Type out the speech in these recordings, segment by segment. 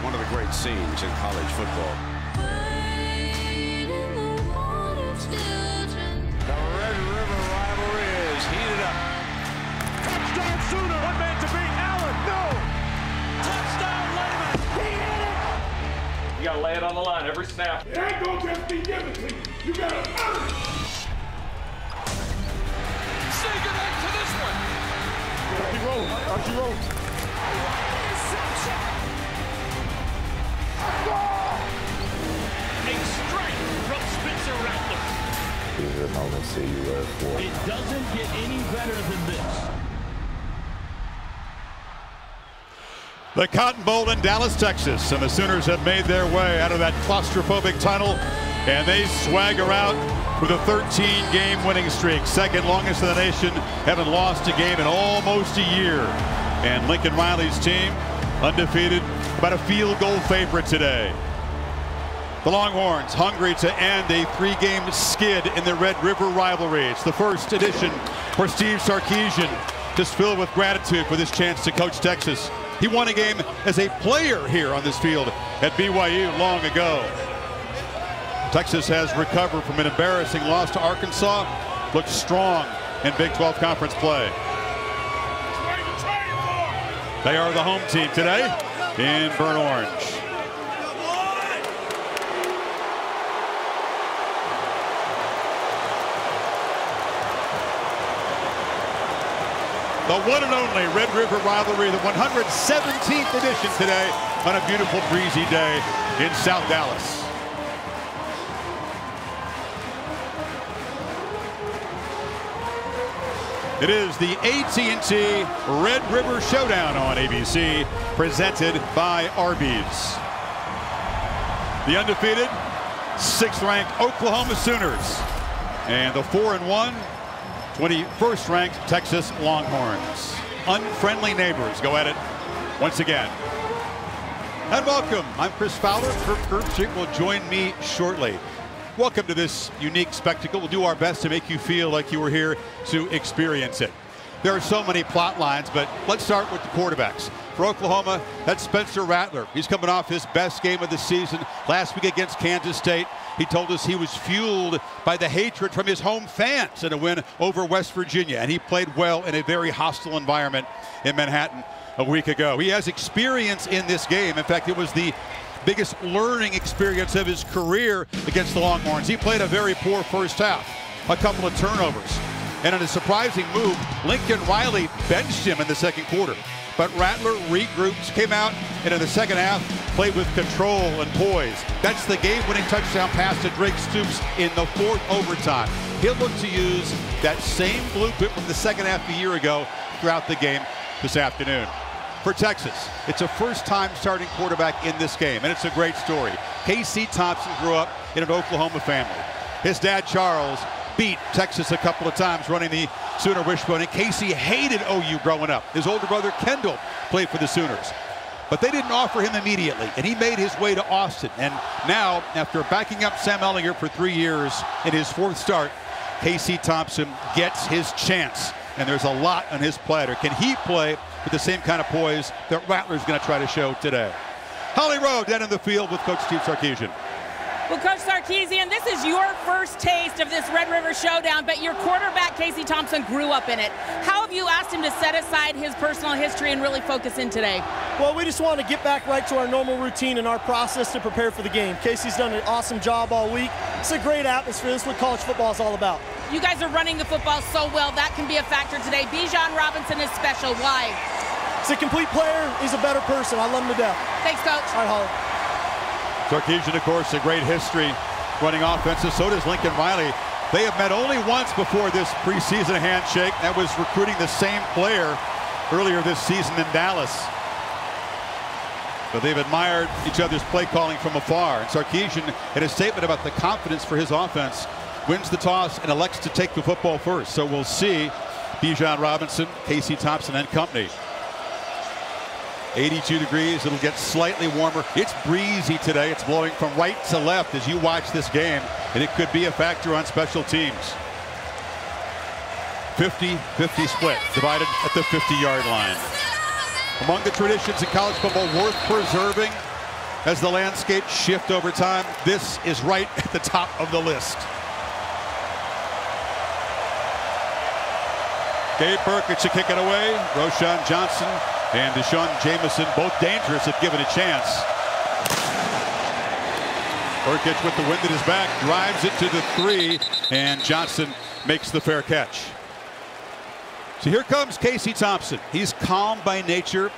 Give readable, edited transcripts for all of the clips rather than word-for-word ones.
one of the great scenes in college football. The Red River rivalry is heated up. Touchdown Sooner! One man to beat. Allen, no! Touchdown Lehman! He hit it! You gotta lay it on the line every snap. It ain't gonna just be given to you. You gotta earn it. Say goodnight to this one. Archie Rose. A strike from Spencer Rattler. These are the moments that you live for. It doesn't get any better than this. The Cotton Bowl in Dallas, Texas, and the Sooners have made their way out of that claustrophobic tunnel, and they swagger out with a 13-game winning streak, second longest in the nation, haven't lost a game in almost a year. And Lincoln Riley's team, undefeated, about a field goal favorite today. The Longhorns hungry to end a 3-game skid in the Red River rivalry. It's the first edition for Steve Sarkisian, just filled with gratitude for this chance to coach Texas. He won a game as a player here on this field at BYU long ago. Texas has recovered from an embarrassing loss to Arkansas, looks strong in Big 12 conference play. They are the home team today in burnt orange. The one and only Red River rivalry, the 117th edition today on a beautiful breezy day in South Dallas. It is the AT&T Red River Showdown on ABC, presented by Arby's. The undefeated 6th-ranked Oklahoma Sooners and the 4-1 21st ranked Texas Longhorns. Unfriendly neighbors go at it once again. And welcome. I'm Chris Fowler. Kirk Herbstreit will join me shortly. Welcome to this unique spectacle. We'll do our best to make you feel like you were here to experience it. There are so many plot lines, but let's start with the quarterbacks. For Oklahoma, that's Spencer Rattler. He's coming off his best game of the season last week against Kansas State. He told us he was fueled by the hatred from his home fans in a win over West Virginia, and he played well in a very hostile environment in Manhattan a week ago. He has experience in this game. In fact, it was the biggest learning experience of his career against the Longhorns. He played a very poor first half, a couple of turnovers, and in a surprising move, Lincoln Riley benched him in the second quarter. But Rattler regroups, came out, and in the second half, played with control and poise. That's the game-winning touchdown pass to Drake Stoops in the 4th overtime. He'll look to use that same blueprint from the second half a year ago throughout the game this afternoon. For Texas, it's a first-time starting quarterback in this game, and it's a great story. Casey Thompson grew up in an Oklahoma family. His dad, Charles, beat Texas a couple of times running the Sooner wishbone, and Casey hated OU growing up. His older brother, Kendall, played for the Sooners. But they didn't offer him immediately, and he made his way to Austin. And now, after backing up Sam Ehlinger for 3 years in his 4th start, Casey Thompson gets his chance, and there's a lot on his platter. Can he play with the same kind of poise that Rattler's going to try to show today? Holly Rowe down in the field with Coach Steve Sarkisian. Well, Coach Sarkisian, this is your first taste of this Red River Showdown, but your quarterback, Casey Thompson, grew up in it. How have you asked him to set aside his personal history and really focus in today? Well, we just want to get back right to our normal routine and our process to prepare for the game. Casey's done an awesome job all week. It's a great atmosphere. This is what college football is all about. You guys are running the football so well. That can be a factor today. Bijan Robinson is special. Why? He's a complete player. He's a better person. I love him to death. Thanks, Coach. All right, Holly. Sarkisian, of course, a great history running offenses. So does Lincoln Riley. They have met only once before this preseason handshake. That was recruiting the same player earlier this season in Dallas. But they've admired each other's play calling from afar. And Sarkisian, in a statement about the confidence for his offense, wins the toss and elects to take the football first. So we'll see Bijan Robinson, Casey Thompson, and company. 82 degrees. It'll get slightly warmer. It's breezy today. It's blowing from right to left as you watch this game, and it could be a factor on special teams. 50-50 split, divided at the 50-yard line. Among the traditions in college football worth preserving, as the landscape shift over time, this is right at the top of the list. Gabe Burkett to kick it away. Roshan Johnson and Deshaun Jameson, both dangerous if given a chance. Burkett with the wind at his back, drives it to the 3, and Johnson makes the fair catch. So here comes Casey Thompson. He's calm by nature,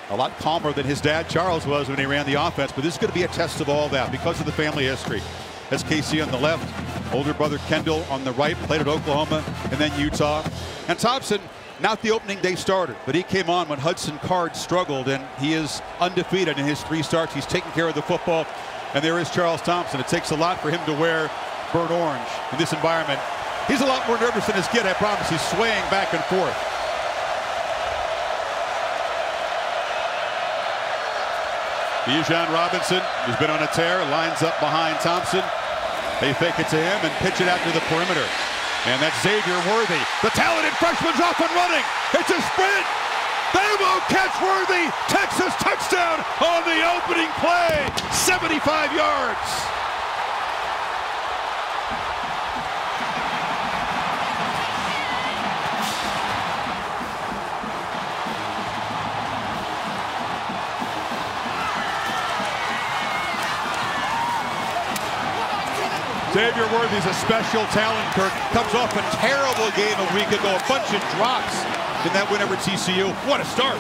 a lot calmer than his dad Charles was when he ran the offense, but this is going to be a test of all that because of the family history. That's Casey on the left, older brother Kendall on the right, played at Oklahoma and then Utah. And Thompson, not the opening day starter, but he came on when Hudson Card struggled, and he is undefeated in his 3 starts. He's taking care of the football, and there is Charles Thompson. It takes a lot for him to wear burnt orange in this environment. He's a lot more nervous than his kid, I promise. He's swaying back and forth. Bijan Robinson, who's been on a tear, lines up behind Thompson. They fake it to him and pitch it out to the perimeter. And that's Xavier Worthy. The talented freshman's off and running. It's a sprint. They won't catch Worthy. Texas touchdown on the opening play. 75 yards. Xavier Worthy's a special talent, Kirk. Comes off a terrible game a week ago. A bunch of drops in that win over TCU. What a start.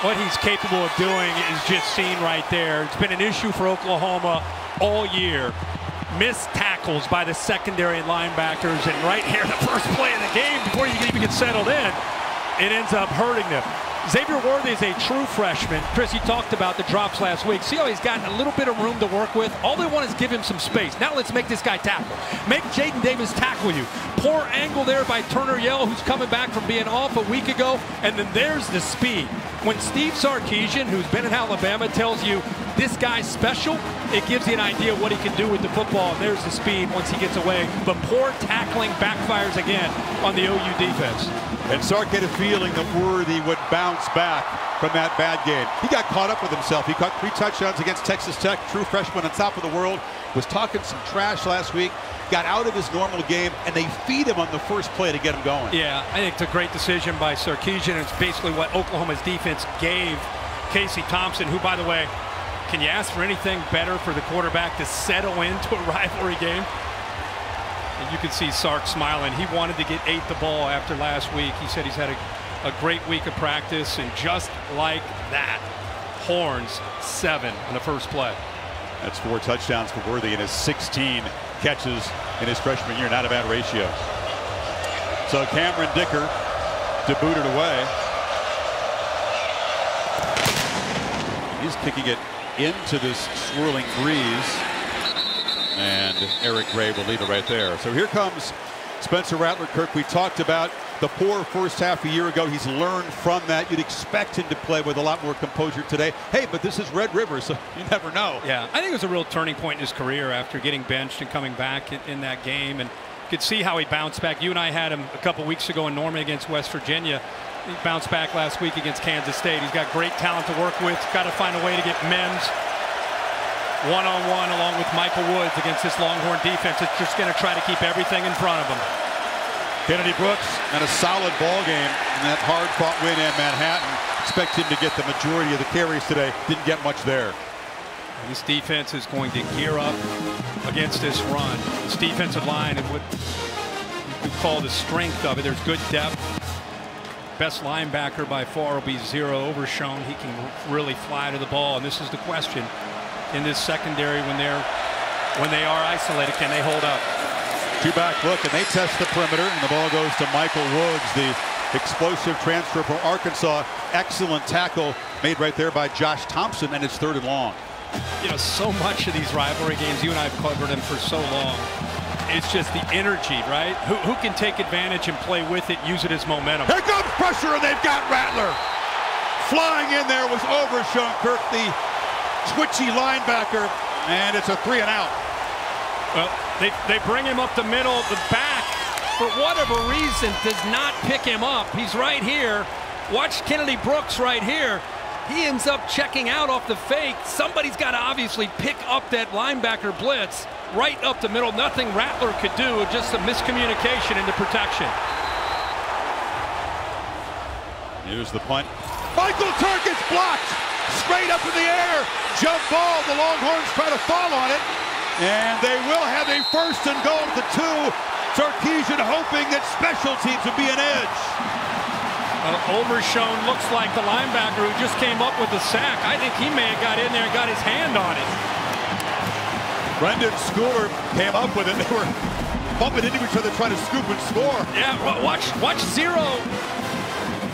What he's capable of doing is just seen right there. It's been an issue for Oklahoma all year. Missed tackles by the secondary and linebackers. And right here, the first play of the game, before you can even get settled in, it ends up hurting them. Xavier Worthy is a true freshman. Chris, you talked about the drops last week. See how he's gotten a little bit of room to work with? All they want is give him some space. Now let's make this guy tackle. Make Jaden Davis tackle you. Poor angle there by Turner Yell, who's coming back from being off a week ago. And then there's the speed. When Steve Sarkisian, who's been in Alabama, tells you this guy's special, it gives you an idea what he can do with the football. And there's the speed once he gets away. But poor tackling backfires again on the OU defense. And Sark had a feeling that Worthy would bounce back from that bad game. He got caught up with himself. He caught 3 touchdowns against Texas Tech. True freshman on top of the world. Was talking some trash last week. Got out of his normal game, and they feed him on the first play to get him going. Yeah, I think it's a great decision by Sarkisian. It's basically what Oklahoma's defense gave Casey Thompson, who, by the way, can you ask for anything better for the quarterback to settle into a rivalry game? And you can see Sark smiling. He wanted to get 8 the ball after last week. He said he's had a great week of practice, and just like that, Horns 7 on the first play. That's 4 touchdowns for Worthy in his 16 catches in his freshman year. Not a bad ratio. So Cameron Dicker to boot it away. He's kicking it into this swirling breeze. And Eric Gray will leave it right there. So here comes Spencer Rattler. Kirk, we talked about the poor first half a year ago. He's learned from that. You'd expect him to play with a lot more composure today. Hey, but this is Red River, so you never know. Yeah, I think it was a real turning point in his career after getting benched and coming back in that game. And you could see how he bounced back. You and I had him a couple weeks ago in Norman against West Virginia. He bounced back last week against Kansas State. He's got great talent to work with. Got to find a way to get Mims one-on-one along with Michael Woods against this Longhorn defense. It's just going to try to keep everything in front of him. Kennedy Brooks and a solid ball game in that hard-fought win in Manhattan. Expect him to get the majority of the carries today. Didn't get much there. And this defense is going to gear up against this run. This defensive line and what you could call the strength of it. There's good depth. Best linebacker by far will be Zero Overshown. He can really fly to the ball, and this is the question in this secondary when they are isolated. Can they hold up? 2-back look, and they test the perimeter, and the ball goes to Michael Woods, the explosive transfer from Arkansas. Excellent tackle made right there by Josh Thompson, and it's 3rd and long. You know, so much of these rivalry games, you and I have covered them for so long. It's just the energy, right? Who can take advantage and play with it, use it as momentum. Here comes pressure, and they've got Rattler. Flying in there was Overshown, Kirk, the twitchy linebacker, and it's a 3 and out. Well, they bring him up the middle. The back, for whatever reason, does not pick him up. He's right here. Watch Kennedy Brooks right here. He ends up checking out off the fake. Somebody's got to obviously pick up that linebacker blitz right up the middle. Nothing Rattler could do, just a miscommunication in the protection. Here's the punt. Michael Turk gets blocked. Straight up in the air. Jump ball. The Longhorns try to fall on it. And they will have a 1st and goal at the 2. Sarkisian hoping that special teams would be an edge. Overshown looks like the linebacker who just came up with the sack. I think he may have got in there and got his hand on it. Brendan Schooler came up with it. They were bumping into each other trying to scoop and score. Yeah, watch Zero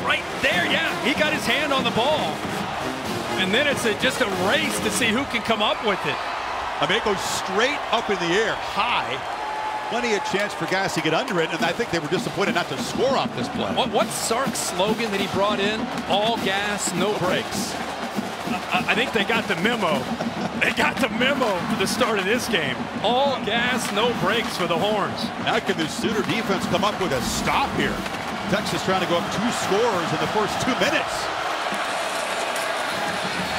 right there. Yeah, he got his hand on the ball. And then it's just a race to see who can come up with it. I mean, it goes straight up in the air, high. Plenty of chance for guys to get under it, and I think they were disappointed not to score off this play. What's Sark's slogan that he brought in? All gas, no brakes. I think they got the memo. They got the memo for the start of this game. All gas, no brakes for the Horns. Now can the Sooner defense come up with a stop here? Texas trying to go up 2 scores in the first 2 minutes.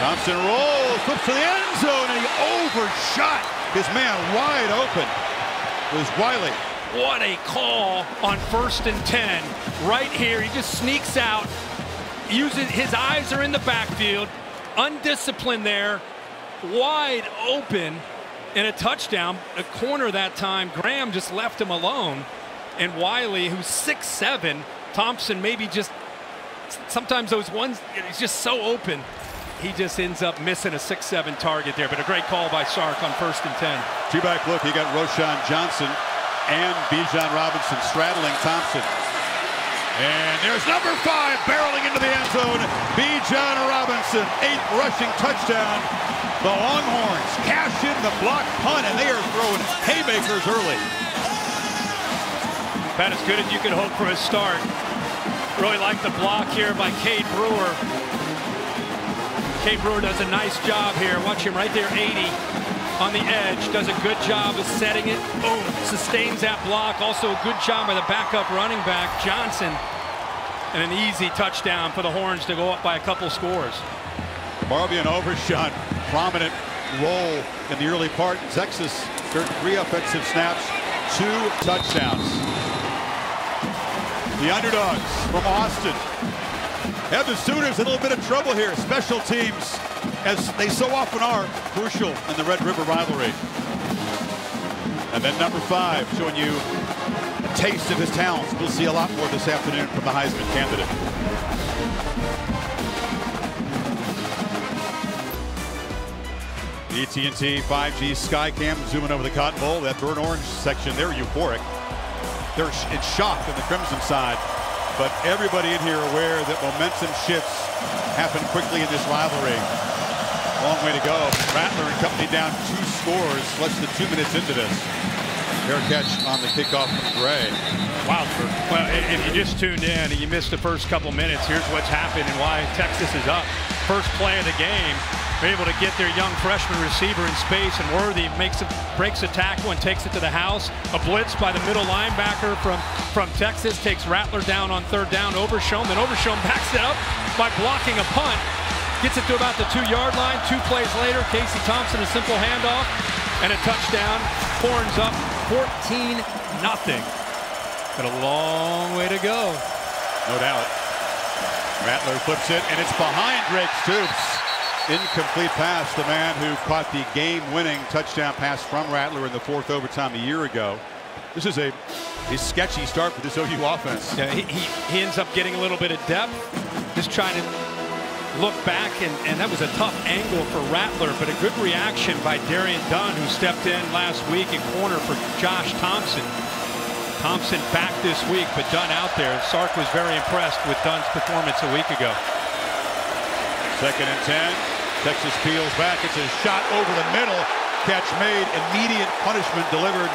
Thompson rolls, flips to the end zone, and he overshot his man wide open. It was Wiley. What a call on 1st and 10. Right here, he just sneaks out. Uses his eyes are in the backfield. Undisciplined there. Wide open. And a touchdown. A corner that time. Graham just left him alone. And Wiley, who's 6'7", Thompson maybe just, sometimes those ones, he's just so open. He just ends up missing a 6'7" target there, but a great call by Sark on 1st and 10. Two-back look, he got Roshan Johnson and Bijan Robinson straddling Thompson. And there's number 5 barreling into the end zone. Bijan Robinson, 8th rushing touchdown. The Longhorns cash in the block punt, and they are throwing haymakers early. About as good as you could hope for a start. Really like the block here by Cade Brewer. Cade Brewer does a nice job here. Watch him right there, 80 on the edge. Does a good job of setting it. Boom, sustains that block. Also a good job by the backup running back, Johnson. And an easy touchdown for the Horns to go up by a couple scores. Marvian Overshot, prominent role in the early part. Texas, 3 offensive snaps, 2 touchdowns. The underdogs from Austin have the Sooners in a little bit of trouble here. Special teams, as they so often are, crucial in the Red River rivalry. And then number 5 showing you a taste of his talents. We'll see a lot more this afternoon from the Heisman candidate. The AT&T 5G Skycam zooming over the Cotton Bowl. That burnt orange section, they're euphoric. They're in shock on the Crimson side. But everybody in here aware that momentum shifts happen quickly in this rivalry. Long way to go. Rattler and company down 2 scores, less than 2 minutes into this. Fair catch on the kickoff from Gray. Wow. Well, if you just tuned in and you missed the first couple minutes, here's what's happened and why Texas is up. First play of the game. They're able to get their young freshman receiver in space, and Worthy breaks a tackle and takes it to the house. A blitz by the middle linebacker from Texas takes Rattler down on 3rd down. Overshown, then Overshown backs it up by blocking a punt. Gets it to about the 2-yard line. 2 plays later, Casey Thompson, a simple handoff and a touchdown. Horns up 14-0. But a long way to go. No doubt. Rattler flips it, and it's behind Drake Stoops. Incomplete pass, the man who caught the game-winning touchdown pass from Rattler in the 4th overtime a year ago. This is a sketchy start for this OU offense. Yeah, he ends up getting a little bit of depth, just trying to look back, and that was a tough angle for Rattler, but a good reaction by Darian Dunn, who stepped in last week in corner for Josh Thompson. Thompson back this week, but Dunn out there. Sark was very impressed with Dunn's performance a week ago. 2nd and 10. Texas peels back. It's a shot over the middle. Catch made. Immediate punishment delivered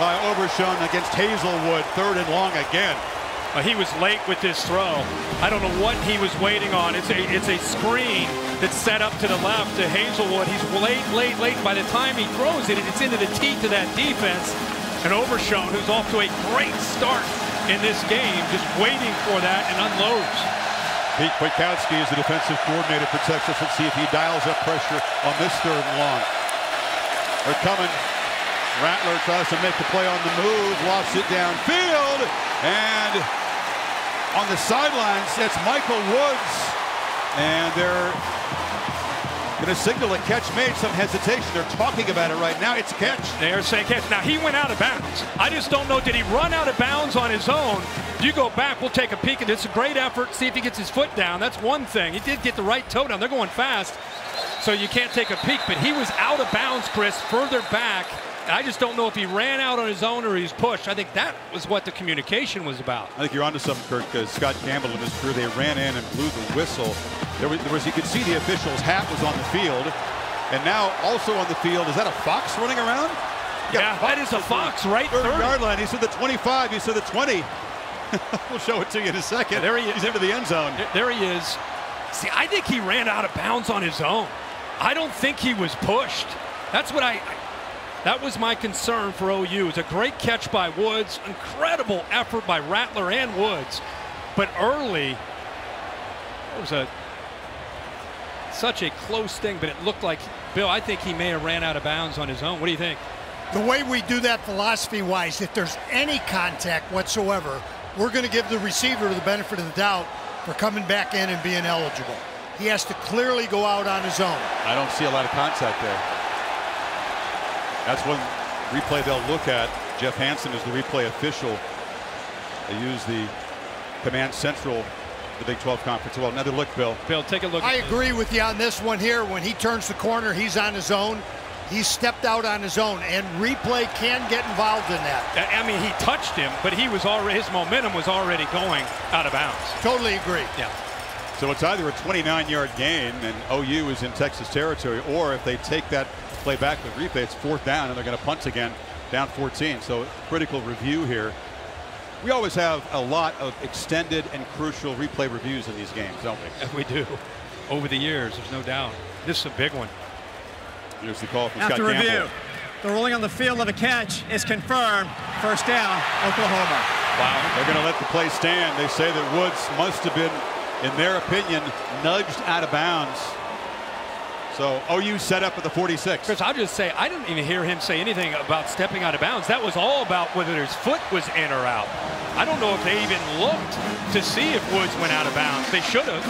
by Overshown against Hazelwood. 3rd and long again. He was late with this throw. I don't know what he was waiting on. It's a screen that's set up to the left to Hazelwood. He's late. By the time he throws it, it's into the teeth of that defense. And Overshown, who's off to a great start in this game, just waiting for that and unloads. Pete Kwiatkowski is the defensive coordinator for Texas. Let's see if he dials up pressure on this 3rd and long. They're coming. Rattler tries to make the play on the move, lofts it downfield, and on the sidelines, it's Michael Woods, and they're going to signal a catch made. Some hesitation. They're talking about it right now. It's a catch. They're saying catch. Now, he went out of bounds. I just don't know, did he run out of bounds on his own? You go back, we'll take a peek, and it's a great effort. See if he gets his foot down. That's one thing. He did get the right toe down. They're going fast, so you can't take a peek, but he was out of bounds, Chris, further back. I just don't know if he ran out on his own or he's pushed. I think that was what the communication was about. I think you're onto something, Kirk, because Scott Campbell and his crew, they ran in and blew the whistle. There was you could see the official's hat was on the field. And now also on the field, is that a fox running around? Yeah, that is a fox, right? 30-yard line. He said the 25, he said the 20. We'll show it to you in a second. There he is. He's into the end zone. There he is. See, I think he ran out of bounds on his own. I don't think he was pushed. That's what that was my concern for OU. It's a great catch by Woods, incredible effort by Rattler and Woods. But early, it was such a close thing, but it looked like, Bill, I think he may have ran out of bounds on his own. What do you think? The way we do that philosophy-wise, if there's any contact whatsoever, we're going to give the receiver the benefit of the doubt for coming back in and being eligible. He has to clearly go out on his own. I don't see a lot of contact there. That's one replay they'll look at. Jeff Hansen is the replay official. They use the Command Central, the Big 12 Conference. Well, another look, Bill. Bill, take a look. I agree with you on this one here. When he turns the corner, he's on his own. He stepped out on his own, and replay can get involved in that. I mean, he touched him, but he was already, his momentum was already going out of bounds. Totally agree. Yeah. So it's either a 29-yard gain and OU is in Texas territory, or if they take that play back with replay, it's 4th down and they're going to punt again, down 14. So critical review here. We always have a lot of extended and crucial replay reviews in these games, don't we? We do. Over the years, there's no doubt. This is a big one. Here's the call from After Scott review, Campbell. the ruling on the field of a catch is confirmed. 1st down, Oklahoma. Wow. They're going to let the play stand. They say that Woods must have been, in their opinion, nudged out of bounds. So OU set up at the 46. Chris, I'll just say, I didn't even hear him say anything about stepping out of bounds. That was all about whether his foot was in or out. I don't know if they even looked to see if Woods went out of bounds. They should have.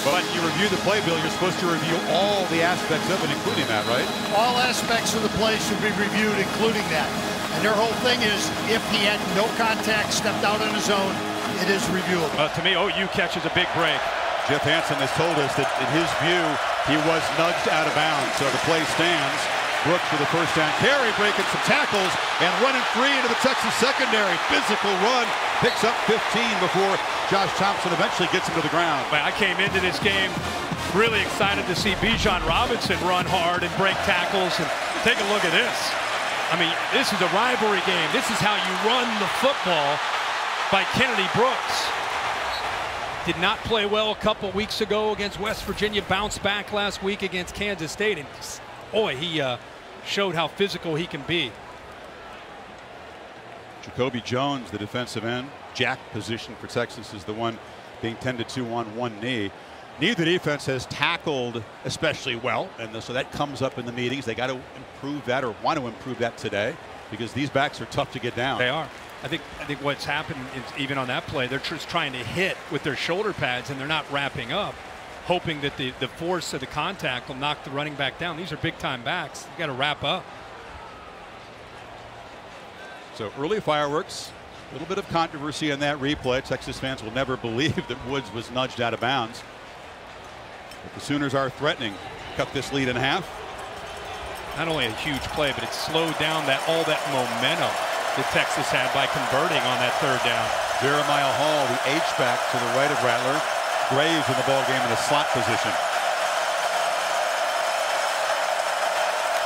But you review the play, Bill, you're supposed to review all the aspects of it, including that, right? All aspects of the play should be reviewed, including that. And their whole thing is, if he had no contact, stepped out on his own, it is reviewable. To me, OU catches a big break. Jeff Hansen has told us that in his view, he was nudged out of bounds. So the play stands. Brooks with a 1st down carry, breaking some tackles and running free into the Texas secondary. Physical run, picks up 15 before Josh Thompson eventually gets him to the ground. I came into this game really excited to see Bijan Robinson run hard and break tackles. And take a look at this. I mean, this is a rivalry game. This is how you run the football by Kennedy Brooks. Did not play well a couple weeks ago against West Virginia. Bounced back last week against Kansas State. And boy, he showed how physical he can be. Jacoby Jones, the defensive end, jack position for Texas, is the one being tended to on one knee. Neither defense has tackled especially well, and so that comes up in the meetings. They got to improve that, or want to improve that today, because these backs are tough to get down. They are. I think what's happened is, even on that play, they're just trying to hit with their shoulder pads, and they're not wrapping up, hoping that the force of the contact will knock the running back down. These are big-time backs. You got to wrap up. So early fireworks, a little bit of controversy on that replay. Texas fans will never believe that Woods was nudged out of bounds. But the Sooners are threatening. Cut this lead in half. Not only a huge play, but it slowed down all that momentum that Texas had by converting on that 3rd down. Jeremiah Hall, the H-back to the right of Rattler. Graves in the ball game in the slot position.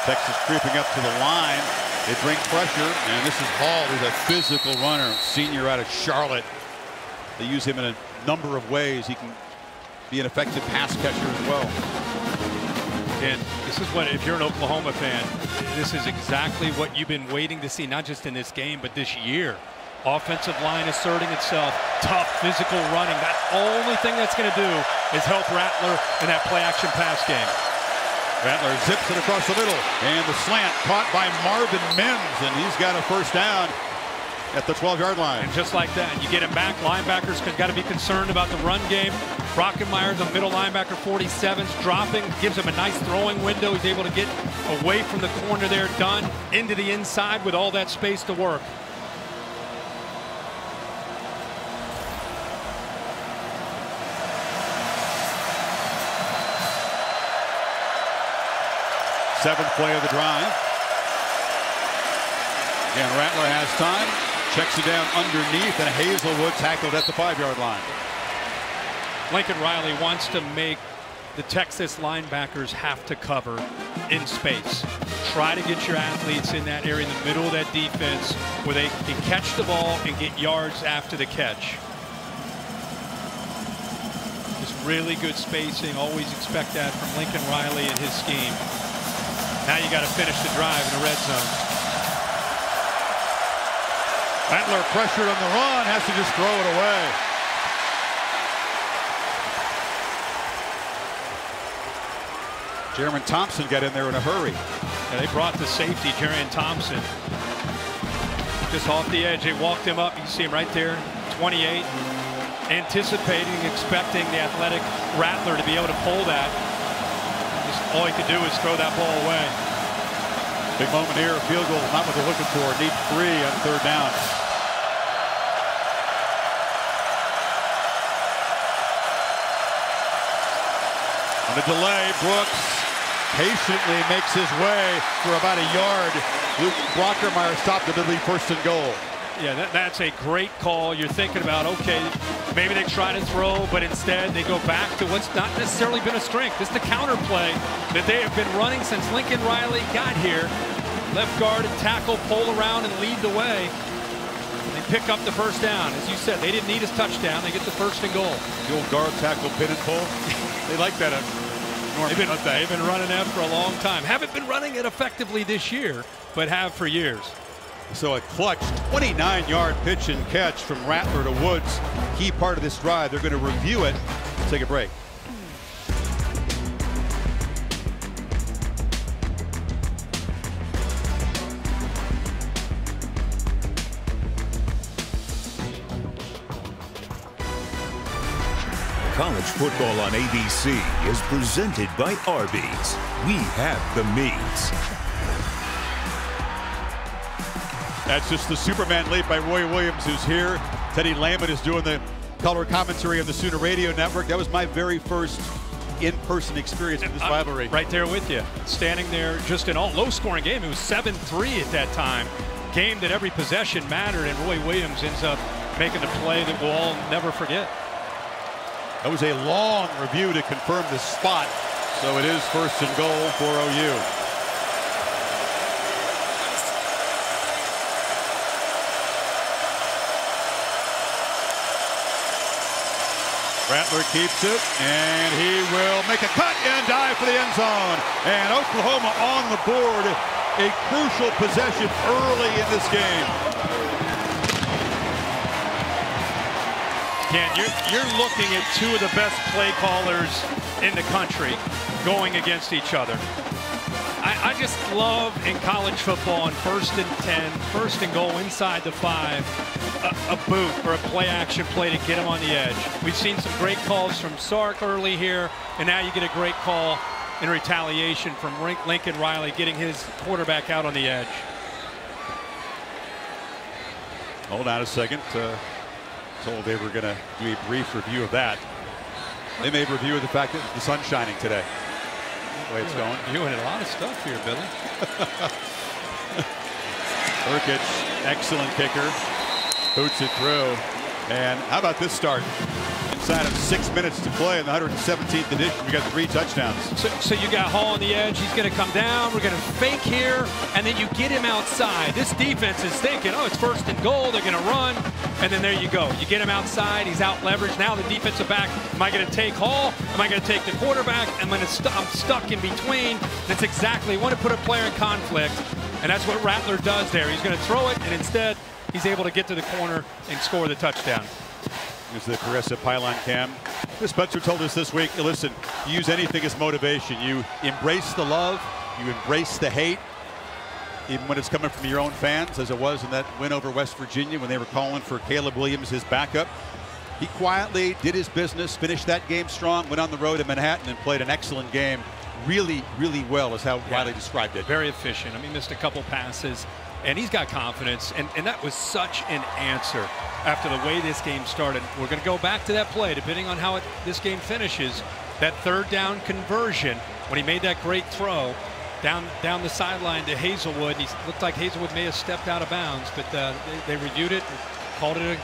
Texas creeping up to the line. They bring pressure, and this is Hall, who's a physical runner, senior out of Charlotte. They use him in a number of ways. He can be an effective pass catcher as well. And this is what, if you're an Oklahoma fan, this is exactly what you've been waiting to see, not just in this game, but this year. Offensive line asserting itself. Tough physical running. That only thing that's going to do is help Rattler in that play action pass game. Rattler zips it across the middle, and the slant caught by Marvin Mims, and he's got a first down at the 12-yard line. And just like that, you get him back. Linebackers got to be concerned about the run game. Brockenmeyer, the middle linebacker, 47's dropping, gives him a nice throwing window. He's able to get away from the corner there, done into the inside with all that space to work. Seventh play of the drive. Again, Rattler has time. Checks it down underneath, and Hazelwood tackled at the 5-yard line. Lincoln Riley wants to make the Texas linebackers have to cover in space. Try to get your athletes in that area in the middle of that defense where they can catch the ball and get yards after the catch. Just really good spacing. Always expect that from Lincoln Riley and his scheme. Now you got to finish the drive in the red zone. Rattler pressured on the run, has to just throw it away. Jeremy Thompson got in there in a hurry. Yeah, they brought the safety, Jeremy Thompson. Just off the edge, they walked him up. You see him right there, 28. Anticipating, expecting the athletic Rattler to be able to pull that. Just all he could do is throw that ball away. Big moment here, field goal, not what they're looking for. Need 3 on 3rd down. On the delay, Brooks patiently makes his way for about a yard. Luke Brockermeyer stopped it, it'll be 1st and goal. Yeah, that's a great call. You're thinking about, okay, maybe they try to throw, but instead they go back to what's not necessarily been a strength. It's the counter play that they have been running since Lincoln Riley got here. Left guard and tackle, pull around and lead the way. They pick up the 1st down. As you said, they didn't need his touchdown. They get the 1st and goal. The old guard tackle, pin and pull. They like that. They've been running that for a long time. Haven't been running it effectively this year, but have for years. So a clutch 29-yard pitch and catch from Rattler to Woods. Key part of this drive. They're going to review it. Take a break. College football on ABC is presented by Arby's. We have the meats. That's just the Superman leap by Roy Williams, who's here. Teddy Lamont is doing the color commentary of the Sooner Radio Network. That was my very first in-person experience with this rivalry. Right there with you. Standing there just in all low-scoring game. It was 7-3 at that time. Game that every possession mattered, and Roy Williams ends up making the play that we'll all never forget. That was a long review to confirm the spot. So it is 1st and goal for OU. Rattler keeps it, and he will make a cut and dive for the end zone. And Oklahoma on the board. A crucial possession early in this game. Ken, you're looking at 2 of the best play callers in the country going against each other. I just love in college football on 1st and 10, 1st and goal inside the 5, a boot or a play action play to get him on the edge. We've seen some great calls from Sark early here, and now you get a great call in retaliation from Lincoln Riley getting his quarterback out on the edge. Hold on a second. Told they were going to do a brief review of that. They may review the fact that the sun's shining today. The way it's going. You're doing a lot of stuff here, Billy. Urkic, excellent kicker. Boots it through. And how about this start? Inside of 6 minutes to play in the 117th edition, we got 3 touchdowns. So you got Hall on the edge. He's going to come down. We're going to fake here, and then you get him outside. This defense is thinking, oh, it's 1st and goal. They're going to run, and then there you go. You get him outside. He's out leveraged. Now the defensive back. Am I going to take Hall? Am I going to take the quarterback? I'm stuck in between. That's exactly. You want to put a player in conflict, and that's what Rattler does there. He's going to throw it, and instead he's able to get to the corner and score the touchdown. Here's the progressive pylon cam. Spencer told us this week, listen, you use anything as motivation. You embrace the love, you embrace the hate, even when it's coming from your own fans, as it was in that win over West Virginia when they were calling for Caleb Williams, his backup. He quietly did his business, finished that game strong, went on the road to Manhattan and played an excellent game. Really, really well is how Riley described it. Very efficient. I mean, missed a couple passes, and he's got confidence, and that was such an answer after the way this game started. We're going to go back to that play, depending on how this game finishes. That third down conversion, when he made that great throw down the sideline to Hazelwood. He looked like Hazelwood may have stepped out of bounds, but they reviewed it and called it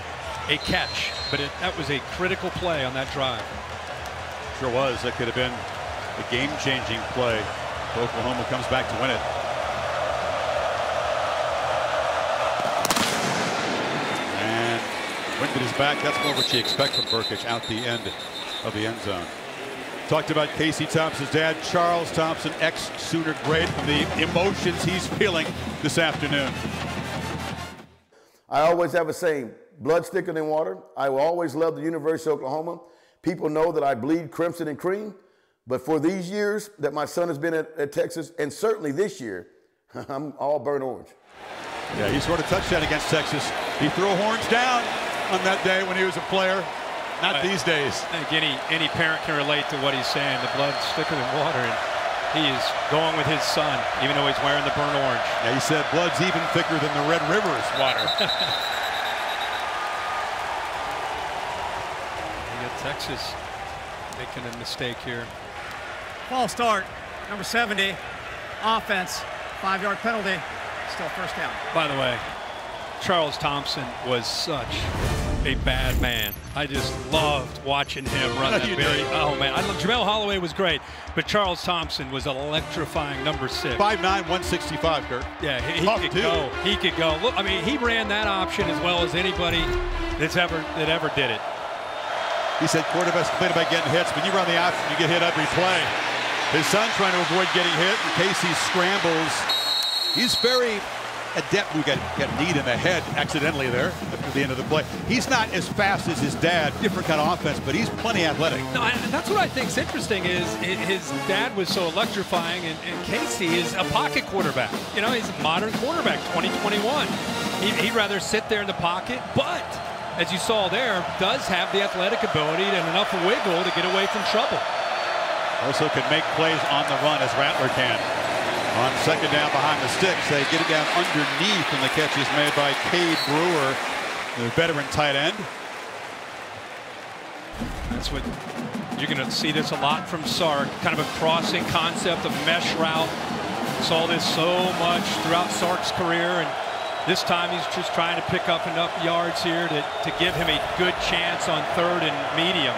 a catch. But that was a critical play on that drive. Sure was. That could have been a game-changing play. Oklahoma comes back to win it. And Winded is back. That's more what you expect from Burkich out the end of the end zone. Talked about Casey Thompson's dad, Charles Thompson, ex-Sooner great, and the emotions he's feeling this afternoon. I always have a saying, blood's thicker than water. I will always love the University of Oklahoma. People know that I bleed crimson and cream, but for these years that my son has been at Texas, and certainly this year, I'm all burnt orange. Yeah, he scored a touchdown against Texas. He threw horns down on that day when he was a player. Not these days. I think any parent can relate to what he's saying. The blood's thicker than water, and he is going with his son, even though he's wearing the burnt orange. Yeah, he said blood's even thicker than the Red River's water. You got Texas making a mistake here. False start, number 70, offense, 5-yard penalty, still first down. By the way, Charles Thompson was such a bad man. I just loved watching him run that oh man, Jamel Holloway was great, but Charles Thompson was electrifying, number 6. 5'9", 165, Kurt. Yeah, he could go. He could go. Look, I mean, he ran that option as well as anybody that ever did it. He said quarterbacks complain about getting hits. When you run the option, you get hit every play. His son trying to avoid getting hit, and Casey scrambles. He's very adept. We got kneed in the head accidentally there after the end of the play. He's not as fast as his dad, different kind of offense, but he's plenty athletic. No, and that's what I think's interesting is his dad was so electrifying, and Casey is a pocket quarterback. You know, he's a modern quarterback, 2021. He'd rather sit there in the pocket, but as you saw there, does have the athletic ability and enough wiggle to get away from trouble. Also can make plays on the run as Rattler can. On second down behind the sticks, they get it down underneath, and the catch is made by Cade Brewer, the veteran tight end. That's what you're going to see this a lot from Sark, kind of a crossing concept, a mesh route. Saw this so much throughout Sark's career, and this time he's just trying to pick up enough yards here to give him a good chance on third and medium.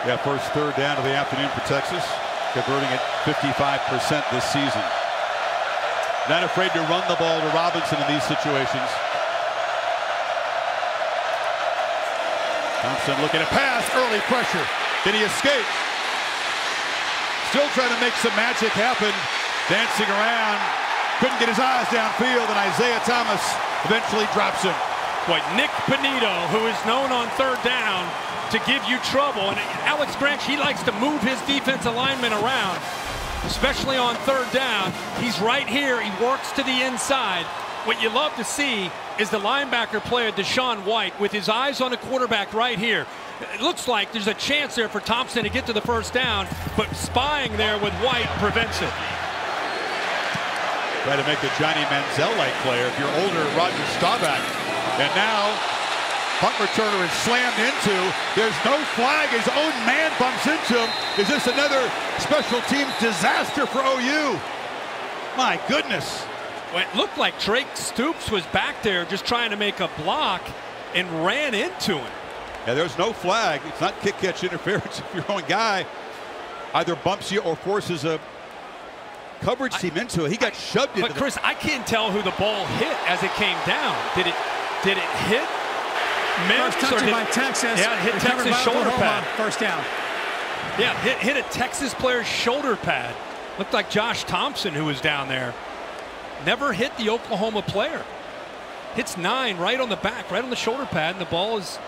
Yeah, first third down of the afternoon for Texas, converting at 55% this season. Not afraid to run the ball to Robinson in these situations. Thompson looking to pass, early pressure. Did he escape? Still trying to make some magic happen. Dancing around. Couldn't get his eyes downfield, and Isaiah Thomas eventually drops him. Boy, Nick Benito, who is known on third down to give you trouble. And Alex Grinch, he likes to move his defensive linemen around, especially on third down. He's right here. He works to the inside. What you love to see is the linebacker player, Deshaun White, with his eyes on the quarterback right here. It looks like there's a chance there for Thompson to get to the first down, but spying there with White prevents it. Try to make the Johnny Manziel-like player if you're older, Roger Staubach. And now, punt returner is slammed into. There's no flag. His own man bumps into him. Is this another special teams disaster for OU? My goodness. Well, it looked like Drake Stoops was back there just trying to make a block and ran into him. Yeah, there's no flag. It's not kick-catch interference. If your own guy either bumps you or forces a coverage team into it. He got shoved into it. But Chris, I can't tell who the ball hit as it came down. Did it hit Mims? First touching by Texas. Yeah, it hit Texas shoulder pad. First down. Yeah, hit a Texas player's shoulder pad. Looked like Josh Thompson, who was down there. Never hit the Oklahoma player. Hits 9 right on the back, right on the shoulder pad, and the ball is.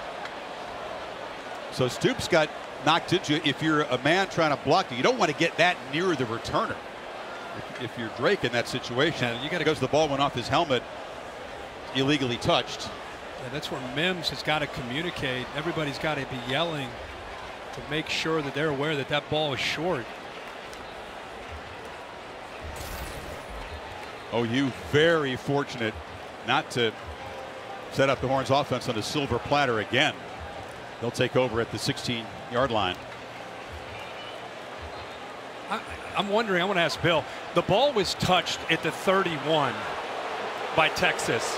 So Stoops got knocked into. If you're a man trying to block, you don't want to get that near the returner. If you're Drake in that situation, you got to go. The ball went off his helmet, illegally touched. Yeah, that's where Mims has got to communicate. Everybody's got to be yelling to make sure that they're aware that that ball is short. OU very fortunate not to set up the Horns offense on a silver platter again. They'll take over at the 16-yard line. I'm wondering, I want to ask Bill, the ball was touched at the 31 by Texas.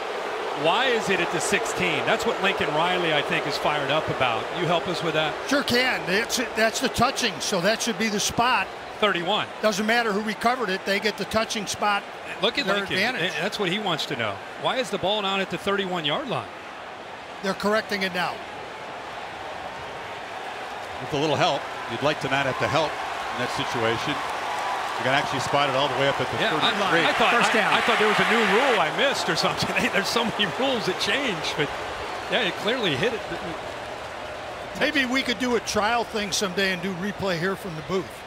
Why is it at the 16? That's what Lincoln Riley, I think, is fired up about. You help us with that? Sure can. That's the touching, so that should be the spot. 31. Doesn't matter who recovered it. They get the touching spot. Look at Lincoln. Advantage. That's what he wants to know. Why is the ball not at the 31-yard line? They're correcting it now. With a little help, you'd like to not have to help in that situation. You can actually spot it all the way up at the 33. I thought there was a new rule I missed or something. There's so many rules that change, but yeah, it clearly hit it. Maybe we could do a trial thing someday and do replay here from the booth.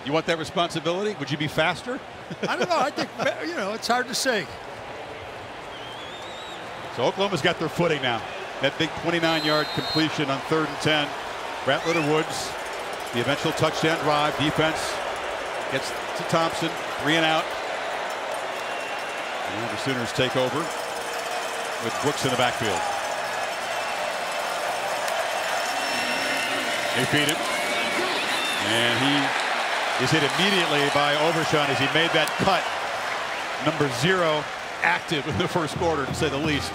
You want that responsibility? Would you be faster? I don't know. I think, you know, it's hard to say. So Oklahoma's got their footing now. That big 29-yard completion on 3rd and 10. Rattler to Woods. The eventual touchdown drive. Defense gets to Thompson. 3 and out. And the Sooners take over with Brooks in the backfield. They feed him. And he is hit immediately by Overshawn as he made that cut. Number 0 active in the first quarter, to say the least.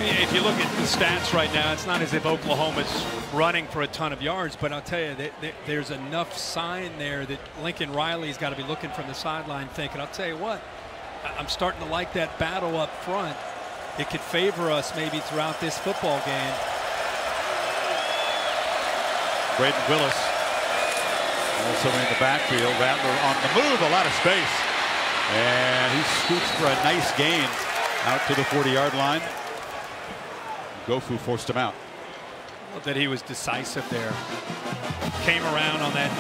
If you look at the stats right now, it's not as if Oklahoma's running for a ton of yards, but I'll tell you, there's enough sign there that Lincoln Riley's got to be looking from the sideline thinking, I'll tell you what, I'm starting to like that battle up front. It could favor us maybe throughout this football game. Braden Willis also in the backfield. Rattler on the move, a lot of space. And he scoots for a nice gain out to the 40-yard line. Gofu forced him out. That he was decisive there. Came around on that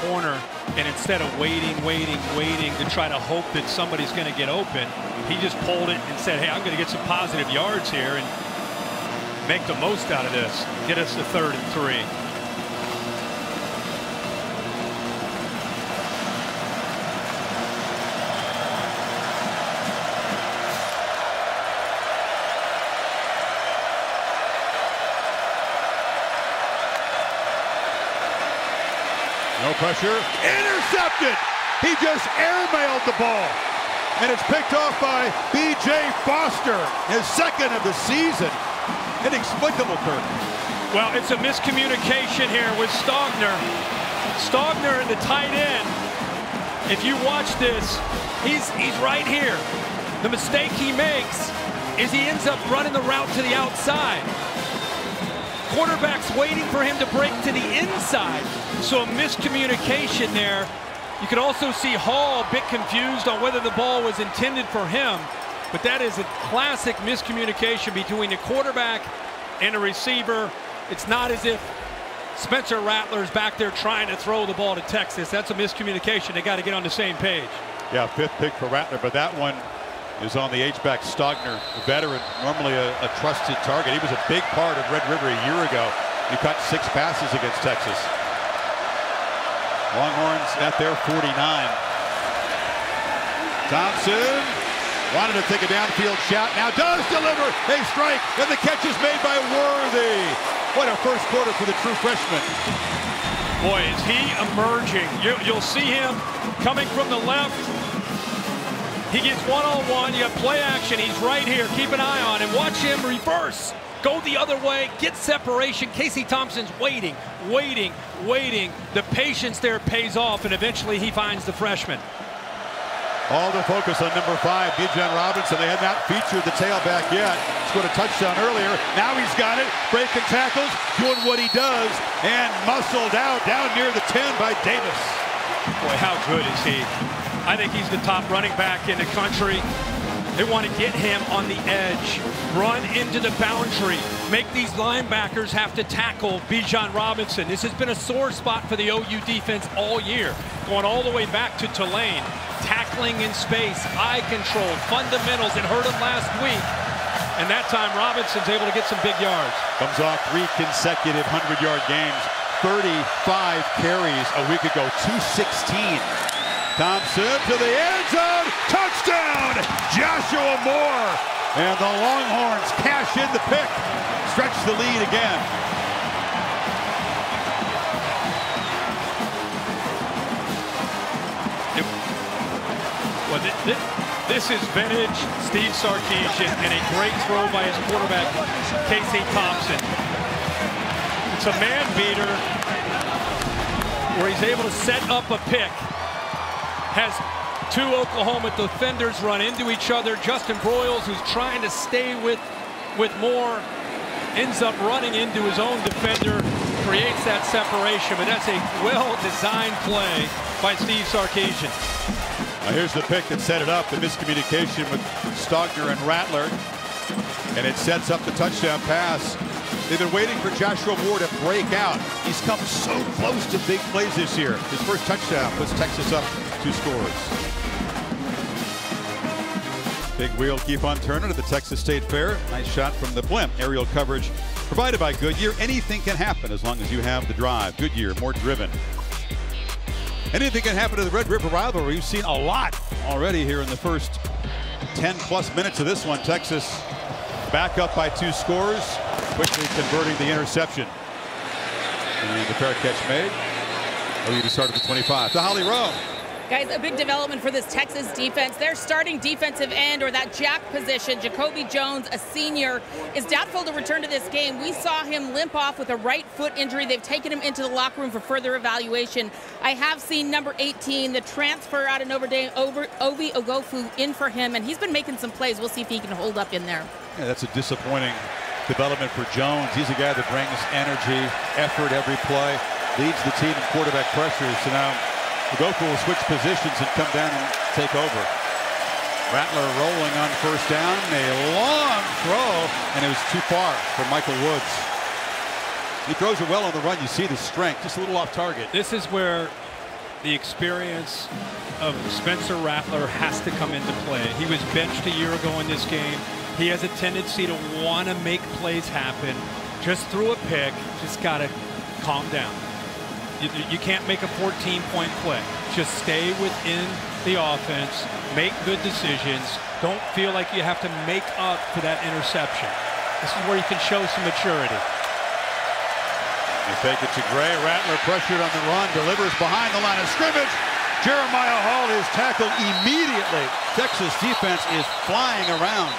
corner, and instead of waiting to try to hope that somebody's going to get open, he just pulled it and said, hey, I'm going to get some positive yards here and make the most out of this. Get us to 3rd and 3. No pressure. Intercepted. He just airmailed the ball. And it's picked off by B.J. Foster, his 2nd of the season. Inexplicable, Kirk. Well, it's a miscommunication here with Stogner. Stogner in the tight end. If you watch this, he's right here. The mistake he makes is he ends up running the route to the outside. Quarterback's waiting for him to break to the inside. So a miscommunication there. You could also see Hall a bit confused on whether the ball was intended for him. But that is a classic miscommunication between the quarterback and a receiver. It's not as if Spencer Rattler's back there trying to throw the ball to Texas. That's a miscommunication. They got to get on the same page. Yeah, 5th pick for Rattler, but that one is on the H-back Stogner, a veteran, normally a trusted target. He was a big part of Red River a year ago. He caught 6 passes against Texas. Longhorns at their 49. Thompson wanted to take a downfield shot. Now does deliver. They strike, and the catch is made by Worthy. What a first quarter for the true freshman. Boy, is he emerging. You'll see him coming from the left. He gets one-on-one. You got play action. He's right here. Keep an eye on him. Watch him reverse. Go the other way. Get separation. Casey Thompson's waiting. The patience there pays off, and eventually he finds the freshman. All the focus on number 5, Bijan Robinson. They had not featured the tailback yet. Scored a touchdown earlier. Now he's got it. Breaking tackles, doing what he does, and muscled out down near the 10 by Davis. Boy, how good is he? I think he's the top running back in the country. They want to get him on the edge, run into the boundary, make these linebackers have to tackle Bijan Robinson. This has been a sore spot for the OU defense all year, going all the way back to Tulane. Tackling in space, eye control, fundamentals. It hurt him last week. And that time, Robinson's able to get some big yards. Comes off 3 consecutive 100-yard games, 35 carries a week ago, 216. Thompson to the end zone, touchdown, Joshua Moore. And the Longhorns cash in the pick, stretch the lead again. This is vintage Steve Sarkisian and a great throw by his quarterback, Casey Thompson. It's a man beater where he's able to set up a pick. Has 2 Oklahoma defenders run into each other. Justin Broyles, who's trying to stay with Moore, ends up running into his own defender, creates that separation. But that's a well-designed play by Steve Sarkisian. Now here's the pick that set it up, the miscommunication with Stogner and Rattler. And it sets up the touchdown pass. They've been waiting for Joshua Moore to break out. He's come so close to big plays this year. His first touchdown puts Texas up 2 scores. Big wheel keep on turning at the Texas State Fair. Nice shot from the blimp. Aerial coverage provided by Goodyear. Anything can happen as long as you have the drive. Goodyear, more driven. Anything can happen to the Red River rivalry. We've seen a lot already here in the first 10+ minutes of this one. Texas back up by 2 scores, quickly converting the interception. And the fair catch made. OU to start at the 25. To Holly Rowe. Guys, a big development for this Texas defense. Their starting defensive end, or that jack position, Jacoby Jones, a senior, is doubtful to return to this game. We saw him limp off with a right foot injury. They've taken him into the locker room for further evaluation. I have seen number 18, the transfer out of Notre Dame, Ovi Ogofu, in for him, and he's been making some plays. We'll see if he can hold up in there. Yeah, that's a disappointing development for Jones. He's a guy that brings energy, effort every play, leads the team in quarterback pressure. So now Ogofu will switch positions and come down and take over. Rattler rolling on first down. A long throw, and it was too far for Michael Woods. He throws it well on the run. You see the strength, just a little off target. This is where the experience of Spencer Rattler has to come into play. He was benched a year ago in this game. He has a tendency to want to make plays happen. Just threw a pick. Just got to calm down. You can't make a 14-point play. Just stay within the offense, make good decisions. Don't feel like you have to make up for that interception. This is where you can show some maturity. They take it to Gray. Rattler pressured on the run, delivers behind the line of scrimmage. Jeremiah Hall is tackled immediately. Texas defense is flying around.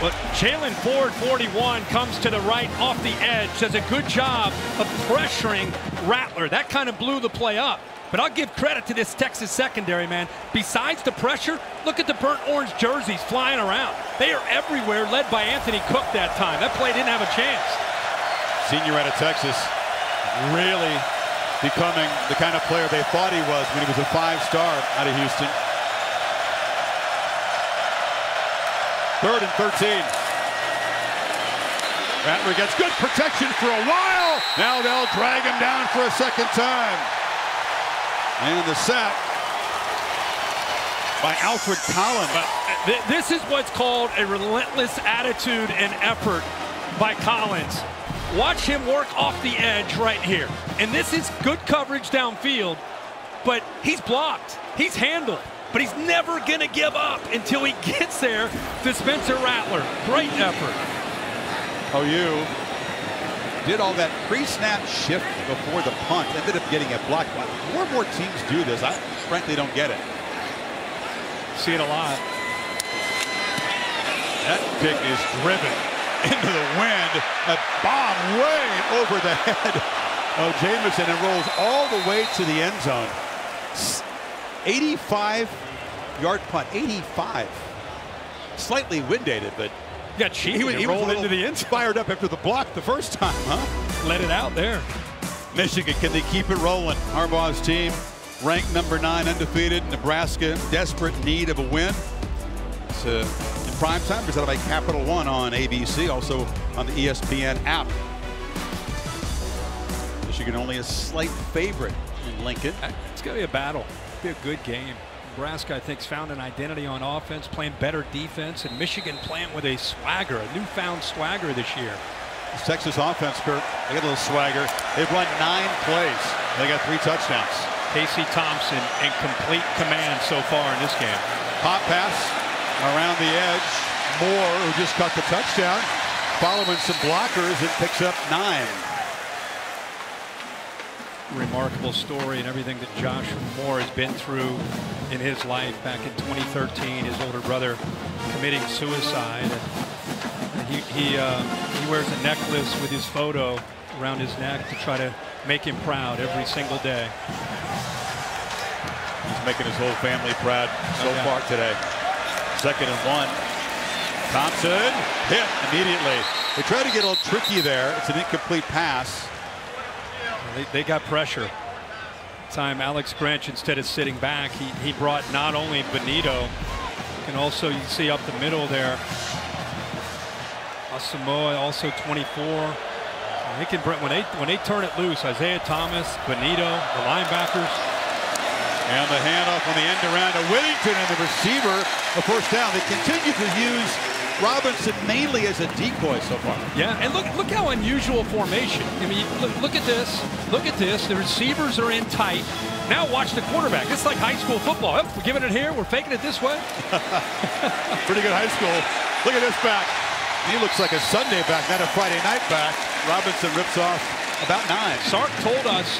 But Jalen Ford, 41, comes to the right off the edge, does a good job of pressuring Rattler. That kind of blew the play up. But I'll give credit to this Texas secondary, man. Besides the pressure, look at the burnt orange jerseys flying around. They are everywhere, led by Anthony Cook that time. That play didn't have a chance. Senior out of Texas, really becoming the kind of player they thought he was when he was a 5-star out of Houston. 3rd and 13. Rattler gets good protection for a while. Now they'll drag him down for a second time. And the sack by Alfred Collins. This is what's called a relentless attitude and effort by Collins. Watch him work off the edge right here. And this is good coverage downfield, but he's blocked. He's handled. But he's never going to give up until he gets there to Spencer Rattler. Great effort. OU did all that pre-snap shift before the punt. Ended up getting it blocked. More and more teams do this. I frankly don't get it. See it a lot. That kick is driven into the wind. A bomb way over the head of Jamison and rolls all the way to the end zone. 85-yard punt, 85. Slightly wind-aided, but got cheated. He rolled into the end zone. Fired up after the block the first time, huh? Let it out there. Michigan, can they keep it rolling? Harbaugh's team ranked number 9, undefeated. Nebraska, desperate need of a win. It's in prime time, presented by Capital One on ABC, also on the ESPN app. Michigan only a slight favorite in Lincoln. It's going to be a battle. It'll be a good game. Nebraska, I think, has found an identity on offense, playing better defense, and Michigan playing with a swagger, a newfound swagger this year. This Texas offense, Kurt, they got a little swagger. They've run 9 plays. They got 3 touchdowns. Casey Thompson in complete command so far in this game. Pop pass around the edge. Moore, who just caught the touchdown, following some blockers, and picks up 9. Remarkable story and everything that Josh Moore has been through in his life. Back in 2013, his older brother committing suicide. And he wears a necklace with his photo around his neck to try to make him proud every single day. He's making his whole family proud so far today. 2nd and 1. Thompson hit immediately. They tried to get a little tricky there. It's an incomplete pass. They got pressure. Time Alex Grinch, instead of sitting back, he brought not only Benito, and also you see up the middle there, Asamoah, also 24. They can when they turn it loose, Isaiah Thomas, Benito, the linebackers. And the handoff on the end around to Whittington, and the receiver, a first down. They continue to use Robinson mainly as a decoy so far. Yeah, and look how unusual formation. I mean, look at this. Look at this. The receivers are in tight. Now watch the quarterback. It's like high school football. Oh, we're giving it here. We're faking it this way. Pretty good high school. Look at this back. He looks like a Sunday back, not a Friday night back. Robinson rips off about 9. Sark told us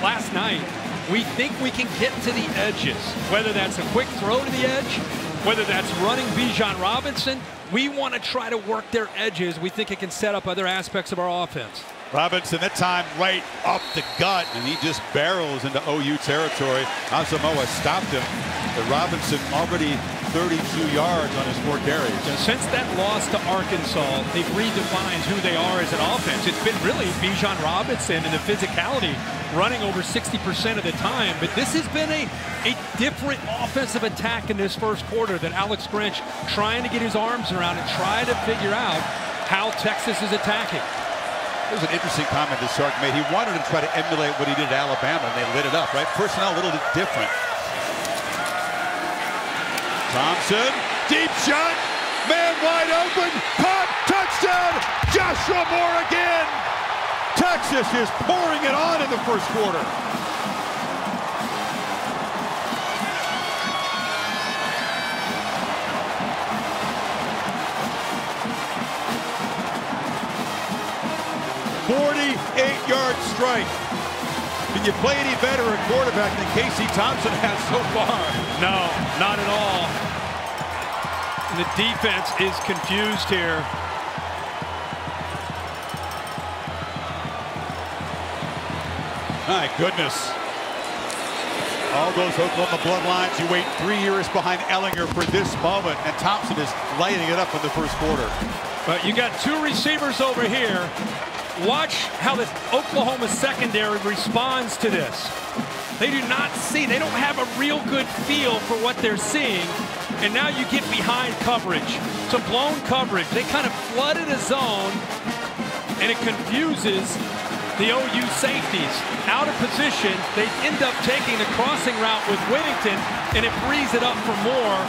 last night, we think we can get to the edges, whether that's a quick throw to the edge, whether that's running Bijan Robinson. We want to try to work their edges. We think it can set up other aspects of our offense. Robinson, that time right off the gut, and he just barrels into OU territory. Asamoah stopped him, but Robinson already 32 yards on his 4 carries. Since that loss to Arkansas, they've redefined who they are as an offense. It's been really Bijan Robinson and the physicality running over 60% of the time, but this has been a different offensive attack in this first quarter that Alex Grinch trying to get his arms around and try to figure out how Texas is attacking. It was an interesting comment that Sark made. He wanted to try to emulate what he did at Alabama, and they lit it up, right? Personnel a little bit different. Thompson, deep shot, man wide open, caught, touchdown, Joshua Moore again. Texas is pouring it on in the first quarter. .48-yard strike. Can you play any better at quarterback than Casey Thompson has so far? No, not at all. And the defense is confused here. My goodness. All those Oklahoma bloodlines, you wait 3 years behind Ellinger for this moment, and Thompson is lighting it up in the first quarter. But you got 2 receivers over here. Watch how the Oklahoma secondary responds to this. They do not see, they don't have a real good feel for what they're seeing. And now you get behind coverage. Some blown coverage. They kind of flooded a zone, and it confuses the OU safeties. Out of position, they end up taking the crossing route with Whittington, and it frees it up for Moore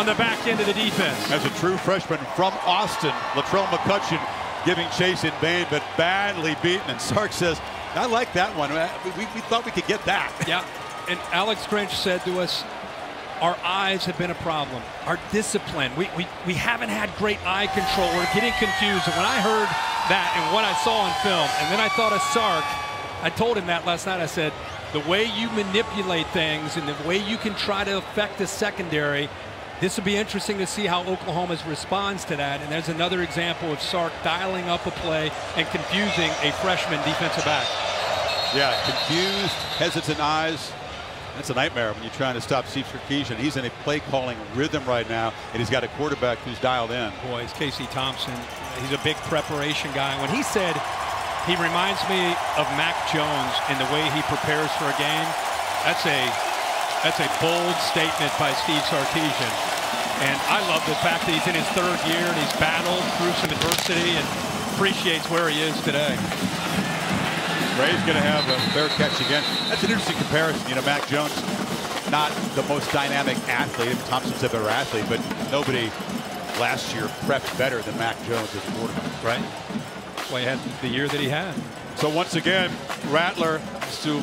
on the back end of the defense. As a true freshman from Austin, Latrell McCutcheon giving chase in vain, but badly beaten. And Sark says, I like that one. We thought we could get that. Yeah, and Alex Grinch said to us, our eyes have been a problem. Our discipline, we haven't had great eye control. We're getting confused. And when I heard that and what I saw on film, and then I thought of Sark, I told him that last night. I said, the way you manipulate things and the way you can try to affect the secondary, this will be interesting to see how Oklahoma responds to that. And there's another example of Sark dialing up a play and confusing a freshman defensive back. Yeah, confused, hesitant eyes. That's a nightmare when you're trying to stop Steve Sarkisian. He's in a play-calling rhythm right now, and he's got a quarterback who's dialed in. Boy, it's Casey Thompson. He's a big preparation guy. When he said he reminds me of Mac Jones in the way he prepares for a game, That's a bold statement by Steve Sarkisian. And I love the fact that he's in his 3rd year and he's battled through some adversity and appreciates where he is today. Ray's going to have a fair catch again. That's an interesting comparison. You know, Mac Jones, not the most dynamic athlete. Thompson's a better athlete, but nobody last year prepped better than Mac Jones as a quarterback. Right. Well, he had the year that he had. So once again, Rattler has to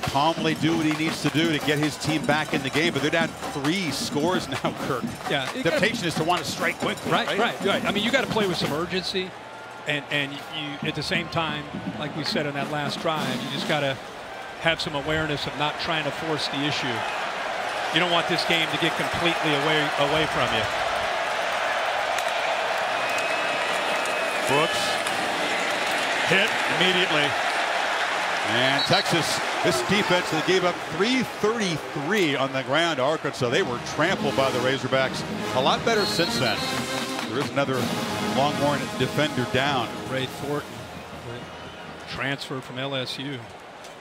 calmly do what he needs to do to get his team back in the game, but they're down 3 scores now, Kirk. Yeah. Temptation is to want to strike quickly. Right. I mean, you got to play with some urgency. And you, at the same time, like we said on that last drive, you just got to have some awareness of not trying to force the issue. You don't want this game to get completely away from you. Brooks hit immediately. And Texas, this defense, they gave up 333 on the ground to Arkansas. They were trampled by the Razorbacks. A lot better since then. There is another Longhorn defender down. Ray Thornton, transfer from LSU.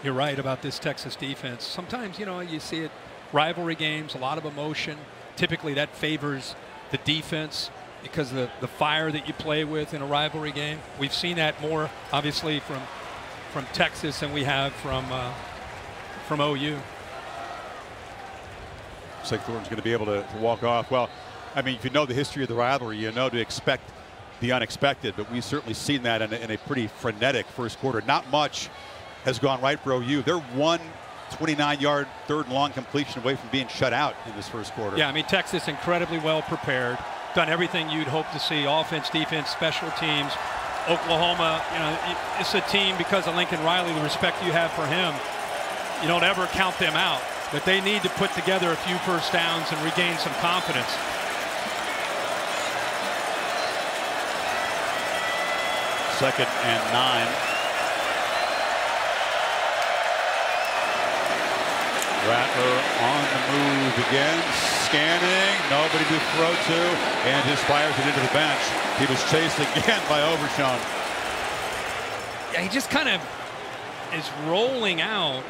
You're right about this Texas defense. Sometimes, you know, you see it, rivalry games, a lot of emotion. Typically that favors the defense because of the fire that you play with in a rivalry game. We've seen that more, obviously, from Texas than we have from OU. Looks like Thornton's going to be able to walk off. Well, I mean, if you know the history of the rivalry, you know to expect the unexpected, but we've certainly seen that in a pretty frenetic first quarter. Not much has gone right for OU. They're one 29-yard 3rd and long completion away from being shut out in this first quarter. Yeah, I mean, Texas incredibly well prepared, done everything you'd hope to see: offense, defense, special teams. Oklahoma, you know, it's a team because of Lincoln Riley, the respect you have for him, you don't ever count them out, but they need to put together a few first downs and regain some confidence. Second and 9. Rattler on the move again, scanning, nobody to throw to, and just fires it into the bench. He was chased again by Overshown. Yeah, he just kind of is rolling out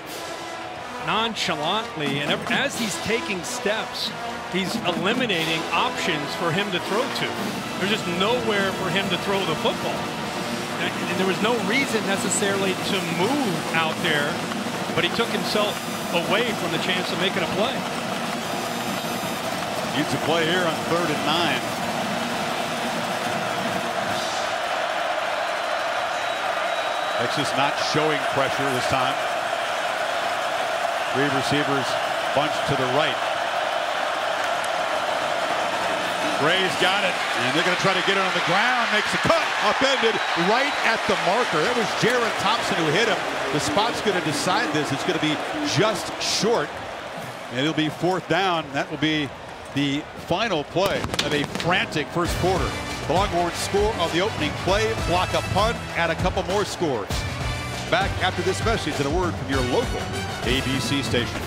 nonchalantly, and as he's taking steps, he's eliminating options for him to throw to. There's just nowhere for him to throw the football. And there was no reason necessarily to move out there, but he took himself away from the chance of making a play. Needs a play here on 3rd and 9. Texas not showing pressure this time. 3 receivers bunched to the right. Gray's got it, and they're going to try to get it on the ground. Makes a cut, upended right at the marker. That was Jaron Thompson who hit him. The spot's going to decide this. It's going to be just short, and it'll be 4th down. That will be the final play of a frantic first quarter. The Longhorns score on the opening play, block a punt, add a couple more scores. Back after this message and a word from your local ABC station.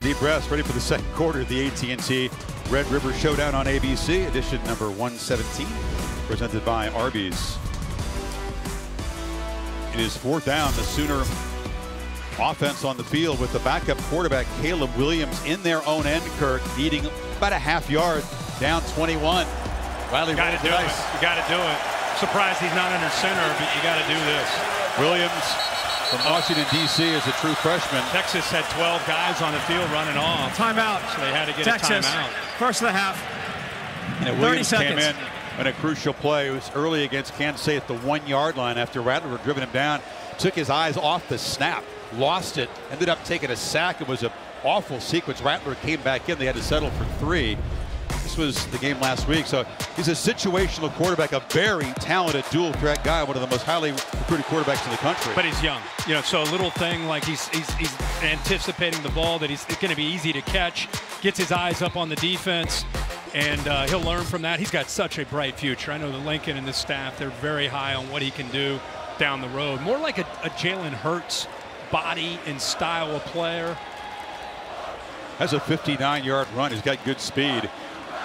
Deep breaths, ready for the second quarter of the AT&T Red River Showdown on ABC, edition number 117, presented by Arby's. It is 4th down. The Sooner offense on the field with the backup quarterback Caleb Williams in their own end, Kirk, needing about a half yard, down 21. Riley, got to do it. You got to do it. Surprised he's not under center, but you got to do this. Williams from Washington, D.C. is a true freshman. Texas had 12 guys on the field running off. Timeout. So they had to get Texas. a timeout. First of the half. And Williams came in a crucial play. It was early against Kansas State at the 1-yard line after Rattler had driven him down. Took his eyes off the snap, lost it, ended up taking a sack. It was an awful sequence. Rattler came back in. They had to settle for 3. This was the game last week. So he's a situational quarterback, a very talented dual threat guy, one of the most highly recruited quarterbacks in the country. But he's young, you know, so a little thing like he's anticipating the ball that it's going to be easy to catch, gets his eyes up on the defense, and he'll learn from that. He's got such a bright future. I know the Lincoln and the staff, they're very high on what he can do down the road. More like a Jalen Hurts body and style of player. Has a 59-yard run. He's got good speed.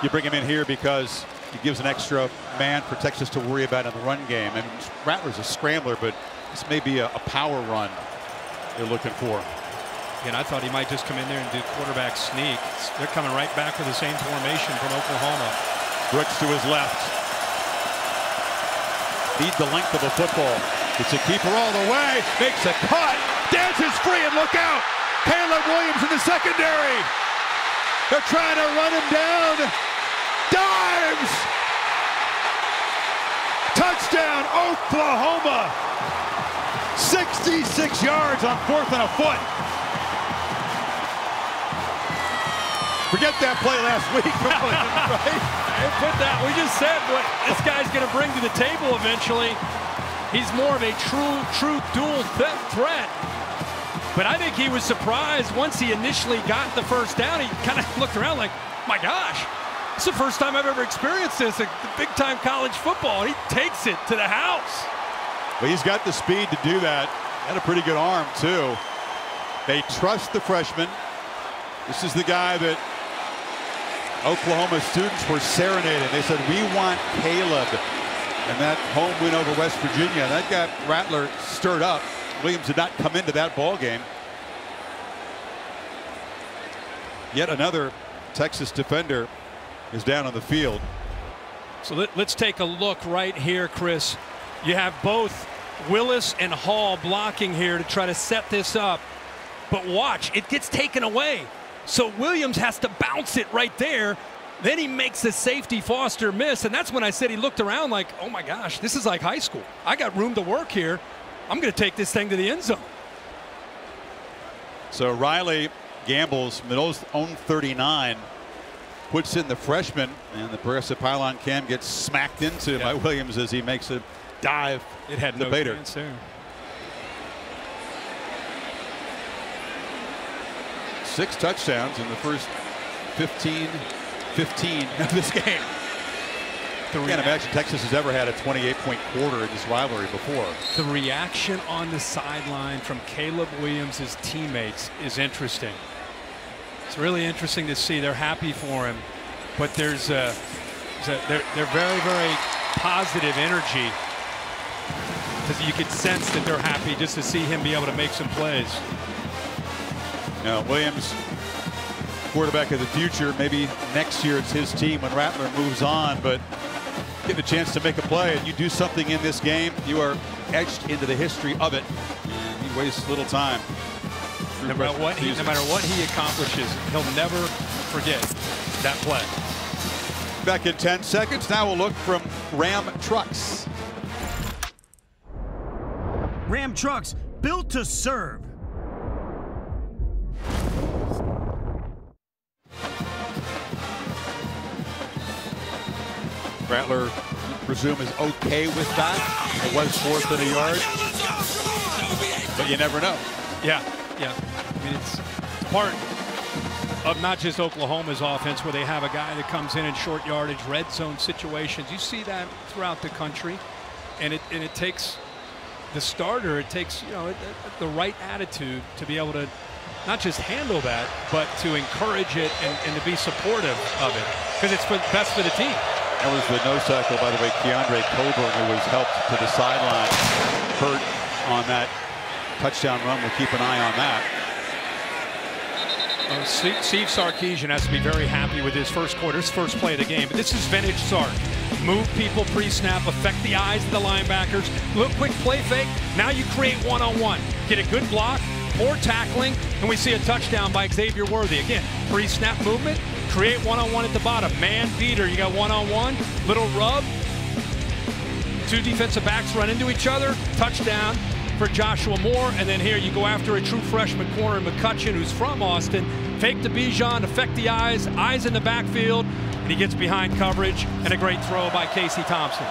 You bring him in here because He gives an extra man for Texas to worry about in the run game. And Rattler's a scrambler, but this may be a power run they're looking for. And I thought he might just come in there and do quarterback sneak. They're coming right back with the same formation from Oklahoma. Brooks to his left. Feed the length of the football. It's a keeper all the way. Makes a cut. Dances free and look out. Caleb Williams in the secondary. They're trying to run him down. Dives. Touchdown, Oklahoma. 66 yards on 4th and a foot. Forget that play last week from Williams, right? We just said what this guy's going to bring to the table eventually. He's more of a true dual threat. But I think he was surprised once he initially got the first down. He kind of looked around like, my gosh, it's the first time I've ever experienced this, a big-time college football. He takes it to the house. Well, he's got the speed to do that. Had a pretty good arm, too. They trust the freshman. This is the guy that Oklahoma students were serenading. They said, we want Caleb. And that home win over West Virginia, that got Rattler stirred up. Williams did not come into that ball game. Yet another Texas defender is down on the field. So let's take a look right here, Chris. You have both Willis and Hall blocking here to try to set this up. But watch, it gets taken away. So Williams has to bounce it right there. Then he makes the safety Foster miss. And that's when I said he looked around like, oh my gosh, this is like high school. I got room to work here. I'm going to take this thing to the end zone. So Riley gambles, Middle's own 39, puts in the freshman, and the Progressive Pylon cam gets smacked into by Williams as he makes a dive. It had no chance there. 6 touchdowns in the first 15 of this game. I can't imagine Texas has ever had a 28-point quarter in this rivalry before. The reaction on the sideline from Caleb Williams' teammates is interesting. It's really interesting to see. They're happy for him, but they're very, very positive energy, because you could sense that they're happy just to see him be able to make some plays. Now Williams, quarterback of the future. Maybe next year it's his team when Rattler moves on, but getting a chance to make a play and you do something in this game, you are etched into the history of it. And he wastes little time. No matter what he accomplishes, he'll never forget that play. Back in 10 seconds. Now we'll look from Ram Trucks. Ram Trucks, built to serve. Rattler, I presume, is okay with that. It was 4th and a yard, but you never know. Yeah. I mean, it's part of not just Oklahoma's offense, where they have a guy that comes in short yardage, red zone situations. You see that throughout the country, and it takes the starter. It takes the right attitude to be able to not just handle that, but to encourage it and to be supportive of it, because it's best for the team. That was the nose tackle, by the way, Keandre Coburn, who was helped to the sideline, hurt on that touchdown run. We'll keep an eye on that. Steve Sarkisian has to be very happy with his first quarter, his first play of the game. But this is vintage Sark. Move people pre-snap, affect the eyes of the linebackers. Little quick play fake. Now you create one-on-one. Get a good block, poor tackling, and we see a touchdown by Xavier Worthy. Again, pre-snap movement. Create one-on-one at the bottom. Man beater, you got one-on-one, little rub. 2 defensive backs run into each other. Touchdown for Joshua Moore. And then here you go after a true freshman corner, McCutcheon, who's from Austin. Fake to Bijan, affect the eyes in the backfield, and he gets behind coverage, and a great throw by Casey Thompson.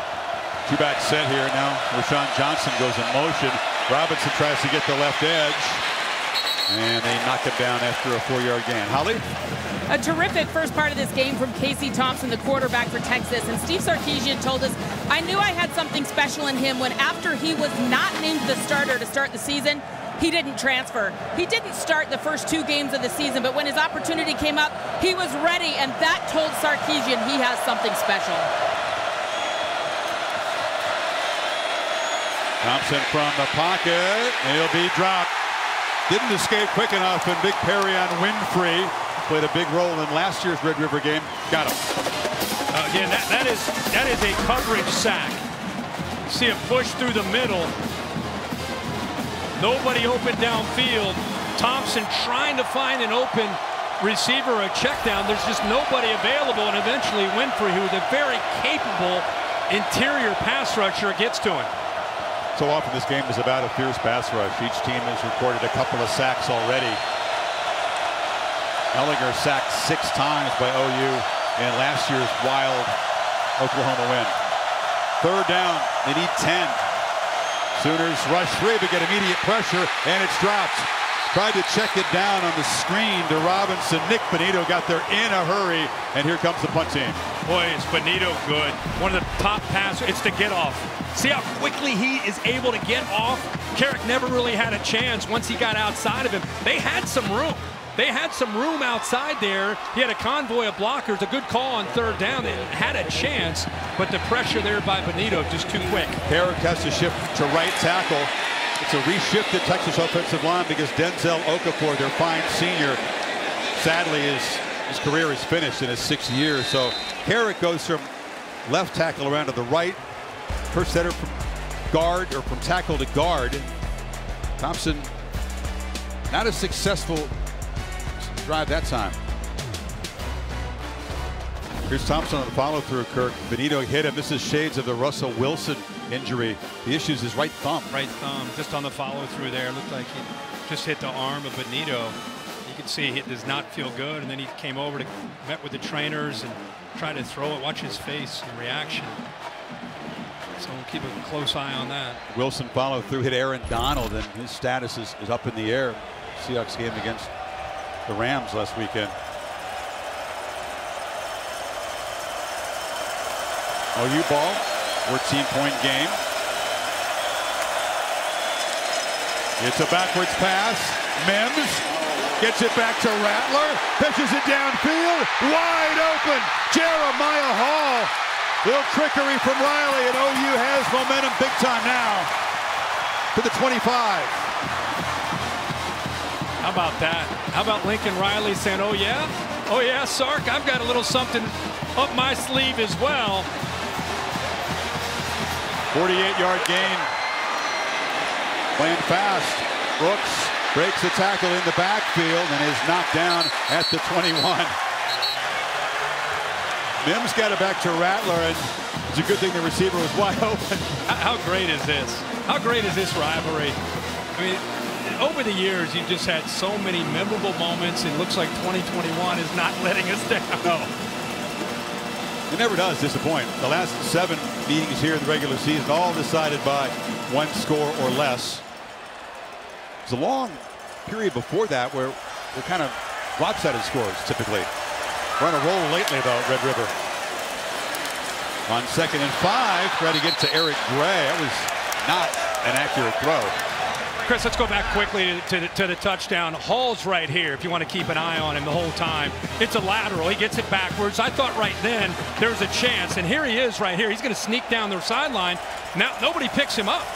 2-back set here now. Rashawn Johnson goes in motion. Robinson tries to get the left edge, and they knock him down after a 4-yard gain. Holly? A terrific first part of this game from Casey Thompson, the quarterback for Texas. And Steve Sarkisian told us, I knew I had something special in him when, after he was not named the starter to start the season, he didn't transfer. He didn't start the first 2 games of the season, but when his opportunity came up, he was ready, and that told Sarkisian he has something special. Thompson from the pocket. He'll be dropped. Didn't escape quick enough, and big parry on Winfrey. Played a big role in last year's Red River game. Got him. Again, that is a coverage sack. See a push through the middle. Nobody open downfield. Thompson trying to find an open receiver, a check down. There's just nobody available, and eventually Winfrey, who is a very capable interior pass rusher, gets to him. So often this game is about a fierce pass rush. Each team has recorded a couple of sacks already. Ellinger sacked 6 times by OU in last year's wild Oklahoma win. 3rd down, they need 10. Sooners rush 3 but get immediate pressure, and it's dropped. Tried to check it down on the screen to Robinson. Nick Bonito got there in a hurry, and here comes the punt team. Boy, is Bonito good. One of the top passes. It's the get off. See how quickly he is able to get off? Carrick never really had a chance once he got outside of him. They had some room. They had some room outside there. He had a convoy of blockers. A good call on 3rd down. They had a chance, but the pressure there by Bonito just too quick. Carrick has to shift to right tackle. It's a reshifted Texas offensive line because Denzel Okafor, their fine senior, sadly his career is finished in his 6th year. So Carrick goes from left tackle around to the right. First center from guard, or from tackle to guard. Thompson, not a successful drive that time. Here's Thompson on the follow-through, Kirk. Bonito hit him. This is shades of the Russell Wilson injury. The issue is his right thumb. Right thumb, just on the follow-through there. Looked like he just hit the arm of Bonito. You can see it does not feel good, and then he came over to met with the trainers and tried to throw it. Watch his face and reaction. So we'll keep a close eye on that. Wilson followed through, hit Aaron Donald, and his status is up in the air. Seahawks game against the Rams last weekend. OU ball, 14-point game. It's a backwards pass. Mims gets it back to Rattler, pitches it downfield, wide open. Jeremiah Hall. Little trickery from Riley, and OU has momentum big time now to the 25. How about that? How about Lincoln Riley saying, oh yeah, Sark, I've got a little something up my sleeve as well. 48-yard gain. Playing fast. Brooks breaks the tackle in the backfield and is knocked down at the 21. Mims got it back to Rattler, and it's a good thing the receiver was wide open. How great is this? How great is this rivalry? I mean, over the years, you've just had so many memorable moments. It looks like 2021 is not letting us down. No. It never does disappoint. The last 7 meetings here in the regular season, all decided by 1 score or less. It's a long period before that where we're kind of lopsided scores typically. We're on a roll lately, though, Red River. On 2nd and 5, try to get to Eric Gray. That was not an accurate throw. Chris, let's go back quickly to the touchdown. Hall's right here if you want to keep an eye on him the whole time. It's a lateral. He gets it backwards. I thought right then there was a chance, and here he is right here. He's going to sneak down the sideline. Now nobody picks him up.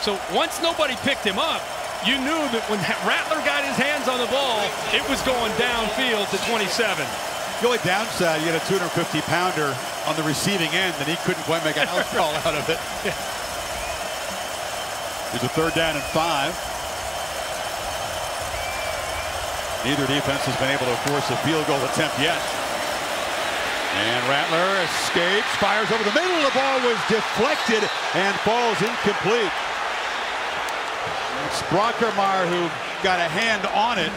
So once nobody picked him up, you knew that when Rattler got his hands on the ball, it was going downfield to 27. The only downside, you had a 250-pounder on the receiving end, and he couldn't quite make a house call out of it. There's a 3rd down and 5. Neither defense has been able to force a field goal attempt yet. And Rattler escapes, fires over the middle. The ball was deflected and falls incomplete. It's Brockermeyer who got a hand on it.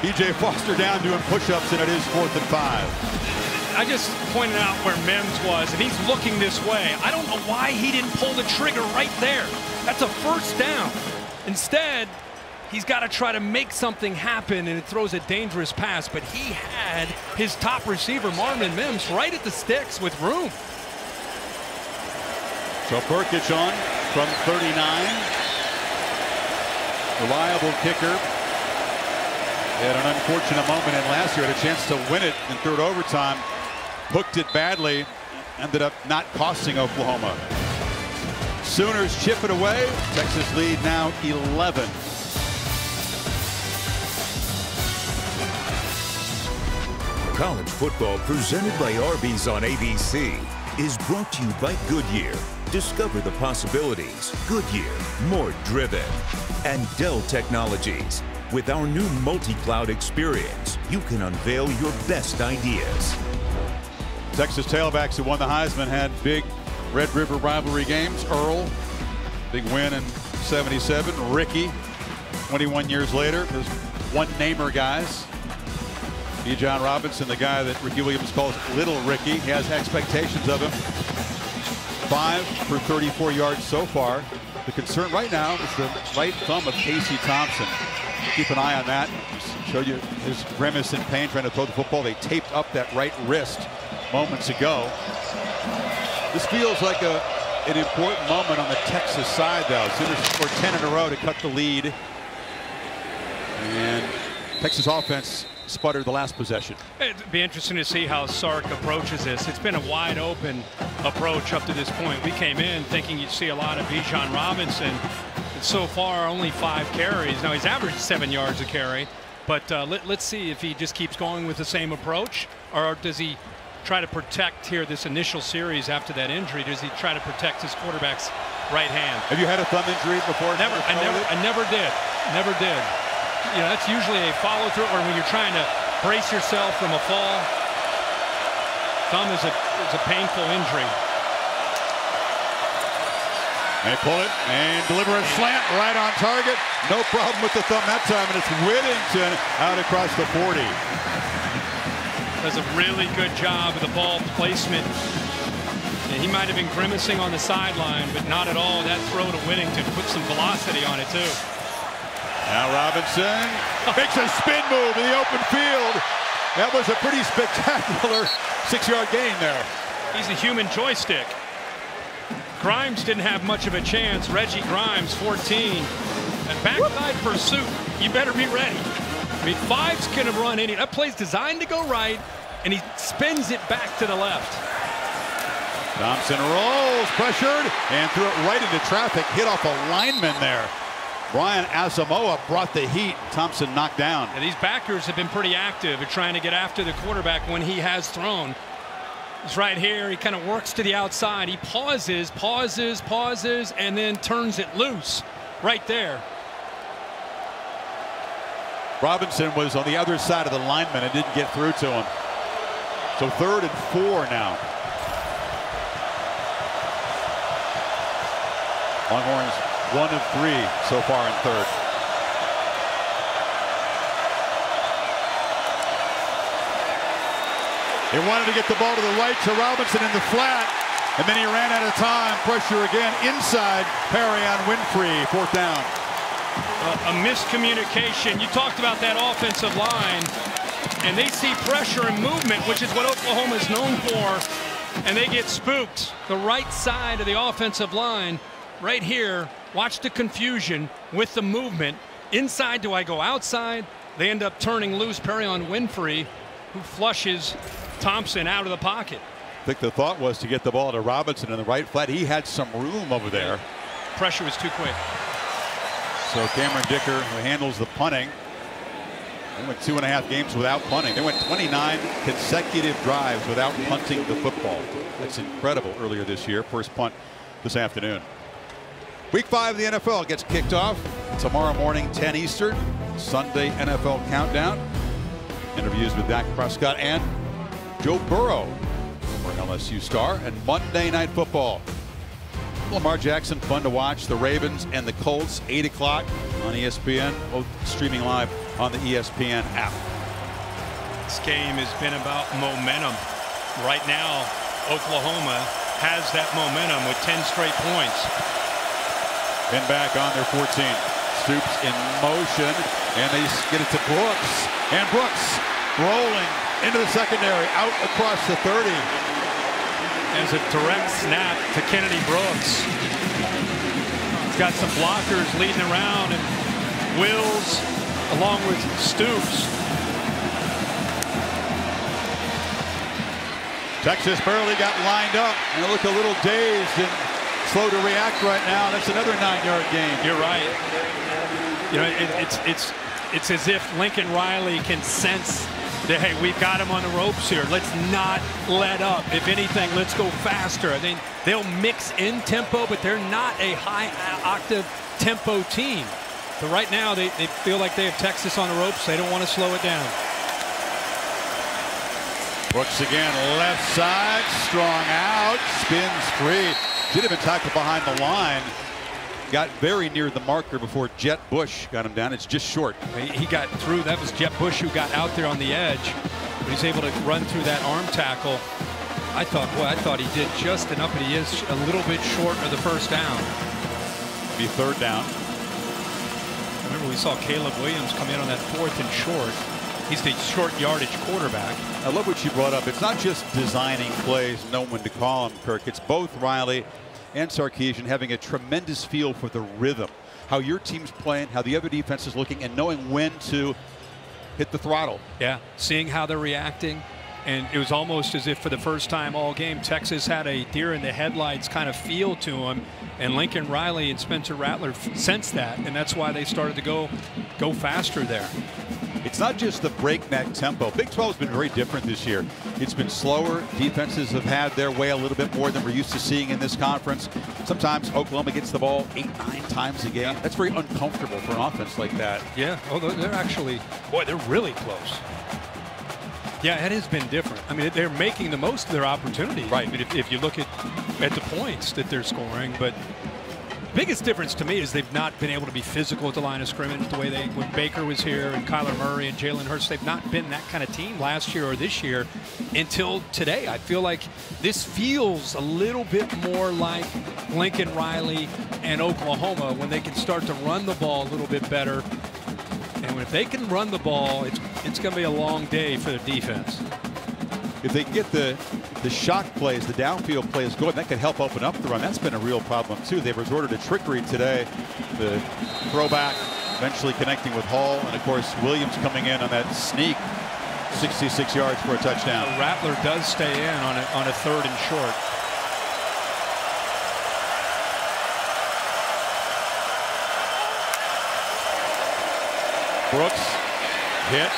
E.J. Foster down doing push-ups, and it is 4th and 5. I just pointed out where Mims was, and he's looking this way. I don't know why he didn't pull the trigger right there. That's a 1st down. Instead, he's got to try to make something happen, and it throws a dangerous pass. But he had his top receiver, Marvin Mims, right at the sticks with room. So Burkich on from 39. Reliable kicker. Had an unfortunate moment in last year. Had a chance to win it in 3rd overtime. Hooked it badly. Ended up not costing Oklahoma. Sooners chip it away. Texas lead now 11. College football presented by Arby's on ABC is brought to you by Goodyear. Discover the possibilities. Goodyear, more driven. And Dell Technologies. With our new multi-cloud experience, you can unveil your best ideas. Texas tailbacks who won the Heisman had big Red River rivalry games. Earl, big win in '77. Ricky, 21 years later, those one-namer guys. Bijan Robinson, the guy that Ricky Williams calls Little Ricky. He has expectations of him. 5 for 34 yards so far. The concern right now is the right thumb of Casey Thompson. Keep an eye on that. Showed you his grimace in pain trying to throw the football. They taped up that right wrist moments ago. This feels like an important moment on the Texas side, though. Sooners scored 10 in a row to cut the lead. And Texas offense sputtered the last possession. It'd be interesting to see how Sark approaches this. It's been a wide open approach up to this point. We came in thinking you'd see a lot of Bijan Robinson. So far, only 5 carries. Now he's averaged 7 yards a carry, but let's see if he just keeps going with the same approach, or does he try to protect here this initial series after that injury? Does he try to protect his quarterback's right hand? Have you had a thumb injury before? Never. I never did. Never did. You know, that's usually a follow through, or when you're trying to brace yourself from a fall. Thumb is a painful injury. They pull it and deliver a slant right on target. No problem with the thumb that time, and it's Whittington out across the 40. Does a really good job of the ball placement. And he might have been grimacing on the sideline, but not at all. That throw to Whittington put some velocity on it, too. Now Robinson makes a spin move in the open field. That was a pretty spectacular 6-yard gain there. He's a human joystick. Grimes didn't have much of a chance. Reggie Grimes, 14. And backside pursuit, you better be ready. I mean, 5's going to run any. That play's designed to go right, and he spins it back to the left. Thompson rolls, pressured, and threw it right into traffic. Hit off a lineman there. Brian Asamoah brought the heat. Thompson knocked down. And these backers have been pretty active at trying to get after the quarterback when he has thrown. He's right here. He kind of works to the outside. He pauses, and then turns it loose right there. Robinson was on the other side of the lineman and didn't get through to him. So 3rd and 4 now. Longhorns 1 of 3 so far in 3rd. They wanted to get the ball to the right to Robinson in the flat, and then he ran out of time. Pressure again inside. Perry on Winfrey. 4th down. A miscommunication. You talked about that offensive line, and they see pressure and movement, which is what Oklahoma is known for, and they get spooked. The right side of the offensive line right here. Watch the confusion with the movement. Inside, do I go outside? They end up turning loose Perry on Winfrey, who flushes Thompson out of the pocket. I think the thought was to get the ball to Robinson in the right flat. He had some room over there. Pressure was too quick. So Cameron Dicker, who handles the punting, they went 2.5 games without punting. They went 29 consecutive drives without punting the football. That's incredible earlier this year. First punt this afternoon. Week 5 of the NFL gets kicked off tomorrow morning, 10 Eastern. Sunday NFL Countdown. Interviews with Dak Prescott and Joe Burrow, former LSU star, and Monday Night Football. Lamar Jackson, fun to watch. The Ravens and the Colts, 8 o'clock on ESPN, both streaming live on the ESPN app. This game has been about momentum. Right now, Oklahoma has that momentum with 10 straight points. Been back on their 14. Stoops in motion, and they get it to Brooks. And Brooks rolling into the secondary, out across the 30. There's a direct snap to Kennedy Brooks. He's got some blockers leading around, and Wills along with Stoops. Texas barely got lined up and look a little dazed and slow to react right now. That's another 9-yard gain. You're right. You know, it's as if Lincoln Riley can sense that, hey, we've got him on the ropes here. Let's not let up. If anything, let's go faster. I mean, they'll mix in tempo, but they're not a high-octave tempo team. But right now, they feel like they have Texas on the ropes. They don't want to slow it down. Brooks again, left side, strong out, spins free. Should have been tackled behind the line. Got very near the marker before Jet Bush got him down. It's just short. He got through. That was Jet Bush who got out there on the edge. But he's able to run through that arm tackle. I thought he did just enough, but he is a little bit short of the first down. Be third down. Remember, we saw Caleb Williams come in on that 4th and short. He's the short yardage quarterback. I love what you brought up. It's not just designing plays, know when to call them, Kirk. It's both Riley and Sarkisian having a tremendous feel for the rhythm, how your team's playing, how the other defense is looking, and knowing when to hit the throttle. Yeah, seeing how they're reacting. And it was almost as if for the first time all game, Texas had a deer in the headlights kind of feel to him. And Lincoln Riley and Spencer Rattler sensed that, and that's why they started to go faster there. It's not just the breakneck tempo. Big 12 has been very different this year. It's been slower. Defenses have had their way a little bit more than we're used to seeing in this conference. Sometimes Oklahoma gets the ball 8-9 times a game. That's very uncomfortable for an offense like that. Yeah, oh, they're actually, boy, they're really close. Yeah, it has been different. I mean, they're making the most of their opportunities. Right. I mean, if you look at the points that they're scoring, but biggest difference to me is they've not been able to be physical at the line of scrimmage the way they, when Baker was here and Kyler Murray and Jalen Hurts, they've not been that kind of team last year or this year until today. I feel like this feels a little bit more like Lincoln Riley and Oklahoma when they can start to run the ball a little bit better. And if they can run the ball, it's going to be a long day for the defense. If they can get the shot plays, the downfield plays going, that could help open up the run. That's been a real problem too. They've resorted to trickery today. The throwback eventually connecting with Hall, and of course Williams coming in on that sneak, 66 yards for a touchdown. So Rattler does stay in on a 3rd and short. Brooks hit,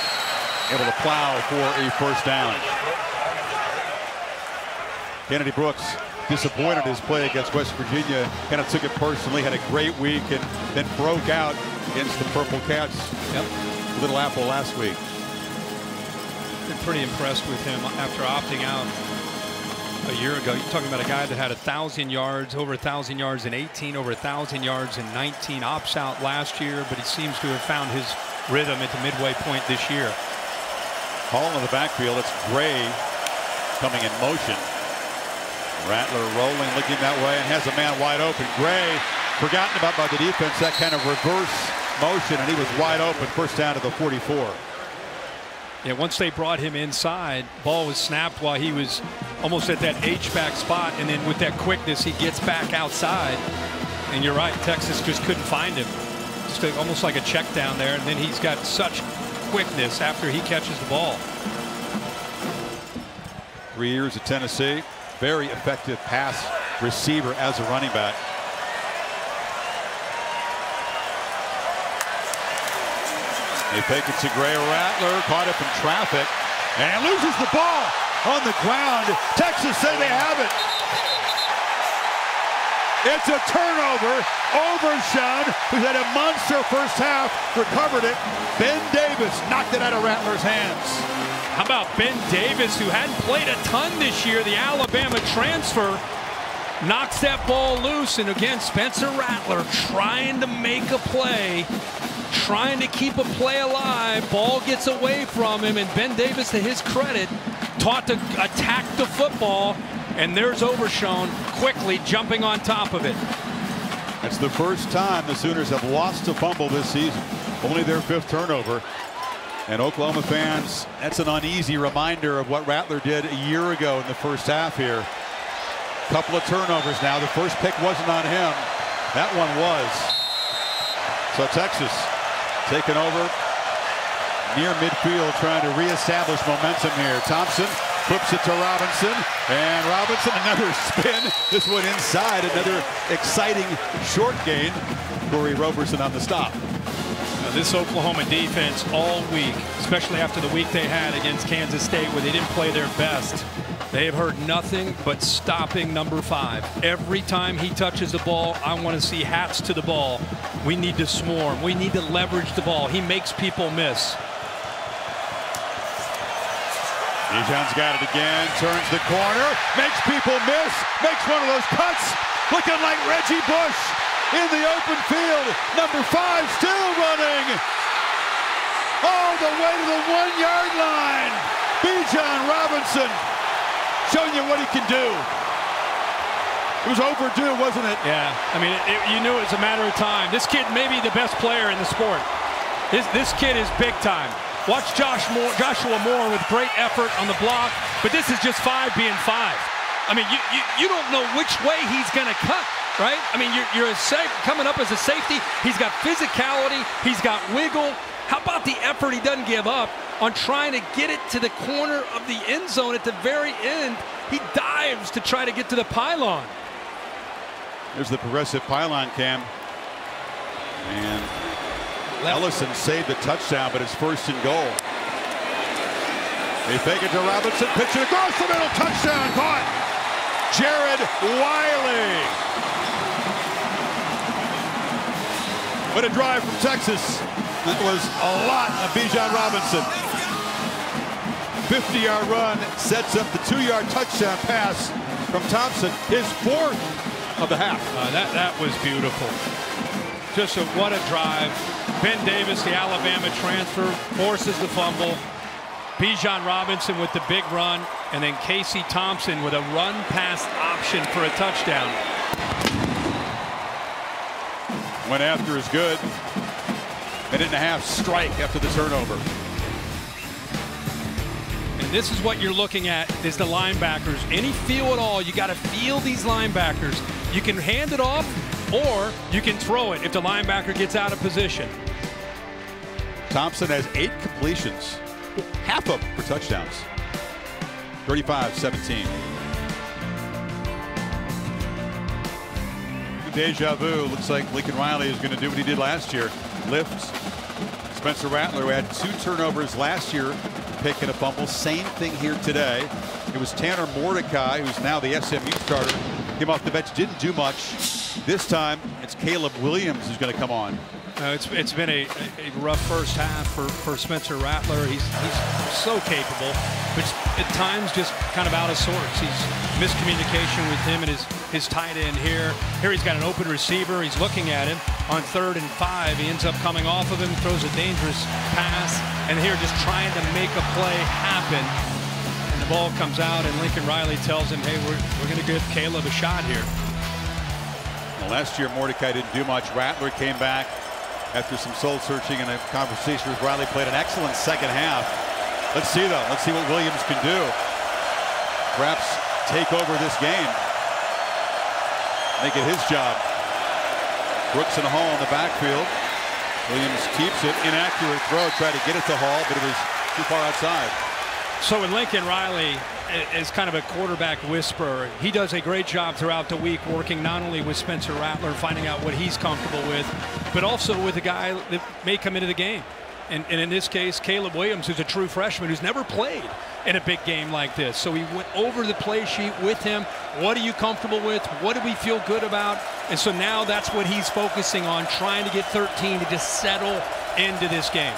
able to plow for a first down. Kennedy Brooks disappointed his play against West Virginia, kind of took it personally, had a great week, and then broke out against the Purple Cats. Yep. Little Apple last week. Been pretty impressed with him after opting out a year ago. You're talking about a guy that had 1,000 yards, over 1,000 yards in 18, over 1,000 yards in 19, opts out last year, but he seems to have found his rhythm at the midway point this year. Hall in the backfield. It's Gray coming in motion. Rattler rolling, looking that way, and has a man wide open. Gray forgotten about by the defense, that kind of reverse motion, and he was wide open. First down to the 44. Yeah, once they brought him inside, ball was snapped while he was almost at that H-back spot, and then with that quickness, he gets back outside. And you're right, Texas just couldn't find him. Just almost like a check down there, and then he's got such quickness after he catches the ball. 3 years at Tennessee. Very effective pass receiver as a running back. They fake it to Gray. Rattler caught up in traffic and loses the ball on the ground. Texas say they have it. It's a turnover. Overshown, who's had a monster first half, recovered it. Ben Davis knocked it out of Rattler's hands. How about Ben Davis, who hadn't played a ton this year, the Alabama transfer, knocks that ball loose, and again, Spencer Rattler trying to make a play, trying to keep a play alive. Ball gets away from him, and Ben Davis, to his credit, taught to attack the football, and there's Overshown quickly jumping on top of it. That's the first time the Sooners have lost a fumble this season. Only their 5th turnover. And Oklahoma fans, that's an uneasy reminder of what Rattler did a year ago in the first half here. Couple of turnovers now. The first pick wasn't on him. That one was. So Texas taking over near midfield, trying to reestablish momentum here. Thompson Flips it to Robinson, and Robinson another spin. This one inside, another exciting short gain. Corey Roberson on the stop. Now, this Oklahoma defense all week, especially after the week they had against Kansas State where they didn't play their best, they have heard nothing but stopping number 5. Every time he touches the ball, I want to see hats to the ball. We need to swarm. We need to leverage the ball. He makes people miss. Bijan's got it again, turns the corner, makes people miss, makes one of those cuts, looking like Reggie Bush in the open field. Number 5 still running all the way to the 1-yard line. Bijan Robinson showing you what he can do. It was overdue, wasn't it? Yeah, I mean, you knew it was a matter of time. This kid may be the best player in the sport. This kid is big time. Watch Joshua Moore with great effort on the block, but this is just 5 being 5. I mean, you don't know which way he's going to cut, right? I mean, you're coming up as a safety. He's got physicality. He's got wiggle. How about the effort he doesn't give up on trying to get it to the corner of the end zone at the very end? He dives to try to get to the pylon. There's the progressive pylon cam. And Ellison saved the touchdown, but it's 1st and goal. They fake it to Robinson, pitch it across the middle, touchdown, caught. Jared Wiley. What a drive from Texas. That was a lot of Bijan Robinson. 50-yard run sets up the 2-yard touchdown pass from Thompson, his 4th of the half. That was beautiful. Just what a drive. Ben Davis, the Alabama transfer, forces the fumble. Bijan Robinson with the big run, and then Casey Thompson with a run-pass option for a touchdown. Went after is good. Minute and a half strike after the turnover. And this is what you're looking at is the linebackers. Any feel at all, you got to feel these linebackers. You can hand it off or you can throw it if the linebacker gets out of position. Thompson has 8 completions, half of them for touchdowns. 35-17. Deja vu. Looks like Lincoln Riley is going to do what he did last year. Lifts. Spencer Rattler, who had 2 turnovers last year, picking a fumble. Same thing here today. It was Tanner Mordecai, who's now the SMU starter. Came off the bench, didn't do much. This time, it's Caleb Williams who's going to come on. It's been a rough first half for Spencer Rattler. He's so capable, but at times just kind of out of sorts. He's miscommunication with him and his tight end here. Here he's got an open receiver. He's looking at him on 3rd and 5. He ends up coming off of him, throws a dangerous pass, and here just trying to make a play happen. And the ball comes out, and Lincoln Riley tells him, hey, we're going to give Caleb a shot here. Well, last year, Mordecai didn't do much. Rattler came back after some soul searching and a conversation with Riley. Played an excellent second half. Let's see, though. Let's see what Williams can do. Perhaps take over this game. Make it his job. Brooks and Hall in the backfield. Williams keeps it. Inaccurate throw. Tried to get it to Hall, but it was too far outside. So with Lincoln Riley is kind of a quarterback whisperer. He does a great job throughout the week working not only with Spencer Rattler, finding out what he's comfortable with, but also with a guy that may come into the game. And in this case, Caleb Williams, who's a true freshman who's never played in a big game like this. So he went over the play sheet with him. What are you comfortable with? What do we feel good about? And so now that's what he's focusing on, trying to get 13 to just settle into this game.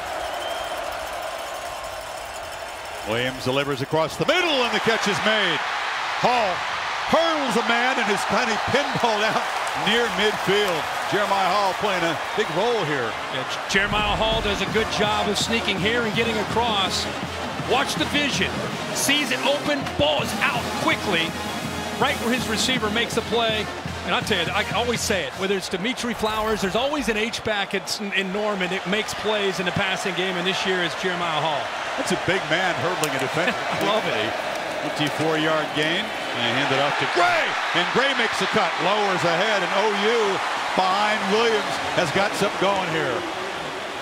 Williams delivers across the middle, and the catch is made. Hall hurdles a man and is kind of pinballed out near midfield. Jeremiah Hall playing a big role here. Yeah, Jeremiah Hall does a good job of sneaking here and getting across. Watch the vision. Sees it open. Ball is out quickly, right where his receiver makes the play. And I'll tell you, I always say it, whether it's Dimitri Flowers, there's always an H-back in Norman that makes plays in the passing game, and this year is Jeremiah Hall. That's a big man hurdling a defender. I love it. 54-yard gain, and hand it off to Gray. And Gray makes a cut, lowers ahead, and OU behind Williams has got something going here.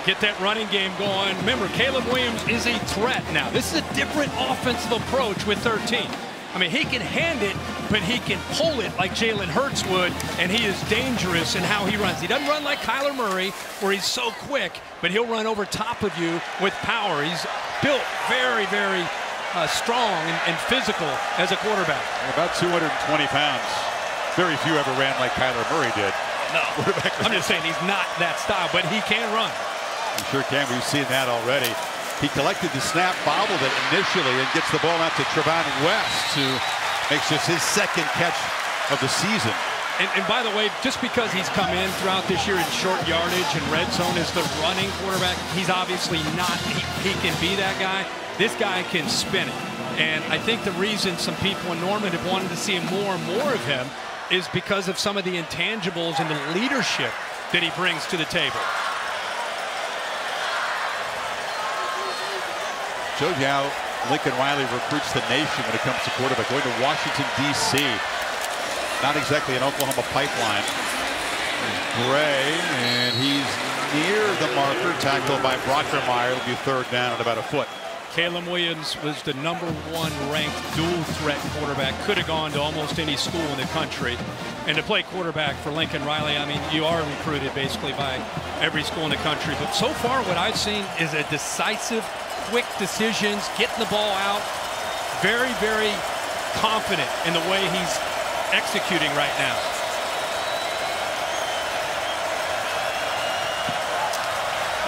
Get that running game going. Remember, Caleb Williams is a threat now. This is a different offensive approach with 13. I mean, he can hand it, but he can pull it like Jalen Hurts would, and he is dangerous in how he runs. He doesn't run like Kyler Murray, where he's so quick, but he'll run over top of you with power. He's built very, very strong and physical as a quarterback. About 220 pounds. Very few ever ran like Kyler Murray did. No, I'm just saying he's not that style, but he can run. He sure can. We've seen that already. He collected the snap, bobbled it initially, and gets the ball out to Trevon West, who makes just his second catch of the season. And by the way, just because he's come in throughout this year in short yardage and red zone as the running quarterback, he's obviously not, he can be that guy. This guy can spin it. And I think the reason some people in Norman have wanted to see more and more of him is because of some of the intangibles and the leadership that he brings to the table. Showed you how Lincoln Riley recruits the nation when it comes to quarterback. Going to Washington, D.C. Not exactly an Oklahoma pipeline. Gray, and he's near the marker. Tackled by Brockermeyer. It'll be third down at about a foot. Caleb Williams was the #1 ranked dual threat quarterback. Could have gone to almost any school in the country. And to play quarterback for Lincoln Riley, I mean, you are recruited basically by every school in the country. But so far what I've seen is a decisive, quick decisions, getting the ball out. Very, very confident in the way he's executing right now.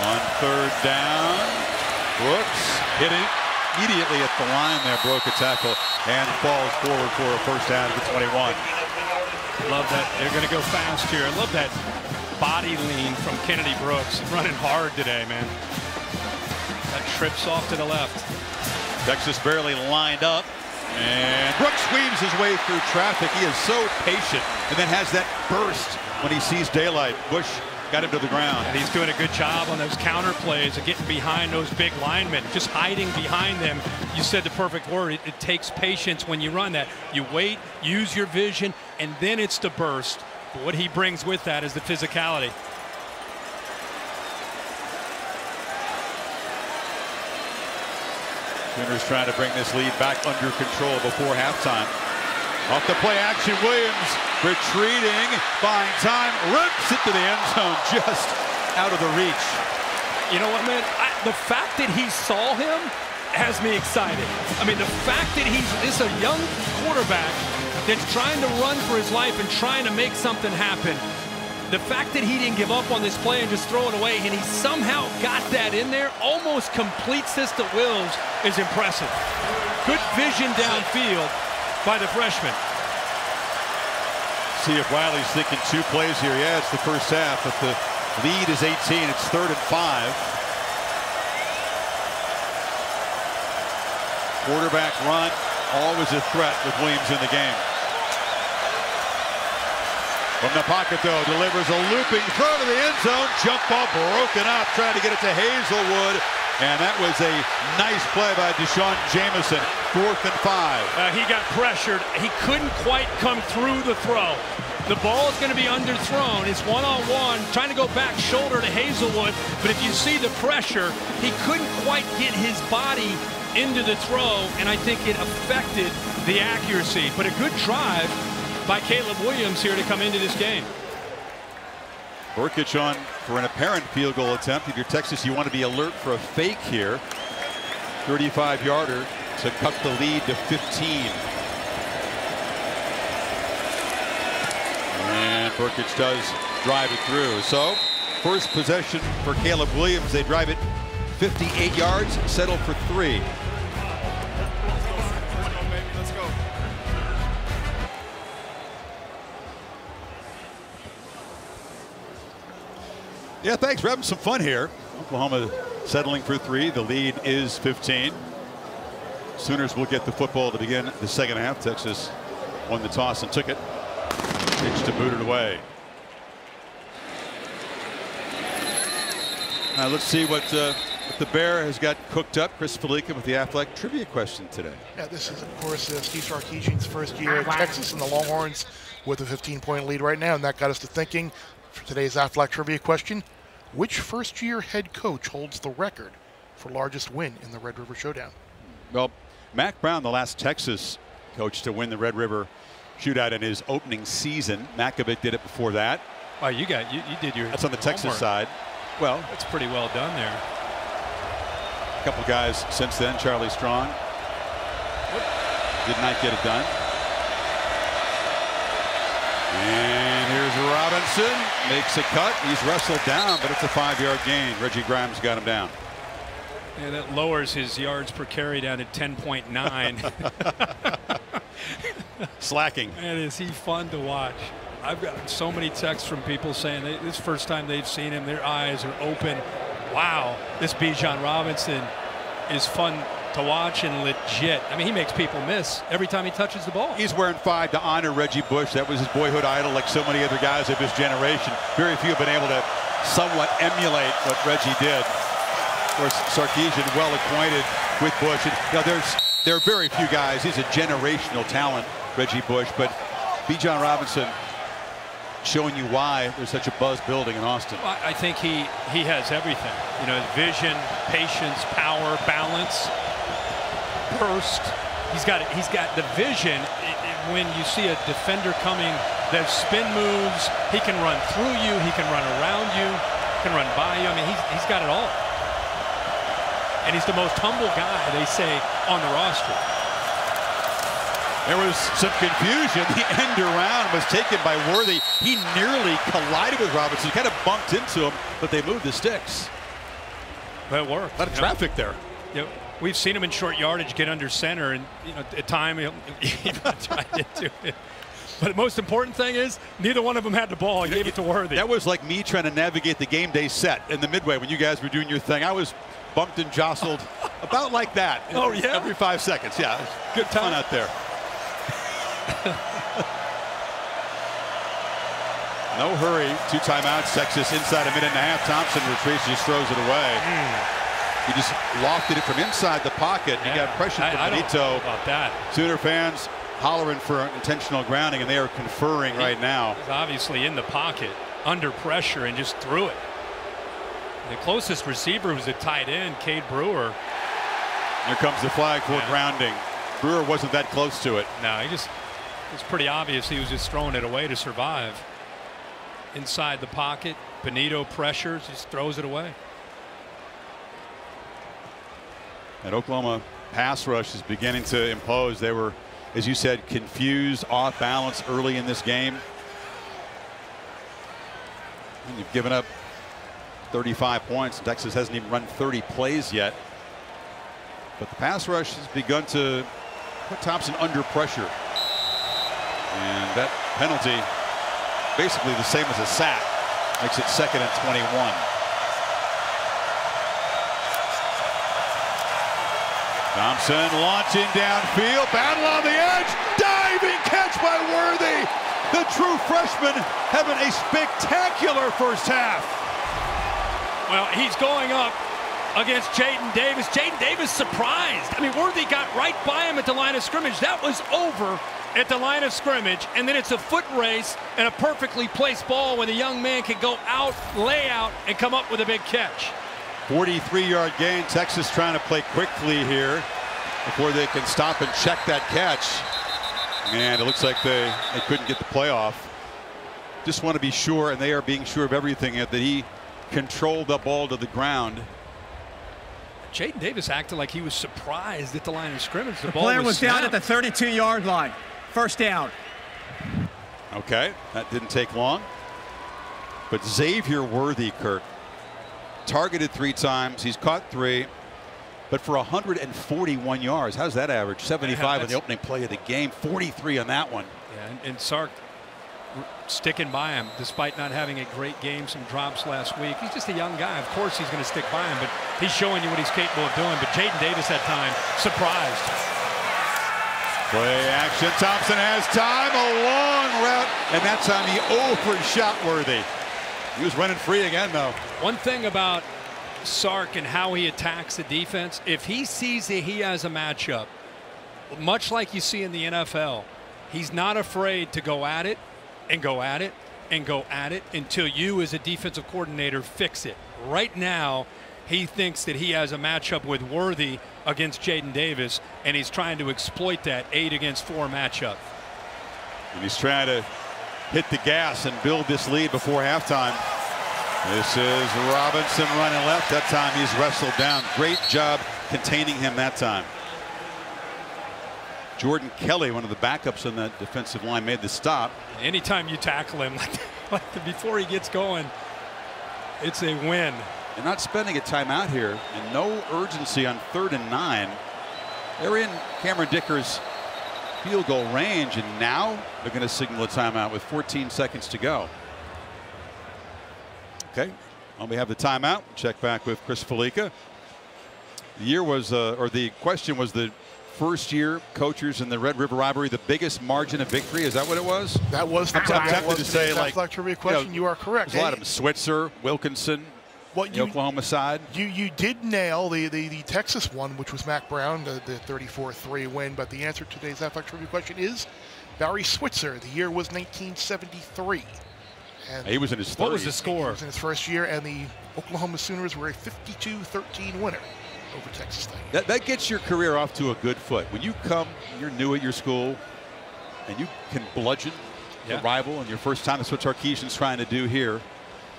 On third down, Brooks hit it immediately at the line there, broke a tackle, and falls forward for a first down at the 21. Love that. They're going to go fast here. I love that body lean from Kennedy Brooks. Running hard today, man. That trips off to the left. Texas barely lined up, and Brooks weaves his way through traffic. He is so patient, and then has that burst when he sees daylight. Bush got him to the ground. And he's doing a good job on those counter plays of getting behind those big linemen, just hiding behind them. You said the perfect word. It takes patience when you run that. You wait, use your vision, and then it's the burst. But what he brings with that is the physicality. Sooners trying to bring this lead back under control before halftime. Off the play action, Williams retreating, buying time, rips it to the end zone, just out of the reach. You know what, man? The fact that he saw him has me excited. I mean, the fact that this is a young quarterback that's trying to run for his life and trying to make something happen. The fact that he didn't give up on this play and just throw it away, and he somehow got that in there, almost completes this to Wills, is impressive. Good vision downfield by the freshman. See if Wiley's thinking 2 plays here. Yeah, it's the first half, but the lead is 18. It's 3rd and 5. Quarterback run, always a threat with Williams in the game. From the pocket, though, delivers a looping throw to the end zone. Jump ball broken up, trying to get it to Hazelwood. And that was a nice play by Deshaun Jameson. 4th and 5. He got pressured. He couldn't quite come through the throw. The ball is going to be underthrown. It's one-on-one, trying to go back shoulder to Hazelwood. But if you see the pressure, he couldn't quite get his body into the throw, and I think it affected the accuracy. But a good drive by Caleb Williams here to come into this game. Burkich on for an apparent field goal attempt. If you're Texas, you want to be alert for a fake here. 35-yarder to cut the lead to 15. And Burkich does drive it through. So, first possession for Caleb Williams. They drive it 58 yards, settle for 3. Yeah, thanks. We're having some fun here. Oklahoma settling for 3. The lead is 15. Sooners will get the football to begin the second half. Texas won the toss and took it. Pitch to boot it away. Now let's see what the Bear has got cooked up. Chris Felica with the Athletic Trivia question today. Yeah, this is, of course, Steve Sarkisian's first year at Texas and the Longhorns with a 15-point lead right now, and that got us to thinking for today's Athletic Trivia question. Which first-year head coach holds the record for largest win in the Red River Showdown? Well, Mack Brown, the last Texas coach to win the Red River Shootout in his opening season. Makovic did it before that. Oh, you did your. That's on the Texas side. Well, that's pretty well done there. A couple guys since then. Charlie Strong did not get it done. And here's Robinson, makes a cut. He's wrestled down, but it's a 5-yard gain. Reggie Grimes got him down. Yeah, that lowers his yards per carry down to 10.9. Slacking. Man, is he fun to watch. I've got so many texts from people saying this is the first time they've seen him. Their eyes are open. Wow, this Bijan Robinson is fun to watch and legit. I mean, he makes people miss every time he touches the ball. He's wearing 5 to honor Reggie Bush. That was his boyhood idol, like so many other guys of his generation. Very few have been able to somewhat emulate what Reggie did. Of course, Sarkisian well acquainted with Bush. And, you know, there are very few guys. He's a generational talent, Reggie Bush, but Bijan Robinson showing you why there's such a buzz building in Austin. Well, I think he has everything. You know, vision, patience, power, balance, burst. He's got the vision. When you see a defender coming, there's spin moves. He can run through you. He can run around you. He can run by you. I mean, he's got it all. And he's the most humble guy, they say, on the roster. There was some confusion. The end around was taken by Worthy. He nearly collided with Robinson. He kind of bumped into him, but they moved the sticks. But it worked. A lot of traffic there. You know, we've seen him in short yardage get under center, and you know, at time he'll try to do it. But the most important thing is neither one of them had the ball. He gave it to Worthy. That was like me trying to navigate the game day set in the midway when you guys were doing your thing. I was bumped and jostled about like that. Oh, yeah? Every 5 seconds. Yeah. Good time out there. No hurry. 2 timeouts. Texas inside a minute and a half. Thompson retreats, just throws it away. He just lofted it from inside the pocket. He got pressure from Benito. About that. Sooner fans hollering for intentional grounding, and they are conferring right now. He's obviously in the pocket, under pressure, and just threw it. The closest receiver was a tight end, Cade Brewer. Here comes the flag for grounding. Brewer wasn't that close to it. No, it's pretty obvious he was just throwing it away to survive. Inside the pocket, Benito pressures, just throws it away. And Oklahoma pass rush is beginning to impose. They were, as you said, confused, off balance early in this game. And you've given up 35 points. Texas hasn't even run 30 plays yet. But the pass rush has begun to put Thompson under pressure. And that penalty, basically the same as a sack, makes it 2nd and 21. Thompson launching downfield, battle on the edge, diving catch by Worthy. The true freshman having a spectacular first half. Well, he's going up against Jaden Davis. Jaden Davis surprised. I mean, Worthy got right by him at the line of scrimmage. That was over at the line of scrimmage, and then it's a foot race and a perfectly placed ball when the young man can go out, lay out, and come up with a big catch. 43-yard gain. Texas trying to play quickly here before they can stop and check that catch. And it looks like they couldn't get the play off. Just want to be sure, and they are being sure of everything, that he controlled the ball to the ground. Jaden Davis acted like he was surprised at the line of scrimmage. The ball player was snapped. down at the 32-yard line. First down. Okay, that didn't take long. But Xavier Worthy, Kirk, targeted 3 times. He's caught 3, but for 141 yards. How's that average? 75 in the opening play of the game, 43 on that one. Yeah, and Sark sticking by him despite not having a great game, some drops last week. He's just a young guy. Of course he's going to stick by him, but he's showing you what he's capable of doing. But Jaden Davis that time surprised. Play action. Thompson has time, a long route, and that time he overshot Worthy. He was running free again, though. One thing about Sark and how he attacks the defense, if he sees that he has a matchup, much like you see in the NFL, he's not afraid to go at it and go at it and go at it until you as a defensive coordinator fix it. Right now, he thinks that he has a matchup with Worthy against Jaden Davis, and he's trying to exploit that 8-against-4 matchup. And he's trying to hit the gas and build this lead before halftime. This is Robinson running left. That time he's wrestled down. Great job containing him that time. Jordan Kelly, one of the backups on that defensive line, made the stop. Anytime you tackle him like before he gets going, it's a win. They're not spending a timeout here, and no urgency on 3rd and 9. They're in Cameron Dicker's field goal range, and now they're going to signal a timeout with 14 seconds to go. Okay, well, we have the timeout. Check back with Chris Felica. The year was, or the question was, the first year coaches in the Red River rivalry, the biggest margin of victory. Is that what it was? That was the tempted to say, like, trivia question. You are correct. There's a lot of them. Switzer, Wilkinson, the Oklahoma side. You did nail the Texas one, which was Mac Brown, the 34-3 win. But the answer to today's athletic trivia question is Barry Switzer. The year was 1973. And he was in his 30s. What was the score? He was in his first year, and the Oklahoma Sooners were a 52-13 winner over Texas State. That gets your career off to a good foot. When you come, you're new at your school, and you can bludgeon the rival in your first time. That's what Sarkisian's trying to do here.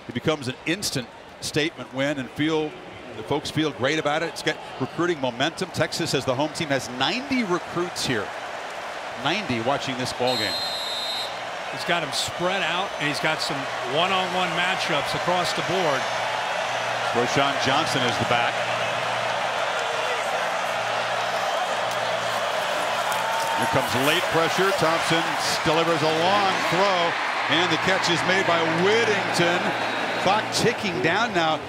It becomes an instant statement win, and the folks feel great about it. It's got recruiting momentum. Texas, as the home team, has 90 recruits here. 90 watching this ball game. He's got him spread out, and he's got some one-on-one matchups across the board. Roshan Johnson is the back. Here comes late pressure. Thompson delivers a long throw, and the catch is made by Whittington. Clock ticking down now.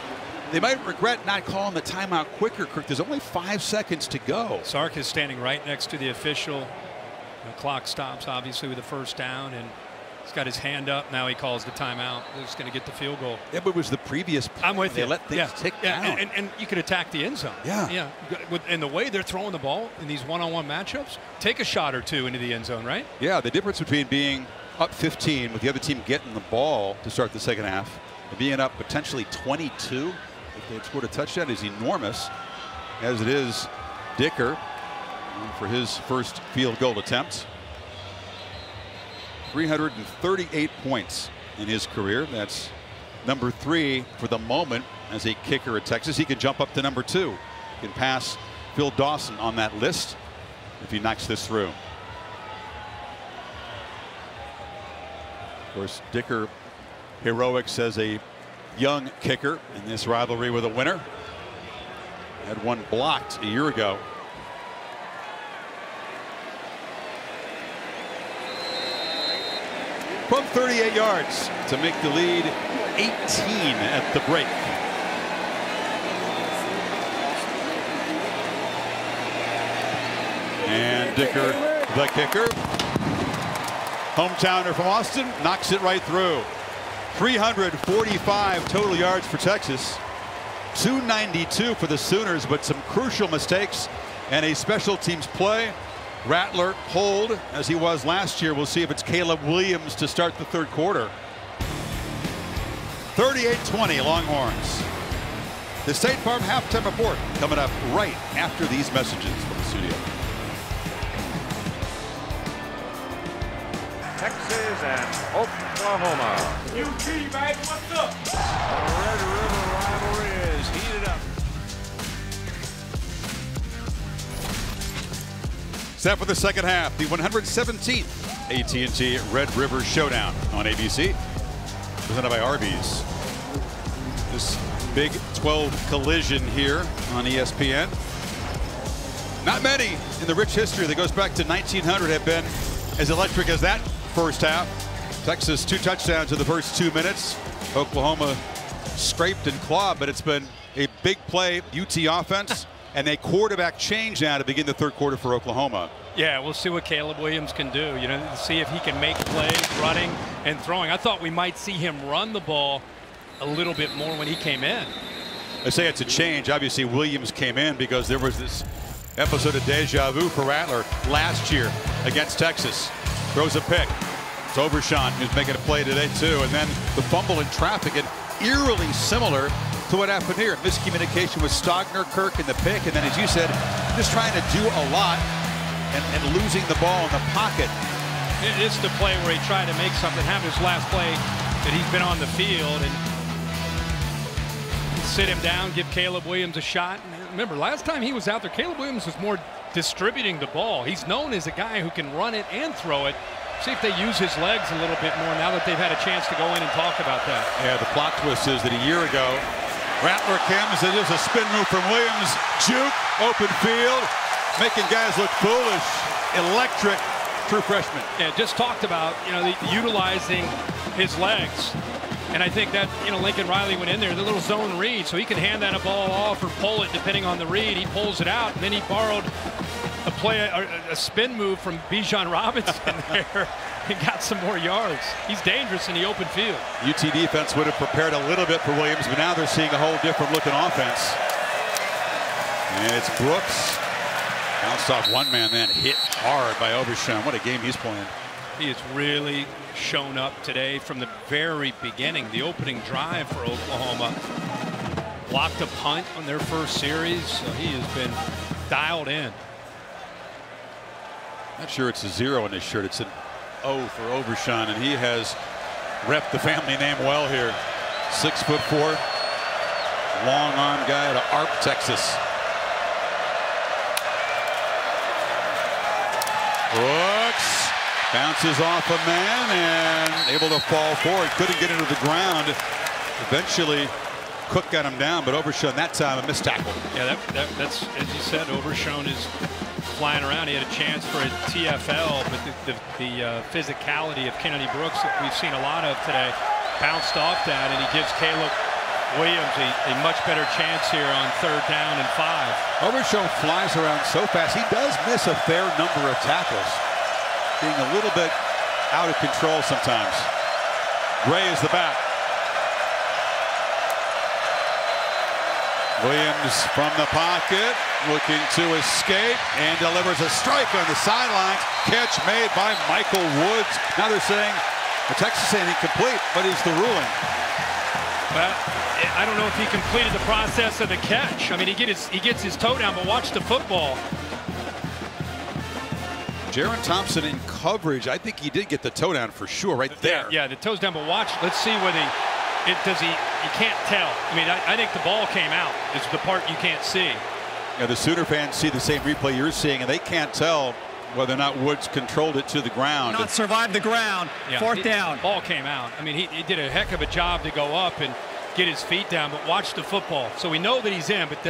They might regret not calling the timeout quicker, Kirk. There's only 5 seconds to go. Sark is standing right next to the official. The clock stops, obviously, with the first down, and he's got his hand up. Now he calls the timeout. They're just going to get the field goal. Yeah, but it was the previous play. I'm with you. They let things tick down. And you could attack the end zone. Yeah. And the way they're throwing the ball in these one-on-one matchups, take a shot or two into the end zone, right? Yeah, the difference between being up 15 with the other team getting the ball to start the second half and being up potentially 22 if they had scored a touchdown is enormous, as it is Dicker for his first field goal attempt. 338 points in his career. That's number 3 for the moment as a kicker at Texas. He can jump up to number 2. He can pass Phil Dawson on that list if he knocks this through. Of course, Dicker heroics as a young kicker in this rivalry with a winner. Had one blocked a year ago. From 38 yards to make the lead 18 at the break. And Dicker, the kicker, hometowner from Austin, knocks it right through. 345 total yards for Texas. 292 for the Sooners, but some crucial mistakes and a special teams play. Rattler hold as he was last year. We'll see if it's Caleb Williams to start the third quarter. 38-20 Longhorns. The State Farm halftime report coming up right after these messages from the studio. Texas and Oklahoma. UT, man, what's up? The Red River rivalry is heated up. Set for the second half, the 117th AT&T Red River Showdown on ABC, presented by Arby's. This Big 12 collision here on ESPN. Not many in the rich history that goes back to 1900 have been as electric as that first half. Texas 2 touchdowns in the first 2 minutes. Oklahoma scraped and clawed, but it's been a big play UT offense. And a quarterback change now to begin the third quarter for Oklahoma. Yeah, we'll see what Caleb Williams can do. You know, see if he can make plays running and throwing. I thought we might see him run the ball a little bit more when he came in. I say it's a change. Obviously, Williams came in because there was this episode of deja vu for Rattler last year against Texas. Throws a pick. It's Overshawn who's making a play today too. And then the fumble in traffic, and eerily similar to what happened here. Miscommunication with Stogner, Kirk in the pick, and then, as you said, just trying to do a lot and losing the ball in the pocket. It's the play where he tried to make something happen. His last play that he's been on the field, and sit him down, give Caleb Williams a shot. And remember, last time he was out there, Caleb Williams was more distributing the ball. He's known as a guy who can run it and throw it. See if they use his legs a little bit more now that they've had a chance to go in and talk about that. Yeah, the plot twist is that a year ago, Rattler comes, and there's a spin move from Williams. Juke, open field, making guys look foolish. Electric, true freshman. Yeah, just talked about, utilizing his legs. And I think that, Lincoln Riley went in there, the little zone read, so he can hand that a ball off or pull it depending on the read. He pulls it out, and then he borrowed a spin move from Bijan Robinson there and got some more yards. He's dangerous in the open field. UT defense would have prepared a little bit for Williams, but now they're seeing a whole different looking offense. And it's Brooks. Bounced off one man, then hit hard by Overshown. What a game he's playing. He has really shown up today from the very beginning. The opening drive for Oklahoma. Blocked a punt on their first series, so he has been dialed in. Not sure it's a 0 in his shirt. It's an O for Overshown, and he has repped the family name well here. 6'4", long arm guy out of Arp, Texas. Brooks bounces off a man and able to fall forward. Couldn't get into the ground. Eventually, Cook got him down, but Overshown that time a missed tackle. Yeah, that's, as you said, Overshown is flying around. He had a chance for a TFL, but the physicality of Kennedy Brooks that we've seen a lot of today bounced off that, and he gives Caleb Williams a much better chance here on 3rd down and 5. Overshown flies around so fast. He does miss a fair number of tackles, being a little bit out of control sometimes. Gray is the back. Williams from the pocket, looking to escape, and delivers a strike on the sidelines. Catch made by Michael Woods. Now they're saying, the Texas saying incomplete, but is the ruling. Well, I don't know if he completed the process of the catch. I mean, he gets his toe down, but watch the football. Jaron Thompson in coverage. I think he did get the toe down for sure right there. Yeah, the toe's down, but watch. Let's see whether you can't tell. I mean, I think the ball came out. It's the part you can't see. Yeah, the Sooner fans see the same replay you're seeing, and they can't tell whether or not Woods controlled it to the ground. Not survived the ground. Yeah, 4th down. Ball came out. I mean, he did a heck of a job to go up and get his feet down, but watch the football. So we know that he's in, but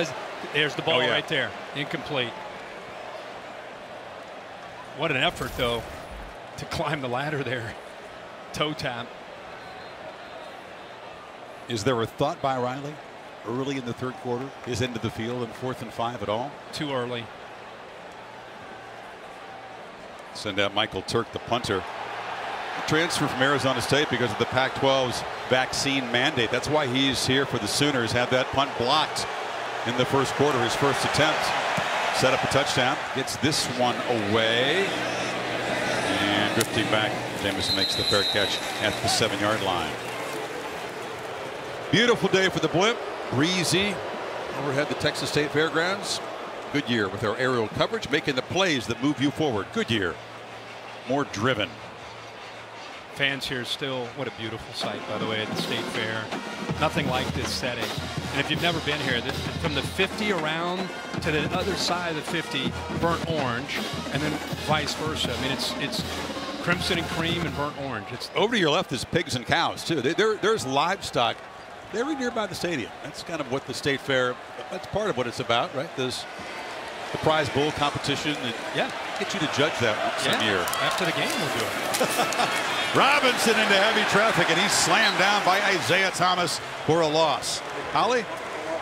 there's the ball right there. Incomplete. What an effort, though, to climb the ladder there. Toe tap. Is there a thought by Riley early in the 3rd quarter, his end of the field in 4th and 5 at all? Too early. Send out Michael Turk, the punter. Transfer from Arizona State because of the Pac-12's vaccine mandate. That's why he's here for the Sooners. Had that punt blocked in the 1st quarter, his first attempt. Set up a touchdown. Gets this one away. And drifting back, Jameson makes the fair catch at the 7-yard line. Beautiful day for the blimp. Breezy overhead the Texas State Fairgrounds. Goodyear with our aerial coverage, making the plays that move you forward. Goodyear, more driven. Fans here still, what a beautiful sight, by the way, at the State Fair. Nothing like this setting. And if you've never been here, from the 50 around to the other side of the 50, burnt orange, and then vice versa. I mean, it's crimson and cream and burnt orange. It's over to your left is pigs and cows too. There's livestock very nearby the stadium. That's kind of what the State Fair, that's part of what it's about, right? There's the prize bull competition, and get you to judge that some year. After the game we'll do it. Robinson into heavy traffic, and he's slammed down by Isaiah Thomas for a loss. Holly?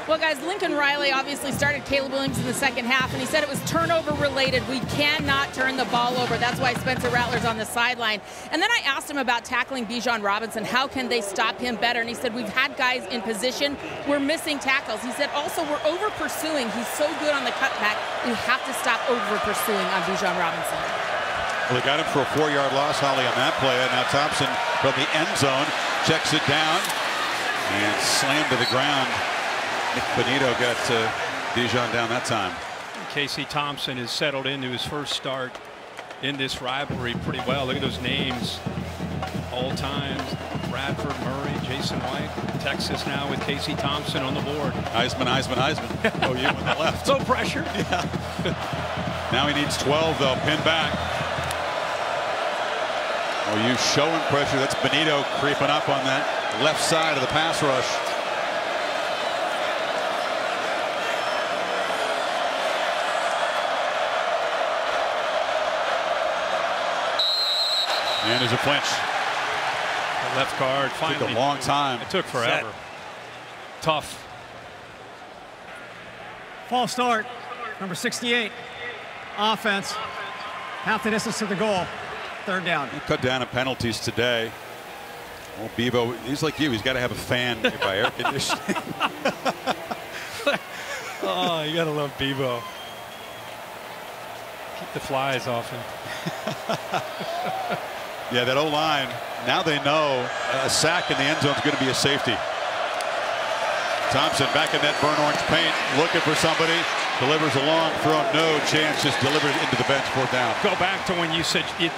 Well, guys, Lincoln Riley obviously started Caleb Williams in the 2nd half, and he said it was turnover related. We cannot turn the ball over. That's why Spencer Rattler's on the sideline. And then I asked him about tackling Bijan Robinson. How can they stop him better? And he said, we've had guys in position. We're missing tackles. He said, also, we're over pursuing. He's so good on the cutback. We have to stop over pursuing on Bijan Robinson. Well, they got him for a 4-yard loss, Holly, on that play. And now Thompson from the end zone checks it down and slammed to the ground. Nick Benito got Dijon down that time. Casey Thompson has settled into his first start in this rivalry pretty well. Look at those names. All times, Bradford, Murray, Jason White. Texas now with Casey Thompson on the board. Heisman. Oh, you on the left. So pressure. Yeah. Now he needs 12, though. Pin back. Oh, you showing pressure. That's Benito creeping up on that left side of the pass rush. And there's a flinch. The left guard finally. Took a long time. It took forever. Tough. False start. Number 68. Offense. Half the distance to the goal. Third down. He cut down on penalties today. Well, Bevo, he's like you. He's got to have a fan by air conditioning. Oh, you got to love Bevo. Keep the flies off him. Yeah, that O-line, now they know a sack in the end zone is going to be a safety. Thompson back in that burnt orange paint, looking for somebody, delivers a long throw, no chance, just delivered it into the bench, 4th down. Go back to when you said you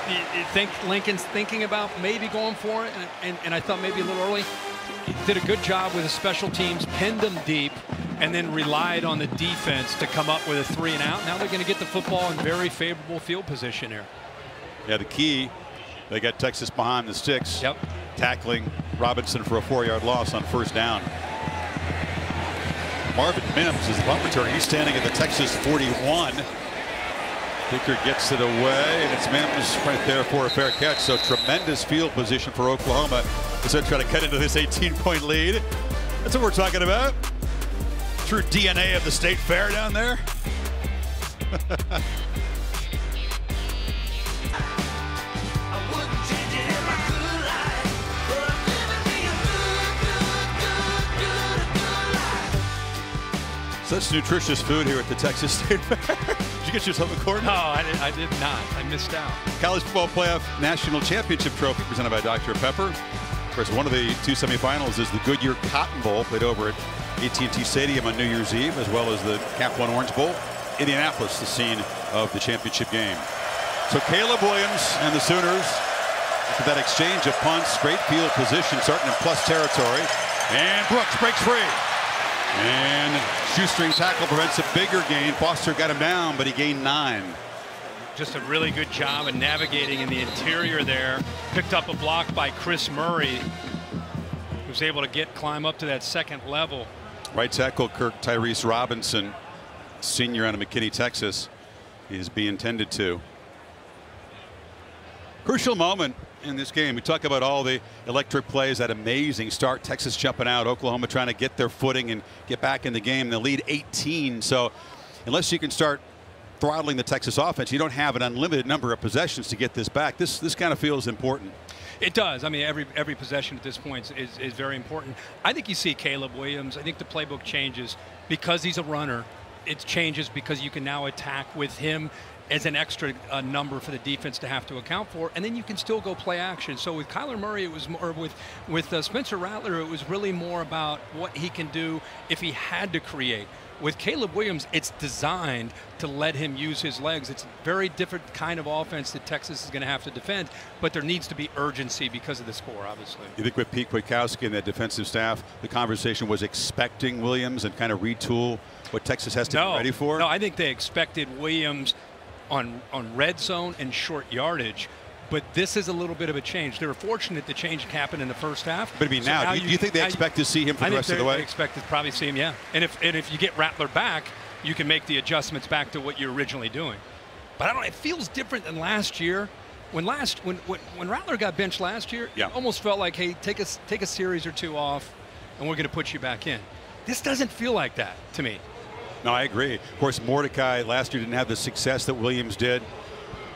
think Lincoln's thinking about maybe going for it, and I thought maybe a little early. He did a good job with his special teams, pinned them deep, and then relied on the defense to come up with a 3 and out. Now they're going to get the football in very favorable field position here. Yeah, the key. They got Texas behind the sticks. Yep. Tackling Robinson for a 4-yard loss on 1st down. Marvin Mims is the punt returner. He's standing at the Texas 41. Kicker gets it away, and it's Mims right there for a fair catch. So tremendous field position for Oklahoma as they try to cut into this 18-point lead. That's what we're talking about. True DNA of the state fair down there. Such nutritious food here at the Texas State Fair. Did you get yourself a corn? No, I did not. I missed out. College Football Playoff National Championship Trophy presented by Dr. Pepper. Of course, one of the 2 semifinals is the Goodyear Cotton Bowl, played over at AT&T Stadium on New Year's Eve, as well as the Cap One Orange Bowl. Indianapolis, the scene of the championship game. So Caleb Williams and the Sooners, after that exchange of punts, great field position, starting in plus territory. And Brooks breaks free. And shoestring tackle prevents a bigger gain. Foster got him down, but he gained 9. Just a really good job of navigating in the interior there. Picked up a block by Chris Murray, who's able to climb up to that 2nd level. Right tackle Kirk Tyrese Robinson, senior out of McKinney, Texas, is being tended to. Crucial moment in this game. We talk about all the electric plays, that amazing start, Texas jumping out, Oklahoma trying to get their footing and get back in the game. They'll lead 18. So unless you can start throttling the Texas offense, you don't have an unlimited number of possessions to get this back. This kind of feels important. It does. I mean, every possession at this point is very important. I think you see Caleb Williams. I think the playbook changes because he's a runner. It changes because you can now attack with him as an extra number for the defense to have to account for, and then you can still go play action. So with Kyler Murray, it was more with Spencer Rattler, it was really more about what he can do if he had to create. With Caleb Williams, it's designed to let him use his legs. It's a very different kind of offense that Texas is going to have to defend, but there needs to be urgency because of the score, obviously. You think with Pete Kwiatkowski and that defensive staff, the conversation was expecting Williams and kind of retool what Texas has to be ready for? No, I think they expected Williams on red zone and short yardage, but this is a little bit of a change. They were fortunate the change happened in the first half. But I mean, so now, do you think they expect to see him for the rest of the way? They expect to probably see him, yeah. And if you get Rattler back, you can make the adjustments back to what you're originally doing. But I don't know, it feels different than last year. When Rattler got benched last year, it almost felt like, hey, take a series or 2 off, and we're going to put you back in. This doesn't feel like that to me. No, I agree. Of course, Mordecai last year didn't have the success that Williams did.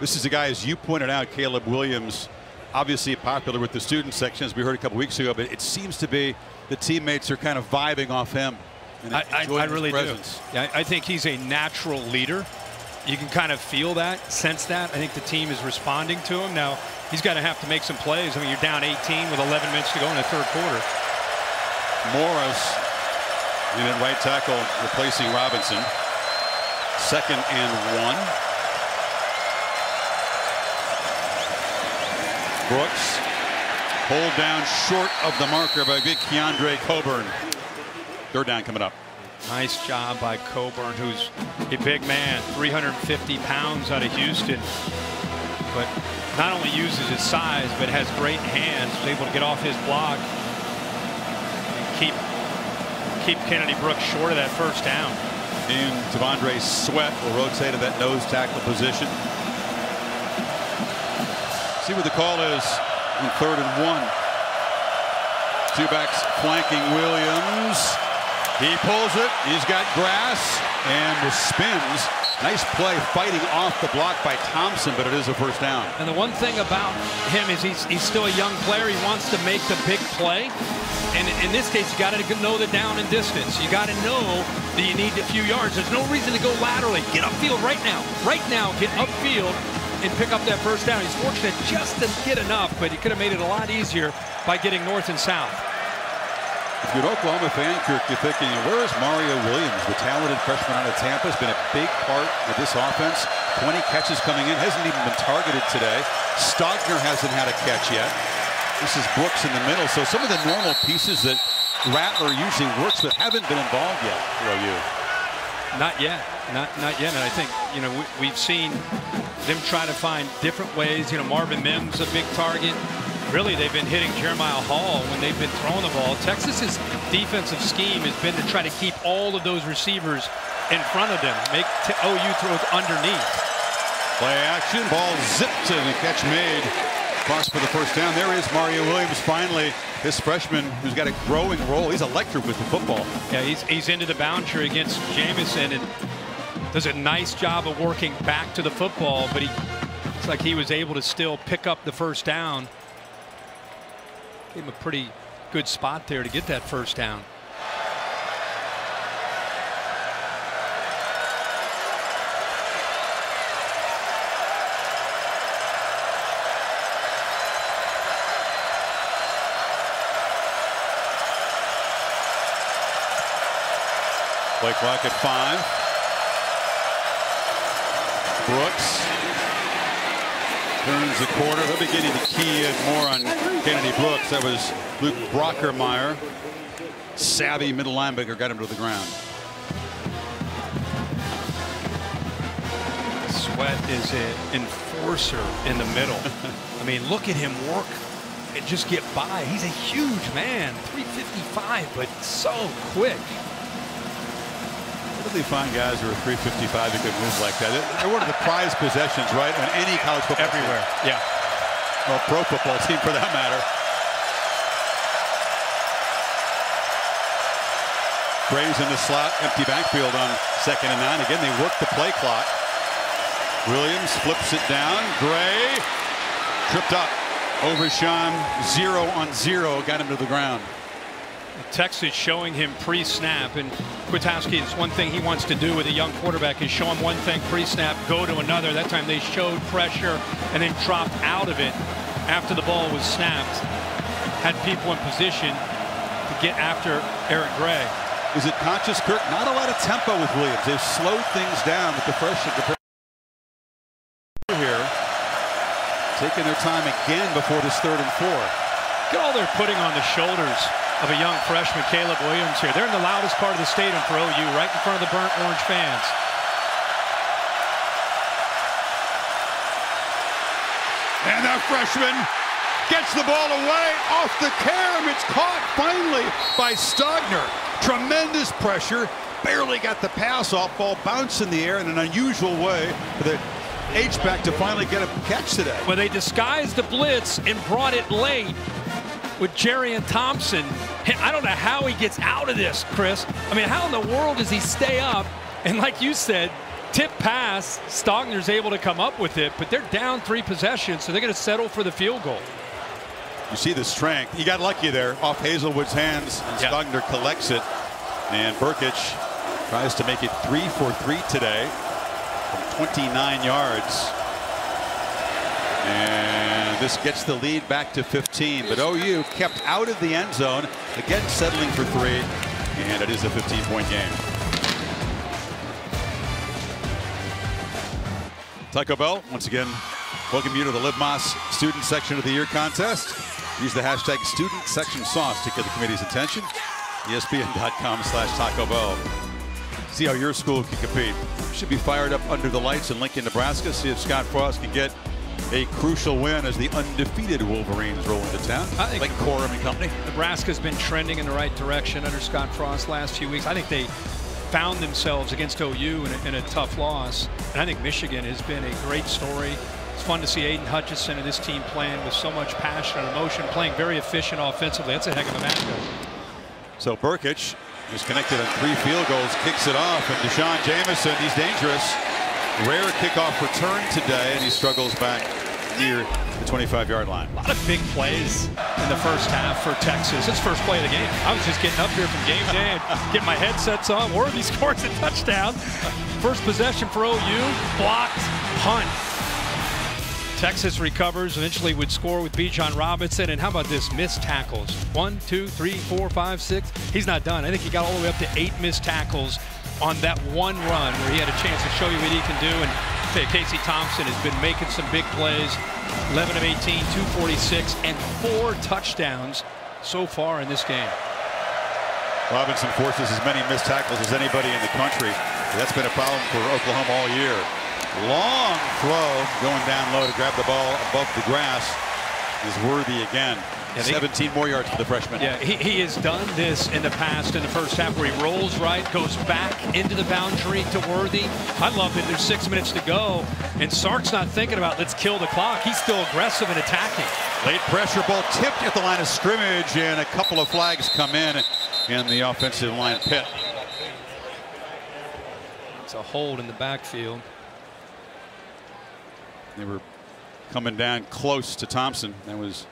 This is a guy, as you pointed out, Caleb Williams, obviously popular with the student section, as we heard a couple weeks ago, but it seems to be the teammates are kind of vibing off him. And I really do. Yeah, I think he's a natural leader. You can kind of feel that, sense that. I think the team is responding to him. Now, he's got to have to make some plays. I mean, you're down 18 with 11 minutes to go in the 3rd quarter. Morris In at right tackle, replacing Robinson. 2nd and 1. Brooks pulled down short of the marker by big Keandre Coburn. 3rd down coming up. Nice job by Coburn, who's a big man, 350 pounds out of Houston, but not only uses his size, but has great hands, was able to get off his block and keep Kennedy Brooks short of that 1st down. And Devondre Sweat will rotate to that nose tackle position. See what the call is in 3rd and 1. 2 backs flanking Williams. He pulls it. He's got grass and the spins. Nice play fighting off the block by Thompson, but it is a 1st down. And the one thing about him is he's still a young player. He wants to make the big play. And in this case, you got to know the down and distance. You got to know that you need a few yards. There's no reason to go laterally. Get upfield right now. Right now, get upfield and pick up that 1st down. He's fortunate just to get enough, but he could have made it a lot easier by getting north and south. If you're an Oklahoma fan, Kirk, you're thinking, where is Mario Williams? The talented freshman out of Tampa has been a big part of this offense. 20 catches coming in, hasn't even been targeted today. Stogner hasn't had a catch yet. This is Brooks in the middle. So some of the normal pieces that Rattler usually works with haven't been involved yet for OU. Not yet. Not yet. And I think, we've seen them try to find different ways. Marvin Mims a big target. Really, they've been hitting Jeremiah Hall when they've been throwing the ball. Texas's defensive scheme has been to try to keep all of those receivers in front of them, make OU throws underneath. Play action, ball zipped and a catch made. Cross for the 1st down. There is Mario Williams finally. This freshman who's got a growing role. He's electric with the football. Yeah, he's into the boundary against Jamison and does a nice job of working back to the football, but it's like he was able to still pick up the 1st down. Gave him a pretty good spot there to get that 1st down. Play clock at 5. Brooks turns the corner. They're beginning to key in more on Kennedy Brooks. That was Luke Brockermeyer. Savvy middle linebacker got him to the ground. Sweat is an enforcer in the middle. I mean, look at him work and just get by. He's a huge man, 355, but so quick. Where do they find guys who are 355 who can move like that? They're one of the prized possessions, right? On any college football everywhere. Team. Yeah. Or pro football team for that matter. Gray's in the slot, empty backfield on 2nd and 9. Again, they work the play clock. Williams flips it down. Gray tripped up. Overshot 0 on 0, got him to the ground. Texas showing him pre-snap, and Kwiatkowski, it's one thing he wants to do with a young quarterback is show him one thing pre-snap, go to another. That time they showed pressure and then dropped out of it after the ball was snapped. Had people in position to get after Eric Gray. Is it conscious, Kirk? Not a lot of tempo with Williams. They've slowed things down with the freshman here. Taking their time again before this 3rd and 4. Look at all they're putting on the shoulders of a young freshman, Caleb Williams here. They're in the loudest part of the stadium for OU, right in front of the burnt orange fans. And that freshman gets the ball away off the carom. It's caught finally by Stogner. Tremendous pressure. Barely got the pass off. Ball bounced in the air in an unusual way for the H-back to finally get a catch today. Well, they disguised the blitz and brought it late with Jerry and Thompson. I don't know how he gets out of this, Chris. I mean, how in the world does he stay up? And like you said, tip pass, Stogner's able to come up with it, but they're down 3 possessions, so they're going to settle for the field goal. You see the strength. He got lucky there off Hazelwood's hands, and Stogner collects it. And Burkich tries to make it 3 for 3 today from 29 yards. And this gets the lead back to 15, but OU kept out of the end zone, again settling for 3. And it is a 15-point game. Taco Bell, once again, welcome you to the Liv Moss Student Section of the Year contest. Use the hashtag Student Section Sauce to get the committee's attention. ESPN.com/Taco Bell. See how your school can compete. Should be fired up under the lights in Lincoln, Nebraska. See if Scott Frost can get a crucial win as the undefeated Wolverines roll into town. I think like Corum and company. Nebraska's been trending in the right direction under Scott Frost last few weeks. I think they found themselves against OU in a tough loss. And I think Michigan has been a great story. It's fun to see Aiden Hutchinson and this team playing with so much passion and emotion, playing very efficient offensively. That's a heck of a matchup. So Burkic is connected on 3 field goals, kicks it off, and Deshaun Jamison, he's dangerous. Rare kickoff return today, and he struggles back near the 25-yard line. A lot of big plays in the first half for Texas. It's first play of the game. I was just getting up here from game day and getting my headsets on. Worthy scores a touchdown. First possession for OU, blocked, punt. Texas recovers, eventually would score with Bijan Robinson. And how about this? Missed tackles. 1, 2, 3, 4, 5, 6. He's not done. I think he got all the way up to 8 missed tackles on that one run where he had a chance to show you what he can do. And Casey Thompson has been making some big plays. 11 of 18, 246, and 4 touchdowns so far in this game. Robinson forces as many missed tackles as anybody in the country. That's been a problem for Oklahoma all year. Long throw going down low to grab the ball above the grass is Worthy again. Yeah, 17 more yards for the freshman. Yeah, he has done this in the past in the first half where he rolls right, goes back into the boundary to Worthy. I love that there's 6 minutes to go, and Sark's not thinking about let's kill the clock. He's still aggressive and attacking. Late pressure ball tipped at the line of scrimmage, and a couple of flags come in the offensive line pit. It's a hold in the backfield. They were coming down close to Thompson. That was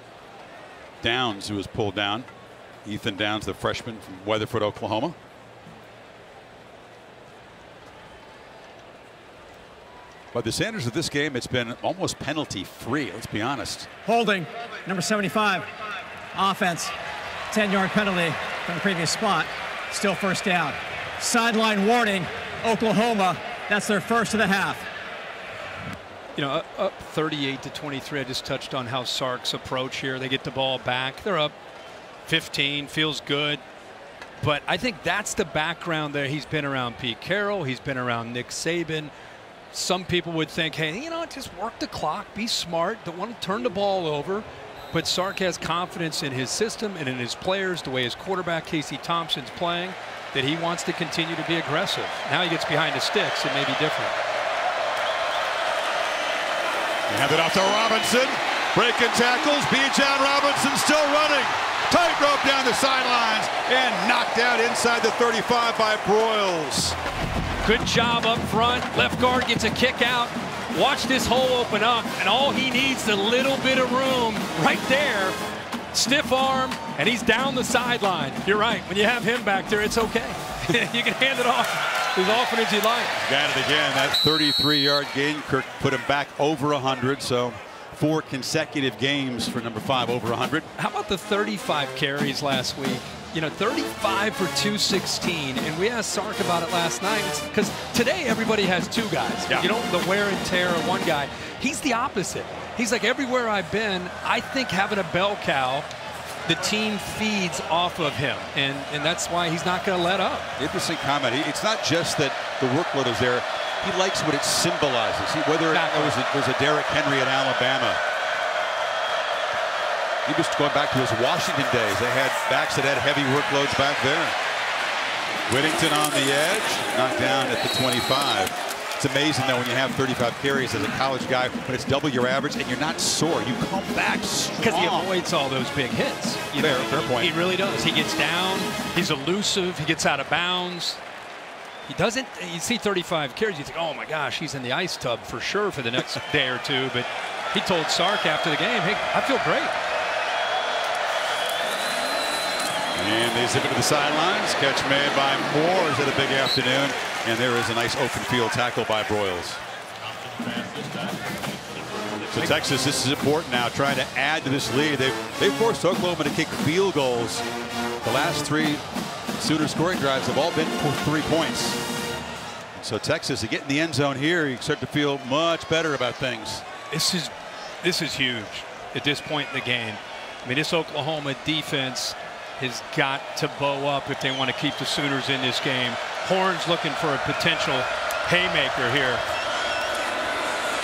Downs who was pulled down. Ethan Downs, the freshman from Weatherford, Oklahoma. But the standards of this game, it's been almost penalty free. Let's be honest. Holding, number 75, offense, 10-yard penalty from the previous spot. Still first down. Sideline warning, Oklahoma. That's their first of the half. You know, up 38-23. I just touched on how Sark's approach here. They get the ball back. They're up 15. Feels good. But I think that's the background there. He's been around Pete Carroll. He's been around Nick Saban. Some people would think, hey, you know, just work the clock. Be smart. Don't want to turn the ball over. But Sark has confidence in his system and in his players, the way his quarterback, Casey Thompson's playing, that he wants to continue to be aggressive. Now he gets behind the sticks. It may be different. They hand it off to Robinson. Breaking tackles. Bijan Robinson still running. Tightrope down the sidelines and knocked out inside the 35 by Broyles. Good job up front. Left guard gets a kick out. Watch this hole open up, and all he needs is a little bit of room right there. Stiff arm, and he's down the sideline. You're right. When you have him back there, it's okay. You can hand it off as often as you like. Got it again. That 33-yard gain. Kirk put him back over 100. So 4 consecutive games for number 5 over 100. How about the 35 carries last week? You know, 35 for 216. And we asked Sark about it last night because today everybody has 2 guys. Yeah. You know, the wear and tear of one guy. He's the opposite. He's like, everywhere I've been, I think having a bell cow, the team feeds off of him, and that's why he's not going to let up. Interesting comment. It's not just that the workload is there. He likes what it symbolizes. Whether it was a Derrick Henry at Alabama. He was going back to his Washington days. They had backs that had heavy workloads back there. Whittington on the edge, knocked down at the 25. It's amazing, though, when you have 35 carries as a college guy, when it's double your average and you're not sore. You come back strong. Because he avoids all those big hits. Fair point. He really does. He gets down. He's elusive. He gets out of bounds. He doesn't. You see 35 carries, you think, oh, my gosh, he's in the ice tub for sure for the next day or two. But he told Sark after the game, hey, I feel great. And they zip it to the sidelines. Catch made by Moore. Has had a big afternoon. And there is a nice open field tackle by Broyles. So Texas, this is important now, trying to add to this lead. They forced Oklahoma to kick field goals the last 3 Sooner scoring drives have all been for 3 points. So Texas, to get in the end zone here, you start to feel much better about things. This is huge at this point in the game. I mean, this Oklahoma defense has got to bow up if they want to keep the Sooners in this game. Horns looking for a potential haymaker here.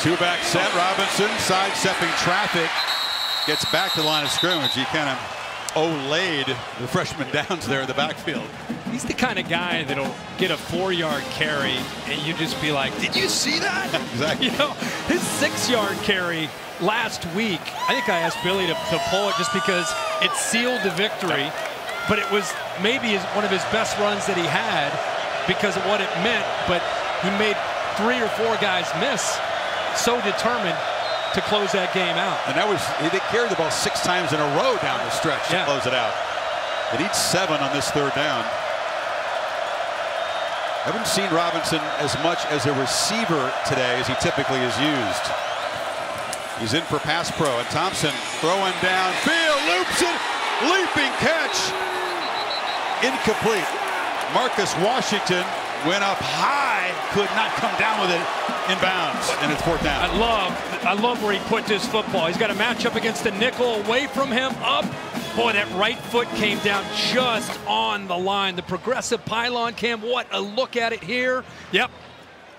Two-back set. Robinson sidestepping traffic. Gets back to the line of scrimmage. He kind of olayed the freshman Downs there in the backfield. He's the kind of guy that'll get a 4-yard carry and you just be like, did you see that? Exactly. You know, his 6-yard carry last week, I think I asked Billy to pull it just because it sealed the victory, but it was maybe one of his best runs that he had because of what it meant, but he made 3 or 4 guys miss. So determined to close that game out. And that was, they carried the ball 6 times in a row down the stretch to close it out. They need 7 on this 3rd down. Haven't seen Robinson as much as a receiver today as he typically is used. He's in for pass pro, and Thompson throwing downfield, loops it, leaping catch. Incomplete. Marcus Washington went up high, could not come down with it in bounds, and it's 4th down. I love where he put this football. He's got a matchup against the nickel, away from him, up. Boy, that right foot came down just on the line. The progressive pylon cam, what a look at it here. Yep,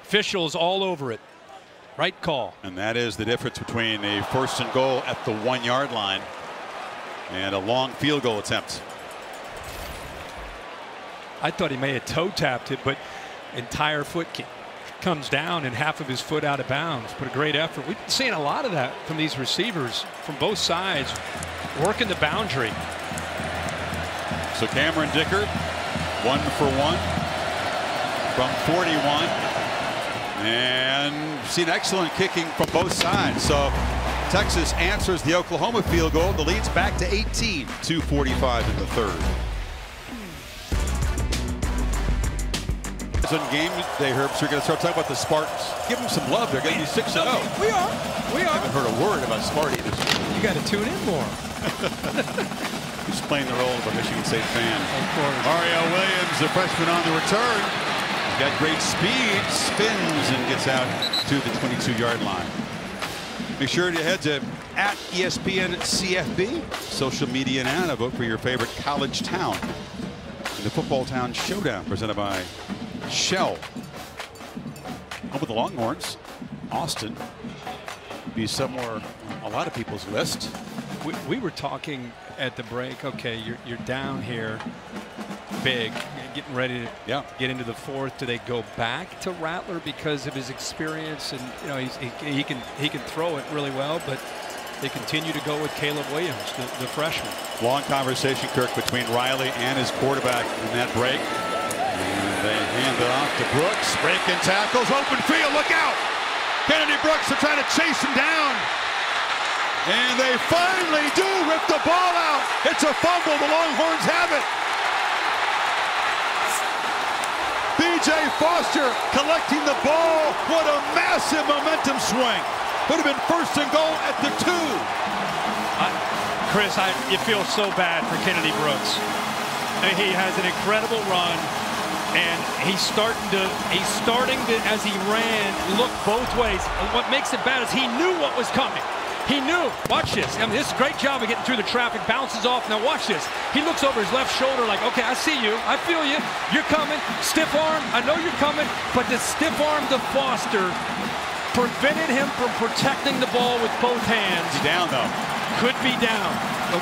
officials all over it. Right call. And that is the difference between a 1st and goal at the 1-yard line and a long field goal attempt. I thought he may have toe tapped it, but entire foot comes down and half of his foot out of bounds. But a great effort. We've been seeing a lot of that from these receivers from both sides, working the boundary. So Cameron Dicker, 1 for 1 from 41, and seen excellent kicking from both sides. So Texas answers the Oklahoma field goal. The lead's back to 18. 2:45 in the 3rd. Game day, Herbs. We're going to start talking about the Spartans. Give them some love. They're going to be 6-0. We are. I haven't heard a word about Sparty this year. You got to tune in more. He's playing the role of a Michigan State fan. Of course. Mario Williams, the freshman on the return. He's got great speed, spins, and gets out to the 22-yard line. Make sure to head to @ESPN CFB, social media now, to vote for your favorite college town in the Football Town Showdown, presented by Shell. Home with the Longhorns. Austin be somewhere on a lot of people's list. We were talking at the break. Okay, you're down here, big, getting ready to get into the 4th. Do they go back to Rattler because of his experience? And you know he can throw it really well, but they continue to go with Caleb Williams, the freshman. Long conversation, Kirk, between Riley and his quarterback in that break. And they hand it off to Brooks. Breaking tackles, open field, look out! Kennedy Brooks are trying to chase him down. And they finally do rip the ball out. It's a fumble. The Longhorns have it. B.J. Foster collecting the ball. What a massive momentum swing. Would have been 1st and goal at the 2. Chris, you feel so bad for Kennedy Brooks. I mean, he has an incredible run. And he's starting to, as he ran, look both ways. And what makes it bad is he knew what was coming. He knew. Watch this. I mean, this is a great job of getting through the traffic. Bounces off. Now watch this. He looks over his left shoulder like, okay, I see you. I feel you. You're coming. Stiff arm. I know you're coming. But the stiff arm to Foster prevented him from protecting the ball with both hands. He's down, though. Could be down.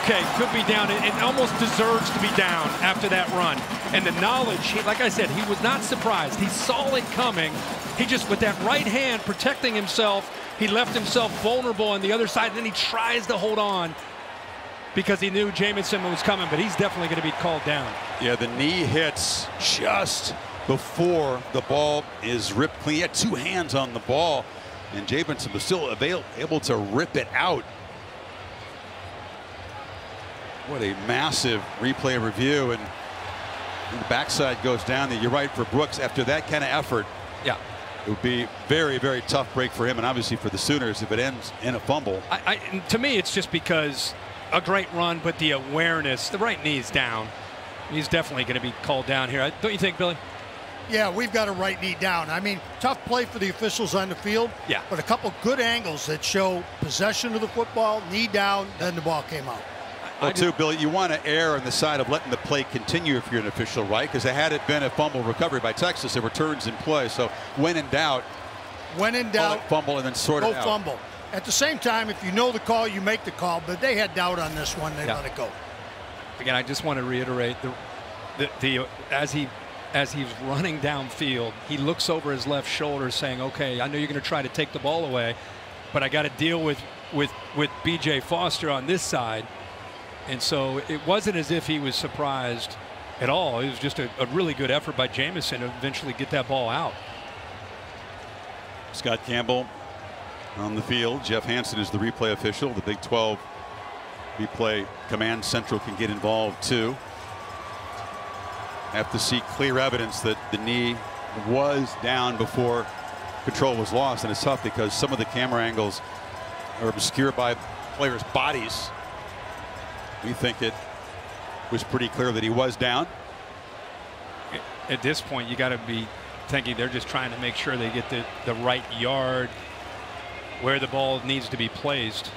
Okay, could be down. It almost deserves to be down after that run. And the knowledge, like I said, he was not surprised. He saw it coming. He just, with that right hand protecting himself, he left himself vulnerable on the other side. And then he tries to hold on because he knew Jamison was coming, but he's definitely going to be called down. Yeah, the knee hits just before the ball is ripped clean. He had 2 hands on the ball, and Jamison was still able to rip it out. What a massive replay review, and the backside goes down. You're right, for Brooks, after that kind of effort, yeah, it would be very, very tough break for him, and obviously for the Sooners if it ends in a fumble. To me, it's just because a great run, but the awareness, the right knee's down. He's definitely going to be called down here. Don't you think, Billy? Yeah, we've got a right knee down. I mean, tough play for the officials on the field. Yeah. But a couple good angles that show possession of the football, knee down, then the ball came out. Well, too, Billy, you want to err on the side of letting the play continue if you're an official, right? Because had it been a fumble recovery by Texas, there were turns in play. So when in doubt, fumble and then sort it out. Go fumble. At the same time, if you know the call, you make the call. But they had doubt on this one. They let it go. Again, I just want to reiterate as he's running downfield, he looks over his left shoulder saying, okay, I know you're going to try to take the ball away, but I got to deal with B.J. Foster on this side. And so it wasn't as if he was surprised at all. It was just a really good effort by Jamison to eventually get that ball out. Scott Campbell on the field. Jeff Hansen is the replay official. The Big 12 replay command central can get involved too. Have to see clear evidence that the knee was down before control was lost, and it's tough because some of the camera angles are obscured by players' bodies. We think it was pretty clear that he was down. At this point, you got to be thinking they're just trying to make sure they get the right yard where the ball needs to be placed.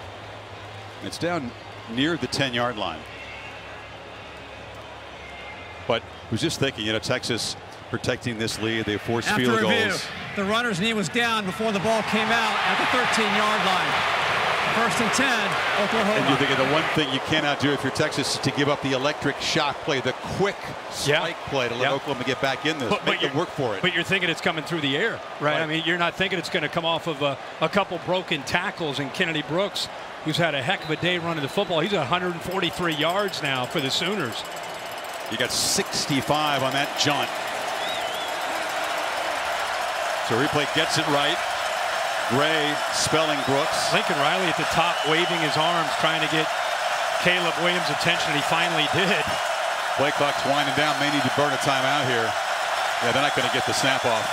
It's down near the 10-yard line. But was just thinking, you know, Texas protecting this lead. They forced field goals. The runner's knee was down before the ball came out at the 13-yard line. First and 10, Oklahoma. And you're thinking the one thing you cannot do if you're Texas is to give up the electric shock play, the quick spike play to let Oklahoma get back in this. Make them work for it. But you're thinking it's coming through the air, right? I mean, you're not thinking it's going to come off of a couple broken tackles. And Kennedy Brooks, who's had a heck of a day running the football, he's 143 yards now for the Sooners. You got 65 on that jaunt. So replay gets it right. Gray spelling Brooks. Lincoln Riley at the top waving his arms trying to get Caleb Williams' attention. He finally did. Play clock's winding down. May need to burn a timeout here. Yeah, they're not going to get the snap off.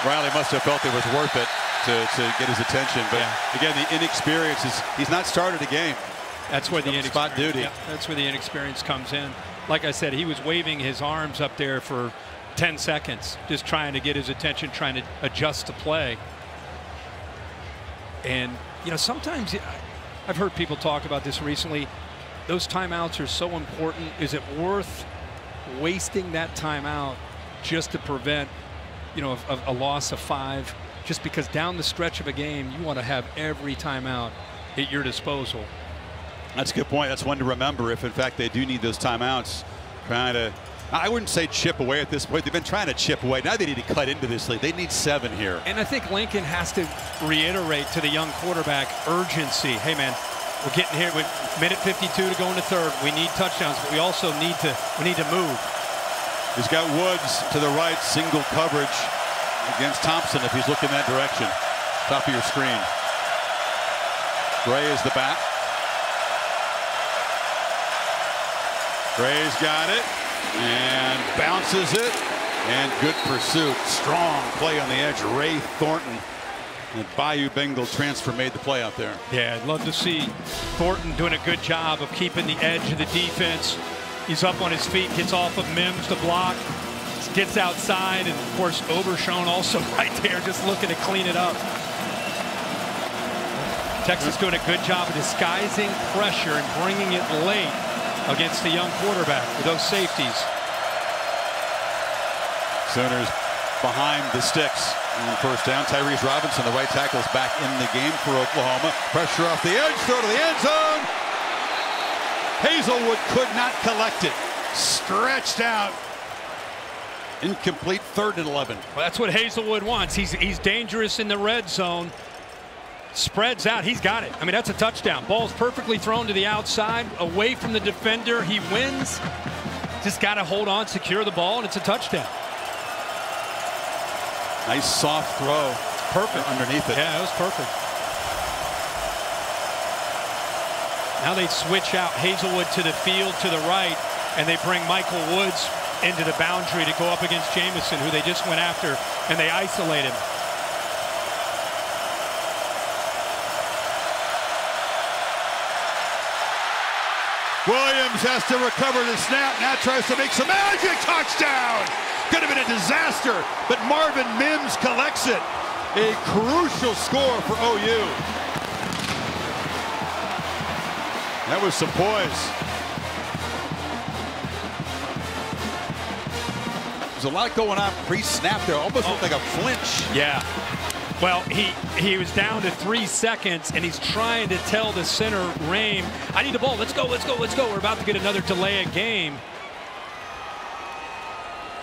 Riley must have felt it was worth it to get his attention. But again, the inexperience is he's not started a game. That's where the spot duty. That's where the inexperience comes in. Like I said, he was waving his arms up there for 10 seconds, just trying to get his attention, trying to adjust to play. And, you know, sometimes I've heard people talk about this recently. Those timeouts are so important. Is it worth wasting that timeout just to prevent, you know, a loss of 5? Just because down the stretch of a game, you want to have every timeout at your disposal. That's a good point. That's one to remember if, in fact, they do need those timeouts. Trying to, I wouldn't say chip away at this point. They've been trying to chip away. Now they need to cut into this lead. They need 7 here. And I think Lincoln has to reiterate to the young quarterback urgency. Hey, man, we're getting here with minute 52 to go in the third. We need touchdowns, but we also need to move. He's got Woods to the right, single coverage against Thompson if he's looking that direction. Top of your screen. Gray is the back. Gray's got it and bounces it, and good pursuit. Strong play on the edge. Ray Thornton, the Bayou Bengal transfer, made the play out there. Yeah, I'd love to see Thornton doing a good job of keeping the edge of the defense. He's up on his feet, gets off of Mims to block, gets outside, and of course Obershone also right there just looking to clean it up. Texas doing a good job of disguising pressure and bringing it late against the young quarterback with those safeties. Sooners behind the sticks on first down. Tyrese Robinson, the right tackle, is back in the game for Oklahoma. Pressure off the edge, throw to the end zone. Hazelwood could not collect it. Stretched out. Incomplete, 3rd and 11. Well, that's what Hazelwood wants. He's dangerous in the red zone. Spreads out. He's got it. I mean, that's a touchdown. Ball's perfectly thrown to the outside, away from the defender. He wins. Just got to hold on, secure the ball, and it's a touchdown. Nice soft throw. Perfect underneath it. Yeah, it was perfect. Now they switch out Hazelwood to the field to the right, and they bring Michael Woods into the boundary to go up against Jamison, who they just went after, and they isolate him. Williams has to recover the snap. Now tries to make some magic. Touchdown. Could have been a disaster, but Marvin Mims collects it. A crucial score for OU. That was some poise. There's a lot going on pre-snap there. Almost looked like a flinch. Yeah. Well, he was down to 3 seconds, and he's trying to tell the center, Rame, I need the ball. Let's go, let's go, let's go. We're about to get another delay of game.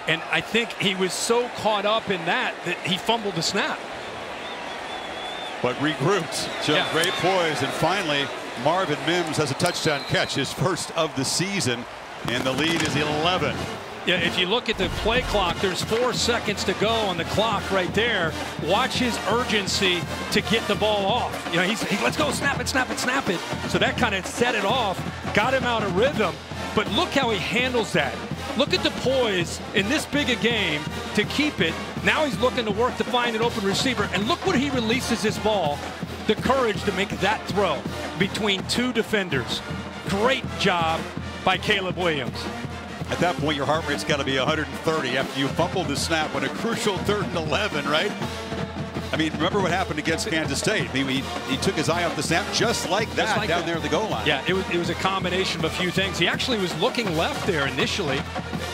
And I think he was so caught up in that he fumbled the snap. But regrouped, showed great poise, and finally Marvin Mims has a touchdown catch, his first of the season, and the lead is 11. Yeah, if you look at the play clock, there's 4 seconds to go on the clock right there. Watch his urgency to get the ball off. You know, he's let's go, snap it, snap it, snap it. So that kind of set it off, got him out of rhythm. But look how he handles that. Look at the poise in this big a game to keep it. Now he's looking to work to find an open receiver. And look what he releases his ball. The courage to make that throw between 2 defenders. Great job by Caleb Williams. At that point, your heart rate's got to be 130 after you fumbled the snap on a crucial 3rd and 11, right? I mean, remember what happened against Kansas State. I mean, he took his eye off the snap just like that down there at the goal line. Yeah, it was a combination of a few things. He actually was looking left there initially,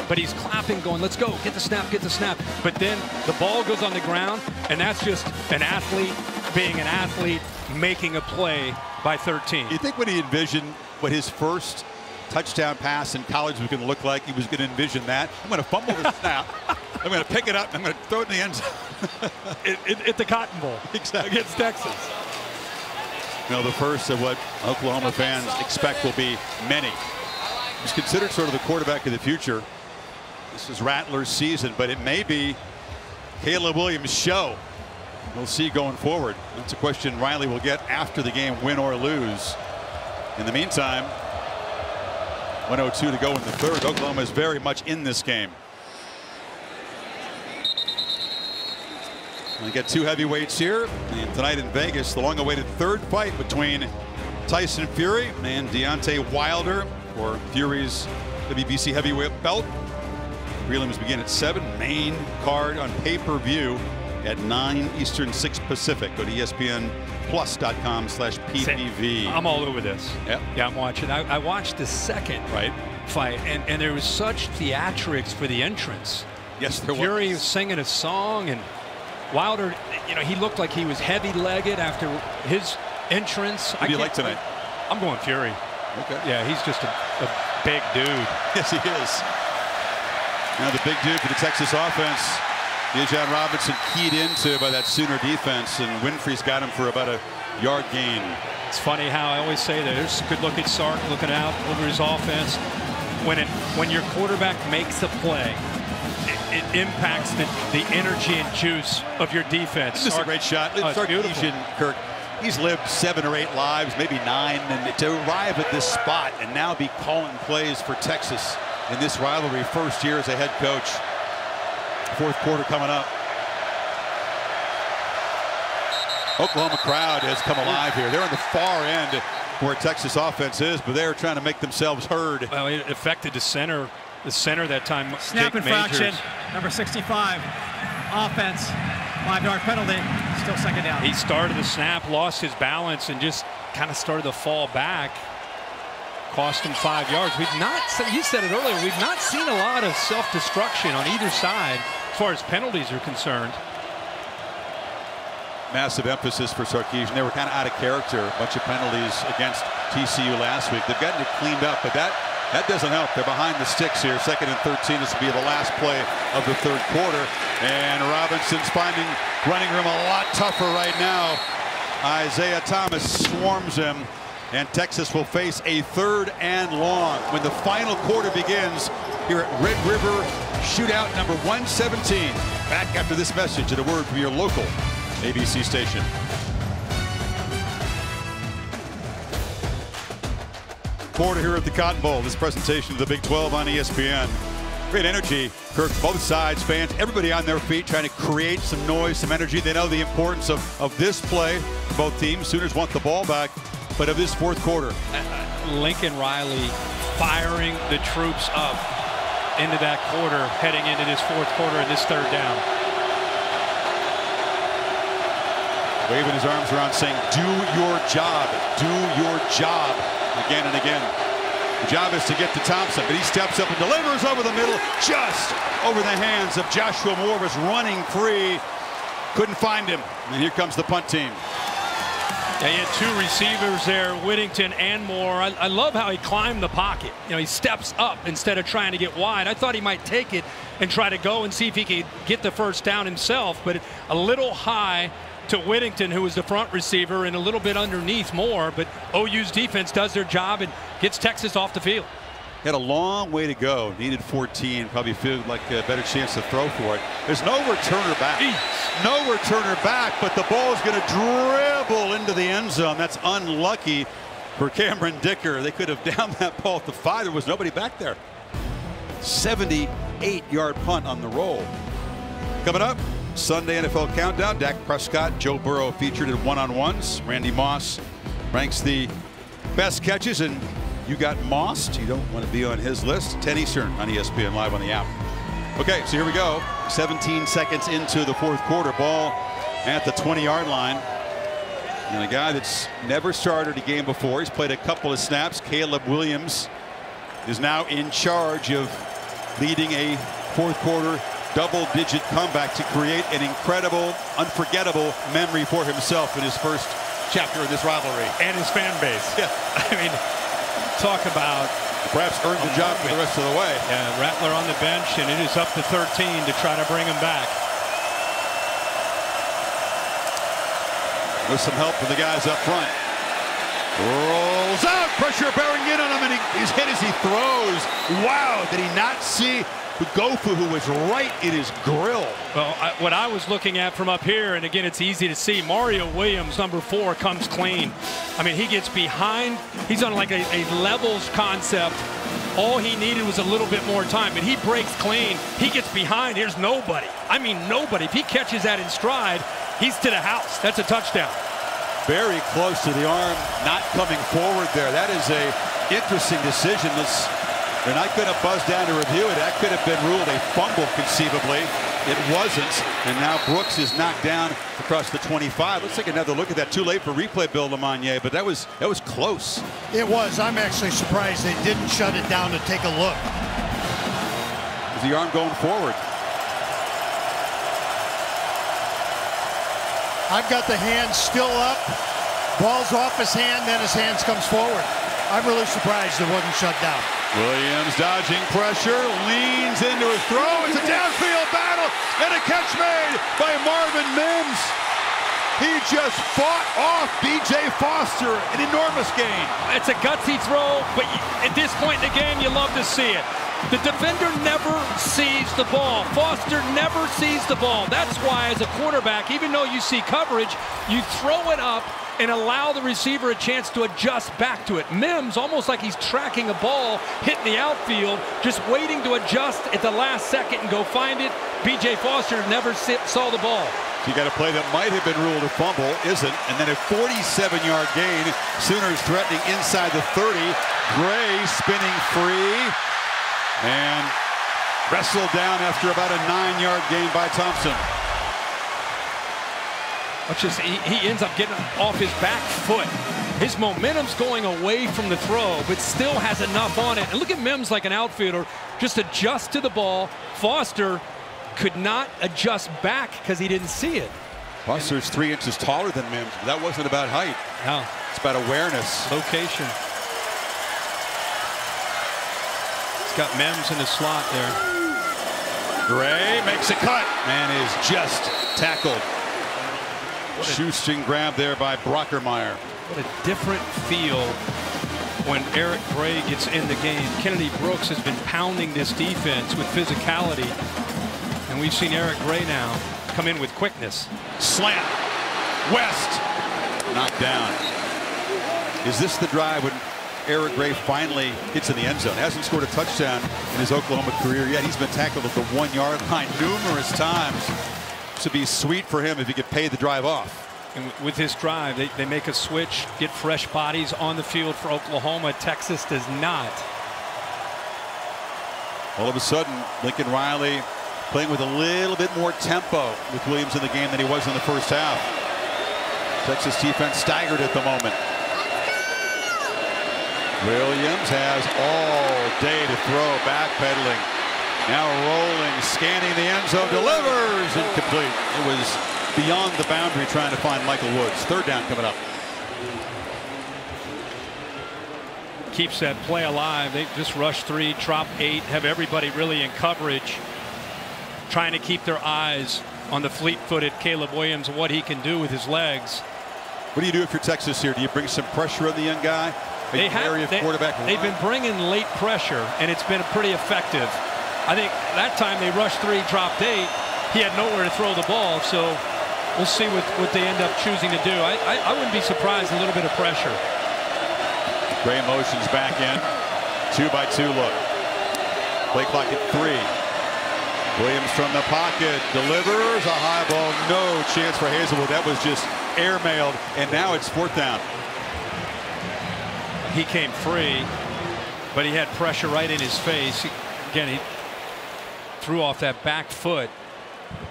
but he's clapping, going, let's go, get the snap, get the snap. But then the ball goes on the ground, and that's just an athlete being an athlete, making a play by 13. You think when he envisioned what his first touchdown pass in college was going to look like, he was going to envision that? I'm going to fumble the snap. I'm going to pick it up. I'm going to throw it in the end zone. At the Cotton Bowl. Exactly. Against Texas. You know, the first of what Oklahoma fans expect will be many. He's considered sort of the quarterback of the future. This is Rattler's season, but it may be Caleb Williams' show. We'll see going forward. That's a question Riley will get after the game, win or lose. In the meantime, 1:02 to go in the 3rd. Oklahoma is very much in this game. We get 2 heavyweights here, and tonight in Vegas, the long-awaited 3rd fight between Tyson Fury and Deontay Wilder for Fury's WBC heavyweight belt. Prelims begin at 7. Main card on pay-per-view at 9 Eastern, 6 Pacific. Go to ESPNplus.com/PPV. I'm all over this. Yep. Yeah, I'm watching. I watched the second fight, and there was such theatrics for the entrance. Yes, there was. Fury was singing a song, and Wilder, you know, he looked like he was heavy-legged after his entrance. Who do you like tonight? I'm going Fury. Okay. Yeah, he's just a big dude. Yes, he is. Now the big dude for the Texas offense, Bijan Robinson, keyed into by that Sooner defense, and Winfrey's got him for about a yard gain. It's funny how I always say there's a good look at Sark looking out over his offense. When your quarterback makes a play, it impacts the energy and juice of your defense. This is a great shot. Sarkisian, Kirk, he's lived 7 or 8 lives, maybe 9, and to arrive at this spot and now be calling plays for Texas in this rivalry, first year as a head coach. 4th quarter coming up. Oklahoma crowd has come alive here. They're on the far end where Texas offense is, but they're trying to make themselves heard. Well, it affected the center that time. Snap infraction, number 65. Offense, 5-yard penalty, still 2nd down. He started the snap, lost his balance, and just kind of started to fall back. Cost him 5 yards. We've not, you said it earlier, we've not seen a lot of self-destruction on either side as far as penalties are concerned. Massive emphasis for Sarkisian. They were kind of out of character. A bunch of penalties against TCU last week. They've gotten it cleaned up, but that doesn't help. They're behind the sticks here. 2nd and 13. This will be the last play of the 3rd quarter. And Robinson's finding running room a lot tougher right now. Isaiah Thomas swarms him, and Texas will face a 3rd and long when the final quarter begins here at Red River Shootout number 117. Back after this message and a word from your local ABC station. Quarter here at the Cotton Bowl. This presentation of the Big 12 on ESPN. Great energy, Kirk, both sides, fans, everybody on their feet trying to create some noise, some energy. They know the importance of this play. Both teams. Sooners want the ball back. but of this fourth quarter. Lincoln Riley firing the troops up into that quarter, heading into this fourth quarter and this third down. Waving his arms around saying, do your job, do your job, again and again. The job is to get to Thompson, but he steps up and delivers over the middle, just over the hands of Joshua Moore, was running free. Couldn't find him. And here comes the punt team. Yeah, he had two receivers there, Whittington and Moore. I love how he climbed the pocket. You know, he steps up instead of trying to get wide. I thought he might take it and try to go and see if he could get the first down himself, but a little high to Whittington, who was the front receiver, and a little bit underneath Moore. But OU's defense does their job and gets Texas off the field. Had a long way to go. Needed 14. Probably feel like a better chance to throw for it. There's no returner back. No returner back, but the ball is going to dribble into the end zone. That's unlucky for Cameron Dicker. They could have downed that ball at the 5. There was nobody back there. 78-yard punt on the roll. Coming up, Sunday NFL Countdown. Dak Prescott, Joe Burrow featured in one-on-ones. Randy Moss ranks the best catches, and you got Mossed. You don't want to be on his list. 10 Eastern on ESPN Live on the app. Okay, so here we go. 17 seconds into the fourth quarter. Ball at the 20-yard line. And a guy that's never started a game before. He's played a couple of snaps. Caleb Williams is now in charge of leading a fourth quarter double-digit comeback to create an incredible, unforgettable memory for himself in his first chapter of this rivalry. And his fan base. Yeah. I mean, talk about perhaps earned the job for the rest of the way. Yeah, Rattler on the bench, and it is up to 13 to try to bring him back. With some help from the guys up front. Rolls out, pressure bearing in on him, and he's hit as he throws. Wow, did he not see Gofu, who was right in his grill? Well, what I was looking at from up here, and again, it's easy to see, Mario Williams, number 4, comes clean. I mean, he gets behind. He's on like a levels concept. All he needed was a little bit more time, but he breaks clean. He gets behind. Here's nobody. I mean, nobody. If he catches that in stride, he's to the house. That's a touchdown. Very close to the arm, not coming forward there. That is a interesting decision. They're not going to buzz down to review it. That could have been ruled a fumble conceivably. It wasn't, and now Brooks is knocked down across the 25. Let's take another look at that. Too late for replay, Bill Lamagnier, but that was close. It was. I'm actually surprised they didn't shut it down to take a look. Is the arm going forward? I've got the hand still up. Ball's off his hand, then his hands comes forward. I'm really surprised it wasn't shut down. Williams dodging pressure, leans into his throw. It's a downfield battle and a catch made by Marvin Mims. He just fought off B.J. Foster, an enormous gain. It's a gutsy throw, but at this point in the game, you love to see it. The defender never sees the ball. Foster never sees the ball. That's why, as a quarterback, even though you see coverage, you throw it up and allow the receiver a chance to adjust back to it. Mims, almost like he's tracking a ball, hitting the outfield, just waiting to adjust at the last second and go find it. B.J. Foster never saw the ball. You got a play that might have been ruled a fumble, isn't, and then a 47-yard gain. Sooners threatening inside the 30. Gray spinning free and wrestled down after about a 9-yard gain by Thompson. He ends up getting off his back foot. His momentum's going away from the throw, but still has enough on it. And look at Mims like an outfielder, just adjust to the ball. Foster could not adjust back because he didn't see it. Foster's 3 inches taller than Mims, but that wasn't about height. No. It's about awareness. Location. He's got Mims in the slot there. Gray makes a cut and is just tackled. Shoestring grab there by Brockermeyer. What a different feel when Eric Gray gets in the game. Kennedy Brooks has been pounding this defense with physicality, and we've seen Eric Gray now come in with quickness. Slant. West. Knocked down. Is this the drive when Eric Gray finally gets in the end zone? Hasn't scored a touchdown in his Oklahoma career yet. He's been tackled at the 1-yard line numerous times. To be sweet for him if he could pay the drive off. And with this drive, they make a switch, get fresh bodies on the field for Oklahoma. Texas does not. All of a sudden, Lincoln Riley playing with a little bit more tempo with Williams in the game than he was in the first half. Texas defense staggered at the moment. Williams has all day to throw, backpedaling. Now rolling, scanning the end zone, delivers, incomplete. It was beyond the boundary trying to find Michael Woods. Third down coming up. Keeps that play alive. They just rush 3, drop 8, have everybody really in coverage, trying to keep their eyes on the fleet-footed Caleb Williams and what he can do with his legs. What do you do if you're Texas here? Do you bring some pressure on the young guy? They've been bringing late pressure, and it's been pretty effective. I think that time they rushed 3, dropped 8. He had nowhere to throw the ball, so we'll see what they end up choosing to do. I wouldn't be surprised, a little bit of pressure. Gray motions back in. 2-by-2 look. Play clock at 3. Williams from the pocket delivers a high ball. No chance for Hazelwood. That was just airmailed, and now it's 4th down. He came free, but he had pressure right in his face. Again, he threw off that back foot.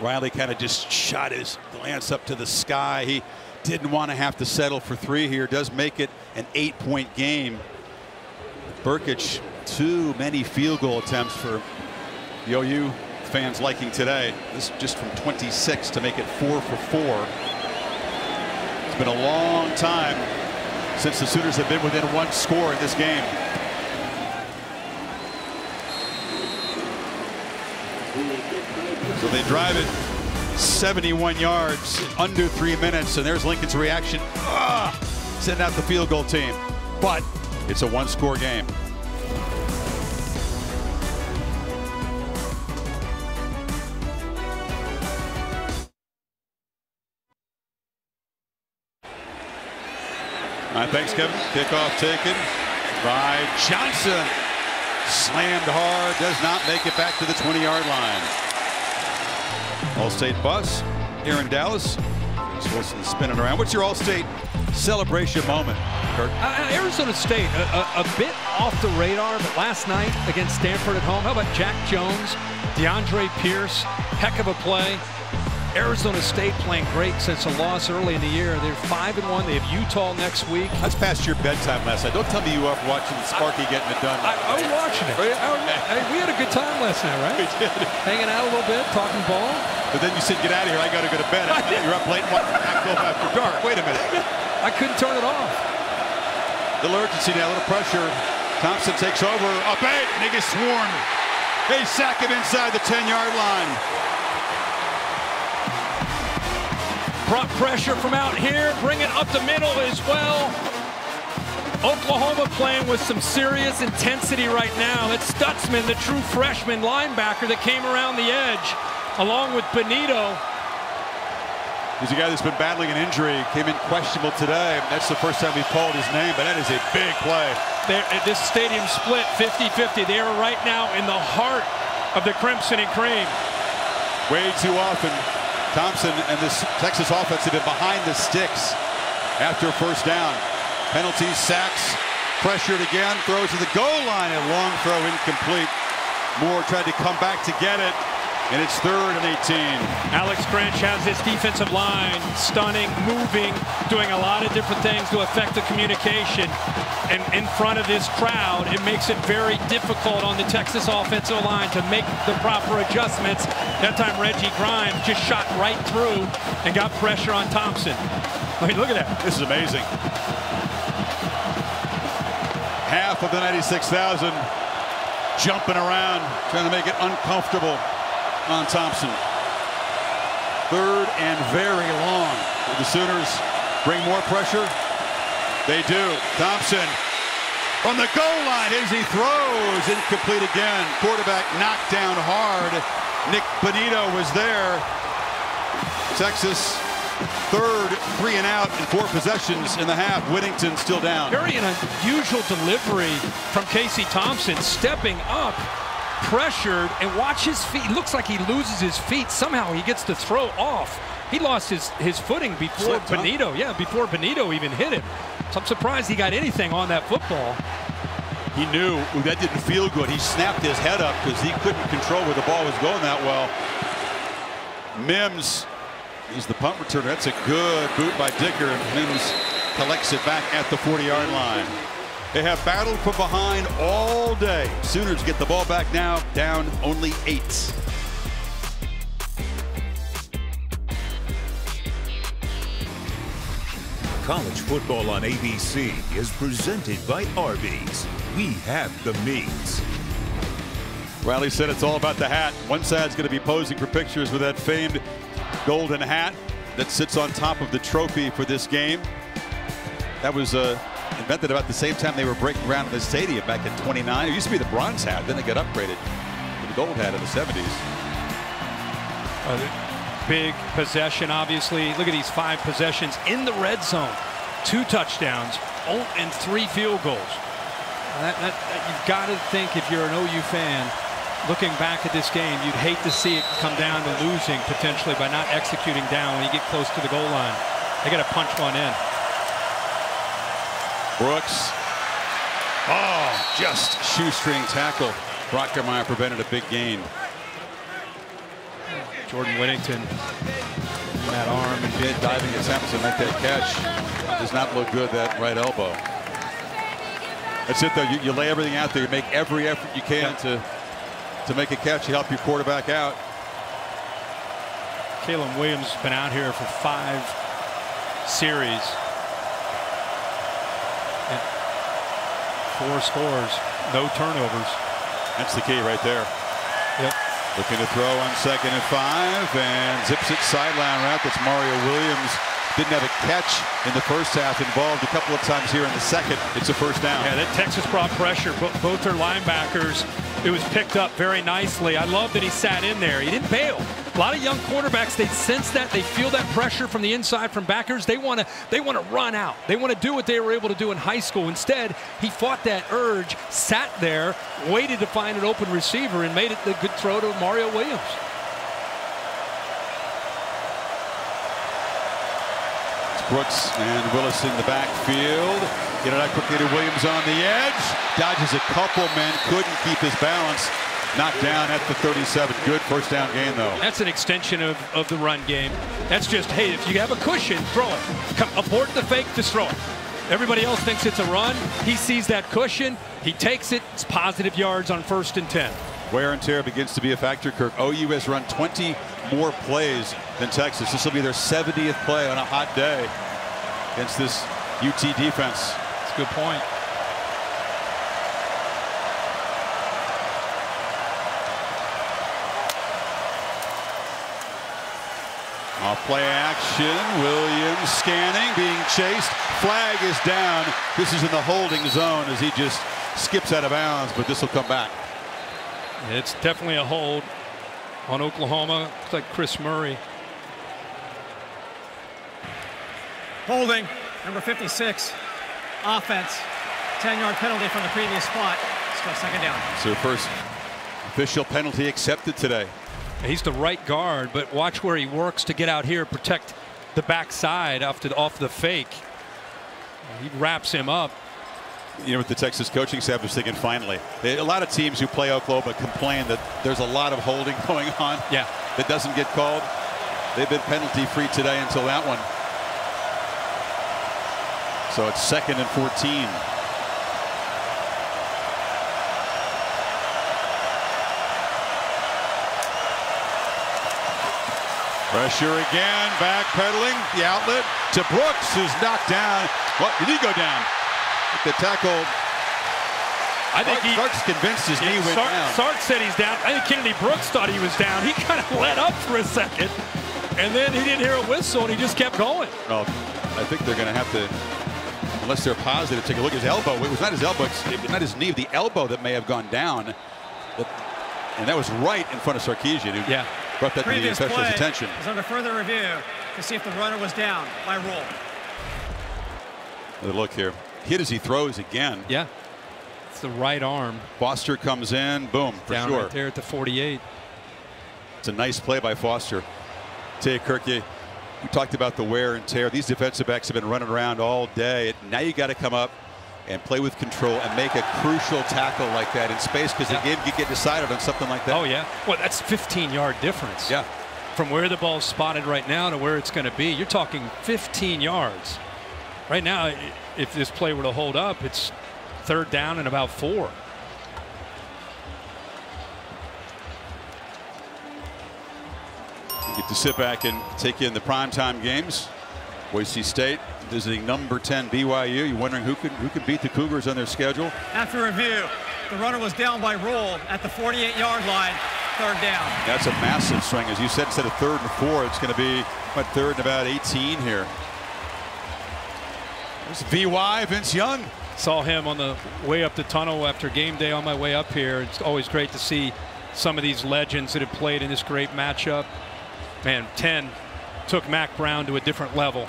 Riley kind of just shot his glance up to the sky. He didn't want to have to settle for 3 here. Does make it an 8-point game. Burkich, too many field goal attempts for the OU fans liking today. This just from 26 to make it 4 for 4. It's been a long time since the Sooners have been within 1 score in this game. So they drive it 71 yards in under 3 minutes, and there's Lincoln's reaction. Send out the field goal team. But it's a 1-score game. All right, thanks, Kevin. Kickoff taken by Johnson. Slammed hard, does not make it back to the 20-yard line. All-State bus, Aaron Dallas. Wilson spinning around. What's your All-State celebration moment, Kurt? Arizona State, a bit off the radar, but last night against Stanford at home, how about Jack Jones, DeAndre Pierce, heck of a play. Arizona State playing great since a loss early in the year. They're 5-1. They have Utah next week. That's past your bedtime last night. Don't tell me you were watching Sparky getting it done. I was watching it. We had a good time last night, right? We did. Hanging out a little bit, talking ball. But then you said, get out of here. I got to go to bed. You're up late and watching Pac-12 after dark. Wait a minute. I couldn't turn it off. Little urgency now, a little pressure. Thompson takes over. Up 8, and he gets swarmed. They sack him inside the 10-yard line. Brought pressure from out here, bring it up the middle as well. Oklahoma playing with some serious intensity right now. It's Stutzman, the true freshman linebacker that came around the edge, along with Benito. He's a guy that's been battling an injury, came in questionable today. That's the first time we've called his name, but that is a big play. This stadium split 50-50. They are right now in the heart of the Crimson and Cream. Way too often, Thompson and this Texas offense have been behind the sticks after first down. Penalties, sacks, pressured again, throws to the goal line, and long throw incomplete. Moore tried to come back to get it, and it's 3rd and 18. Alex Grinch has his defensive line stunning, moving, doing a lot of different things to affect the communication. And in front of this crowd, it makes it very difficult on the Texas offensive line to make the proper adjustments. That time Reggie Grimes just shot right through and got pressure on Thompson. I mean, look at that. This is amazing. Half of the 96,000 jumping around, trying to make it uncomfortable on Thompson. 3rd and very long. Will the Sooners bring more pressure? They do. Thompson from the goal line as he throws. Incomplete again. Quarterback knocked down hard. Nick Benito was there. Texas 3rd 3 and out in 4 possessions in the half. Whittington still down. Very unusual delivery from Casey Thompson, stepping up, pressured, and watch his feet. Looks like he loses his feet. Somehow he gets the throw off He lost his footing before Benito. Yeah, before Benito even hit him. So I'm surprised he got anything on that football. He knew that didn't feel good. He snapped his head up because he couldn't control where the ball was going that well. Mims, he's the punt returner. That's a good boot by Dicker, and Mims collects it back at the 40-yard line. They have battled from behind all day. Sooners get the ball back now, down only 8. College football on ABC is presented by Arby's. We have the meats. Riley said it's all about the hat. One side's going to be posing for pictures with that famed golden hat that sits on top of the trophy for this game. That was invented about the same time they were breaking ground in the stadium back in '29. It used to be the bronze hat, then it got upgraded to the gold hat in the '70s. Big possession, obviously. Look at these 5 possessions in the red zone. 2 touchdowns and 3 field goals. You've got to think, if you're an OU fan, looking back at this game, you'd hate to see it come down to losing potentially by not executing down when you get close to the goal line. They got to punch one in. Brooks. Oh, just shoestring tackle. Brockermeyer prevented a big gain. Jordan Whittington, that arm and big diving attempts to make that catch. Does not look good, that right elbow. That's it, though. You lay everything out there. You make every effort you can to make a catch. You help your quarterback out. Caleb Williams has been out here for 5 series. And 4 scores, no turnovers. That's the key right there. Yep. Looking to throw on 2nd and 5 and zips it sideline route. That's Mario Williams. Didn't have a catch in the first half. Involved a couple of times here in the second. It's a first down. Yeah, that Texas brought pressure. Both their linebackers. It was picked up very nicely. I love that he sat in there. He didn't bail. A lot of young quarterbacks, they sense that. They feel that pressure from the inside from backers. They want to run out. They want to do what they were able to do in high school. Instead, he fought that urge, sat there, waited to find an open receiver, and made it the good throw to Mario Williams. Brooks and Willis in the backfield. Get it out quickly to Williams on the edge. Dodges a couple men. Couldn't keep his balance. Knocked down at the 37. Good first down gain, though. That's an extension of the run game. That's just, hey, if you have a cushion, throw it. Come, abort the fake, just throw it. Everybody else thinks it's a run. He sees that cushion. He takes it. It's positive yards on 1st and 10. Wear and tear begins to be a factor, Kirk. OU has run 20 more plays than Texas. This will be their 70th play on a hot day against this UT defense. That's a good point. Off play action. Williams scanning, being chased. Flag is down. This is in the holding zone as he just skips out of bounds, but this will come back. It's definitely a hold on Oklahoma. Looks like Chris Murray. Holding, number 56, offense. 10-yard penalty from the previous spot. Still 2nd down. So first official penalty accepted today. He's the right guard, but watch where he works to get out here, protect the backside off the fake. He wraps him up. You know what the Texas coaching staff was thinking finally. A lot of teams who play Oklahoma complain that there's a lot of holding going on. Yeah. That doesn't get called. They've been penalty free today until that one. So it's 2nd and 14. Pressure again, backpedaling, the outlet to Brooks, who's knocked down. What, did he go down? The tackle. I think Sark's convinced his knee went down. Sark said he's down. I think Kennedy Brooks thought he was down. He kind of let up for a second, and then he didn't hear a whistle, and he just kept going. Well, I think they're going to have to, unless they're positive, take a look at his elbow. It was not his elbow, it was not his knee, the elbow that may have gone down. And that was right in front of Sarkisian, who brought that to the official's attention. Is under further review to see if the runner was down by rule. Look here. Hit as he throws again. Yeah. It's the right arm. Foster comes in. Boom. For down sure. Right there at the 48. It's a nice play by Foster. Tell you, Kirk, We talked about the wear and tear. These defensive backs have been running around all day. Now you got to come up and play with control and make a crucial tackle like that in space, because the game could get decided on something like that. Oh, yeah. Well, that's 15-yard difference. Yeah. From where the ball's spotted right now to where it's going to be, you're talking 15 yards. Right now, if this play were to hold up, it's 3rd down and about 4. You get to sit back and take in the primetime games. Boise State visiting number 10 BYU. You're wondering who could beat the Cougars on their schedule. After review, the runner was down by rule at the 48-yard line, 3rd down. That's a massive swing. As you said, instead of 3rd and 4, it's going to be, what, 3rd and about 18 here. There's VY, Vince Young. Saw him on the way up the tunnel after game day on my way up here. It's always great to see some of these legends that have played in this great matchup. Man, 10 took Mack Brown to a different level,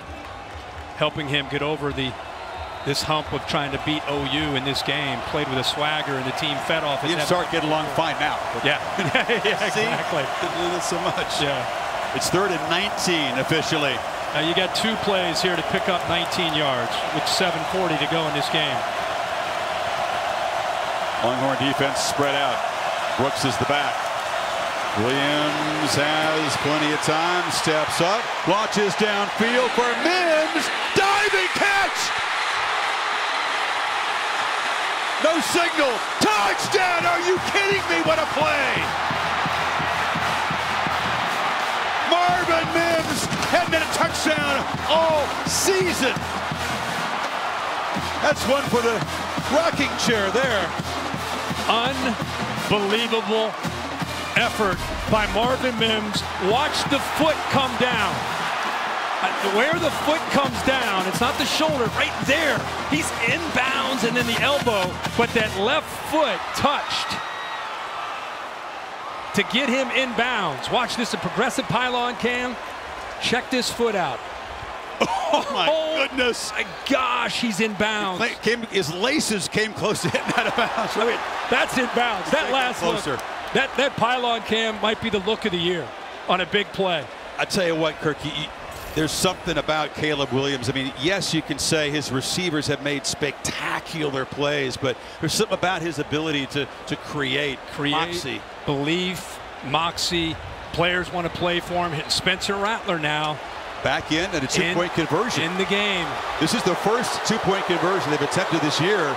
helping him get over this hump of trying to beat OU in this game. Played with a swagger, and the team fed off it. He'd start getting along fine now. Yeah. Yeah, exactly. Didn't do this so much. Yeah. It's 3rd and 19 officially. Now you got 2 plays here to pick up 19 yards with 7:40 to go in this game. Longhorn defense spread out. Brooks is the back. Williams has plenty of time, steps up, launches downfield for Mims, diving catch! No signal, touchdown! Are you kidding me? What a play! Marvin Mims hadn't been a touchdown all season. That's one for the rocking chair there. Unbelievable effort by Marvin Mims. Watch the foot come down. Where the foot comes down, it's not the shoulder, right there. He's inbounds and then the elbow, but that left foot touched to get him inbounds. Watch this, a progressive pylon cam. Check this foot out. Oh my goodness. My gosh, he's inbounds. His laces came close to hitting out of bounds. I mean, that's inbounds. That last closer. Look. That pylon cam might be the look of the year on a big play. I tell you what, Kirk, there's something about Caleb Williams. I mean, yes, you can say his receivers have made spectacular plays, but there's something about his ability to create moxie. Belief, moxie. Players want to play for him. Hitting Spencer Rattler now. Back in and a 2-point conversion. In the game. This is the first 2-point conversion they've attempted this year.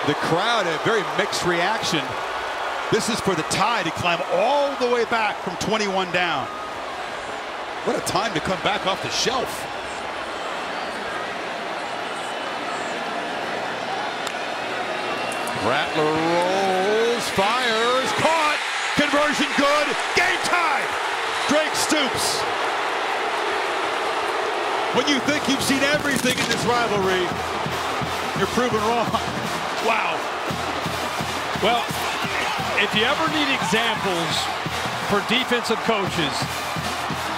The crowd, a very mixed reaction. This is for the tie to climb all the way back from 21 down. What a time to come back off the shelf. Rattler rolls, fires, caught, conversion good, game time. Drake Stoops. When you think you've seen everything in this rivalry, you're proven wrong. Wow. Well, if you ever need examples for defensive coaches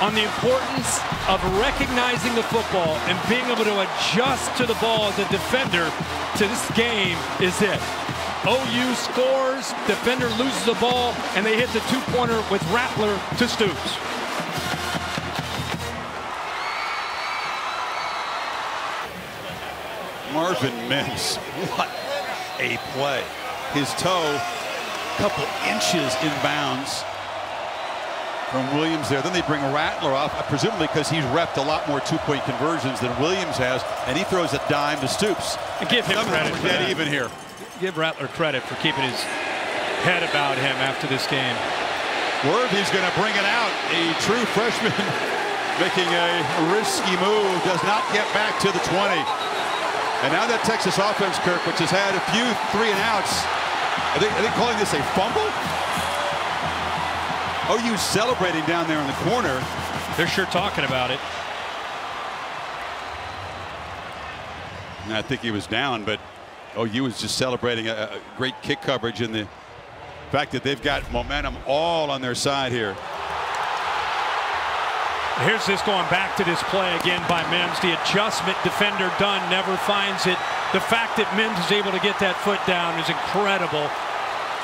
on the importance of recognizing the football and being able to adjust to the ball as a defender to this game, is it. OU scores, defender loses the ball, and they hit the 2-pointer with Rattler to Stoops. Marvin Mims, what a play. His toe, a couple inches inbounds from Williams there. Then they bring Rattler off, presumably because he's repped a lot more 2-point conversions than Williams has, and he throws a dime to Stoops. And give him credit for that. Even here. Give Rattler credit for keeping his head about him after this game. Worthy's going to bring it out. A true freshman making a risky move, does not get back to the 20. And now that Texas offense, Kirk, which has had a few 3-and-outs, are they calling this a fumble? OU celebrating down there in the corner. They're sure talking about it. And I think he was down, but OU was just celebrating a great kick coverage and the fact that they've got momentum all on their side here. Here's this going back to this play again by Mims. The adjustment, defender done, never finds it. The fact that Mims is able to get that foot down is incredible.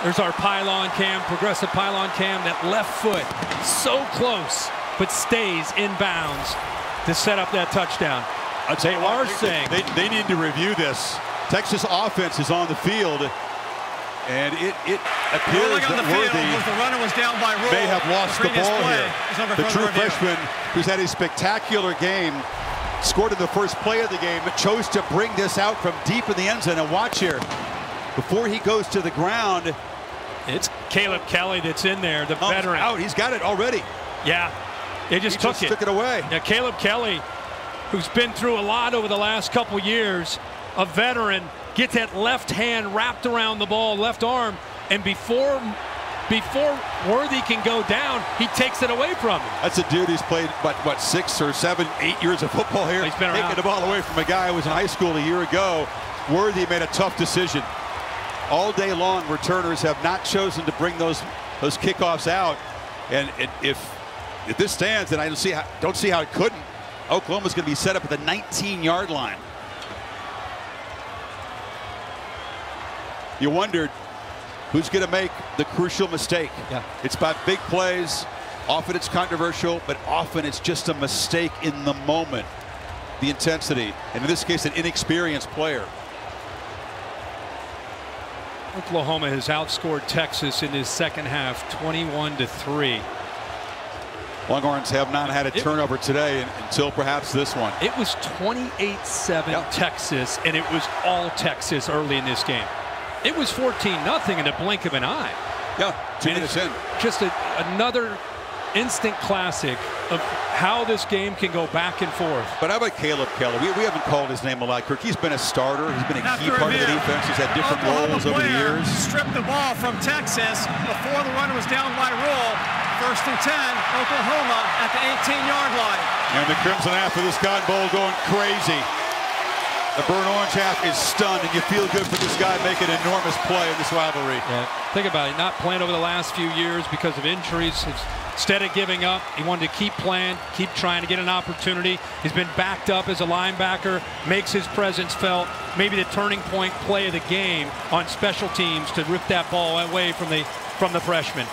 There's our pylon cam, progressive pylon cam. That left foot so close, but stays in bounds. to set up that touchdown. I'd say they are saying they need to review this. Texas offense is on the field, and it appears that Worthy the runner was down by rule. May have lost the ball here. The true freshman, who's had a spectacular game, scored in the first play of the game, but chose to bring this out from deep in the end zone. And watch here, before he goes to the ground, it's Caleb Kelly that's in there, the veteran. Out. He's got it already. Yeah, they just took it away. Yeah, Caleb Kelly, who's been through a lot over the last couple years, a veteran, gets that left hand wrapped around the ball, left arm, and before Worthy can go down, he takes it away from him. That's a dude who's played, what 6 or 7, 8 years of football here. He's been around. Taking the ball away from a guy who was in high school a year ago. Worthy made a tough decision. All day long, returners have not chosen to bring those kickoffs out. And if this stands, then I don't see how it couldn't. Oklahoma's going to be set up at the 19-yard line. You wondered who's going to make the crucial mistake. Yeah. It's about big plays. Often it's controversial, but often it's just a mistake in the moment. The intensity, and in this case, an inexperienced player. Oklahoma has outscored Texas in his second half, 21-3. Longhorns have not had a turnover today until perhaps this one. It was 28-7 Texas, and it was all Texas early in this game. It was 14-0 in the blink of an eye. Yeah, 2 minutes in. Just another instant classic of how this game can go back and forth. But how about Caleb Kelly? We haven't called his name a lot, Kirk. He's been a starter. He's been a key part of the defense. He's had different roles over the years. Stripped the ball from Texas before the runner was down by rule. 1st and 10, Oklahoma at the 18-yard line. And the Crimson half of this Cotton Bowl going crazy. The burnt orange half is stunned, and you feel good for this guy making an enormous play in this rivalry. Yeah, think about it. Not playing over the last few years because of injuries. Instead of giving up, he wanted to keep playing, keep trying to get an opportunity. He's been backed up as a linebacker, makes his presence felt. Maybe the turning point play of the game on special teams to rip that ball away from the freshman.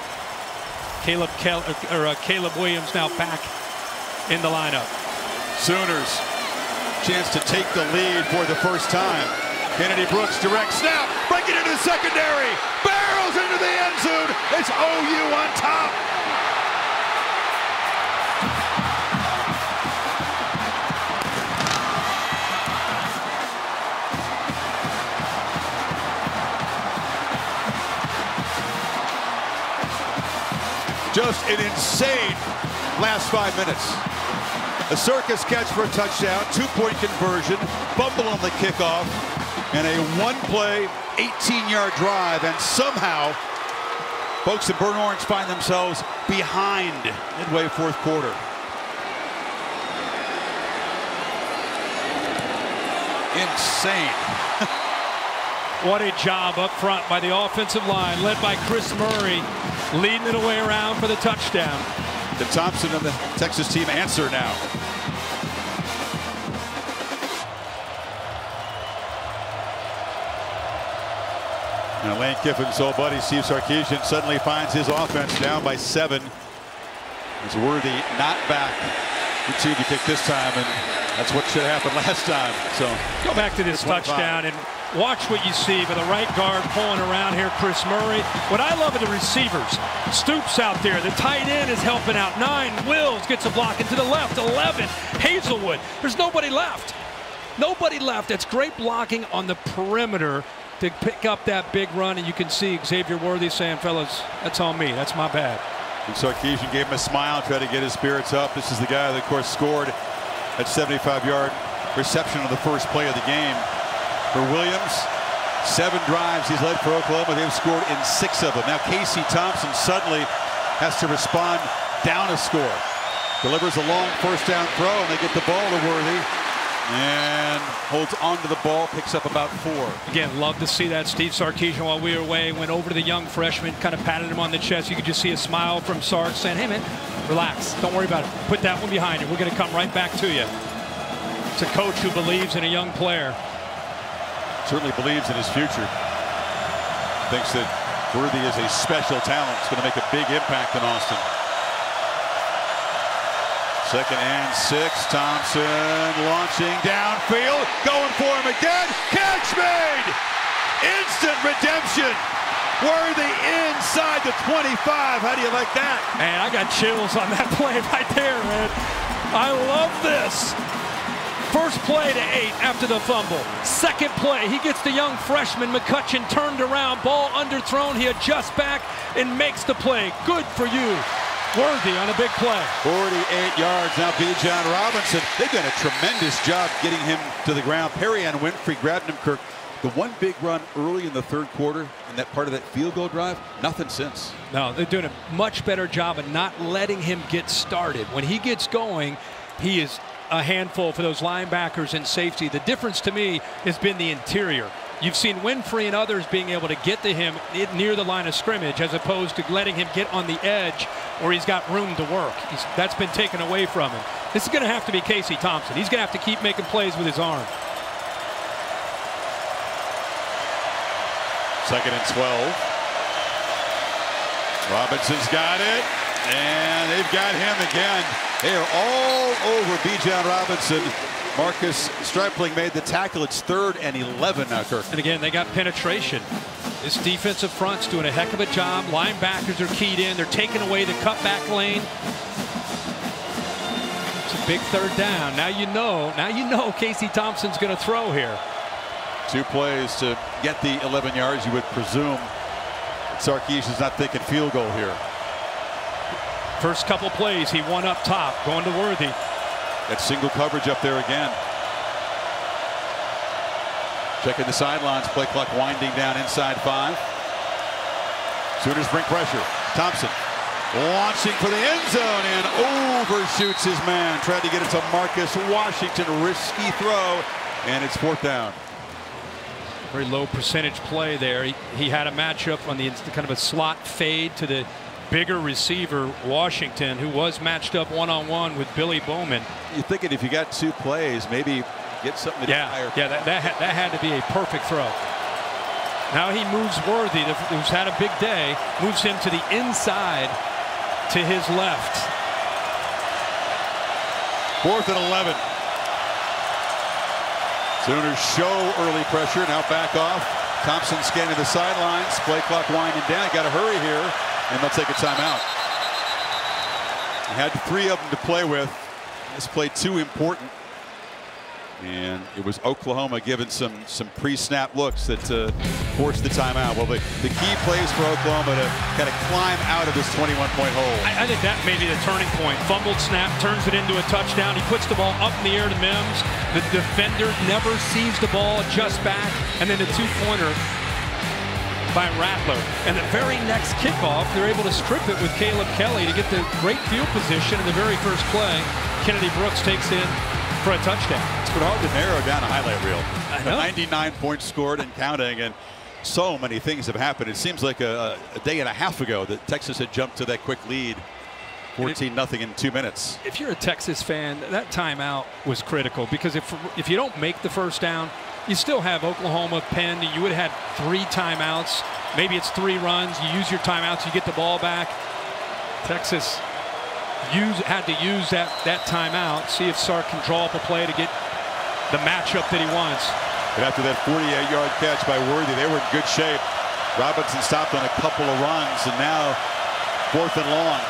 Caleb Williams now back in the lineup. Sooners, chance to take the lead for the first time. Kennedy Brooks, direct snap, breaking into the secondary, barrels into the end zone. It's OU on top. Just an insane last 5 minutes. A circus catch for a touchdown, 2-point conversion, fumble on the kickoff, and a one-play, 18-yard drive. And somehow, folks in burnt orange find themselves behind midway 4th quarter. Insane. What a job up front by the offensive line, led by Chris Murray, leading it away around for the touchdown. The Thompson and the Texas team answer now. Now Lane Kiffin's old buddy Steve Sarkisian suddenly finds his offense down by 7. It's Worthy not back. Good team to kick this time, and that's what should have happened last time. So go back to this touchdown and watch what you see with the right guard pulling around here, Chris Murray. What I love are the receivers. Stoops out there. The tight end is helping out. 9, Wills gets a block into the left. 11, Hazelwood. There's nobody left. Nobody left. It's great blocking on the perimeter to pick up that big run, and you can see Xavier Worthy saying, fellas, that's on me. That's my bad. And Sarkisian gave him a smile, tried to get his spirits up. This is the guy that, of course, scored that 75-yard reception on the first play of the game. For Williams, 7 drives he's led for Oklahoma. They've scored in 6 of them. Now Casey Thompson suddenly has to respond down a score. Delivers a long first down throw, and they get the ball to Worthy. And holds onto the ball, picks up about 4. Again, love to see that. Steve Sarkisian, while we were away, went over to the young freshman, kind of patted him on the chest. You could just see a smile from Sark saying, hey, man, relax. Don't worry about it. Put that one behind you. We're going to come right back to you. It's a coach who believes in a young player. Certainly believes in his future. Thinks that Worthy is a special talent. It's going to make a big impact in Austin. 2nd and 6. Thompson launching downfield, going for him again. Catch made! Instant redemption. Worthy inside the 25. How do you like that? Man, I got chills on that play right there, man. I love this. First play to 8 after the fumble. Second play, he gets the young freshman McCutcheon turned around, ball underthrown. He adjusts back and makes the play. Good for you. Worthy on a big play. 48 yards. Now Bijan Robinson. They've done a tremendous job getting him to the ground. Perry and Winfrey grabbed him, Kirk. The one big run early in the 3rd quarter and that part of that field goal drive, nothing since. No, they're doing a much better job of not letting him get started. When he gets going, he is a handful for those linebackers and safety. The difference to me has been the interior. You've seen Winfrey and others being able to get to him near the line of scrimmage as opposed to letting him get on the edge where he's got room to work. That's been taken away from him. This is going to have to be Casey Thompson. He's going to have to keep making plays with his arm. 2nd and 12. Robinson's got it, and they've got him again. They are all over Bijan Robinson. Marcus Stripling made the tackle. It's 3rd and 11 now, Kirk. And again, they got penetration. This defensive front's doing a heck of a job. Linebackers are keyed in. They're taking away the cutback lane. It's a big 3rd down. Now you know Casey Thompson's going to throw here. 2 plays to get the 11 yards. You would presume Sarkisian is not thinking field goal here. First couple plays, he won up top, going to Worthy. That single coverage up there again. Checking the sidelines, play clock winding down inside 5. Sooners bring pressure. Thompson launching for the end zone and overshoots his man. Tried to get it to Marcus Washington. Risky throw, and it's 4th down. Very low percentage play there. He had a matchup on the kind of a slot fade to the bigger receiver Washington, who was matched up one-on-one with Billy Bowman. You're thinking if you got 2 plays, maybe get something to that had to be a perfect throw. Now he moves Worthy, who's had a big day, moves him to the inside to his left. 4th and 11. Sooners show early pressure, now back off. Thompson scanning the sidelines, play clock winding down. Got to hurry here, and they'll take a timeout. He had 3 of them to play with. This play 2 important. And it was Oklahoma given some pre-snap looks that forced the timeout. Well, the key plays for Oklahoma to kind of climb out of this 21-point hole. I think that may be the turning point. Fumbled snap, turns it into a touchdown. He puts the ball up in the air to Mims. The defender never sees the ball, adjusts back, and then the 2-pointer by Rattler. And the very next kickoff, they're able to strip it with Caleb Kelly to get the great field position in the very first play. Kennedy Brooks takes in for a touchdown. It's been hard to narrow down a highlight reel. I know. 99 points scored and counting, and so many things have happened. It seems like a day and a half ago that Texas had jumped to that quick lead, 14-0 in 2 minutes. If you're a Texas fan, that timeout was critical, because if you don't make the first down, you still have Oklahoma penned. You would have had 3 timeouts. Maybe it's 3 runs. You use your timeouts, you get the ball back. Texas had to use that timeout, see if Sark can draw up a play to get the matchup that he wants. And after that 48-yard catch by Worthy, they were in good shape. Robinson stopped on a couple of runs, and now 4th and long.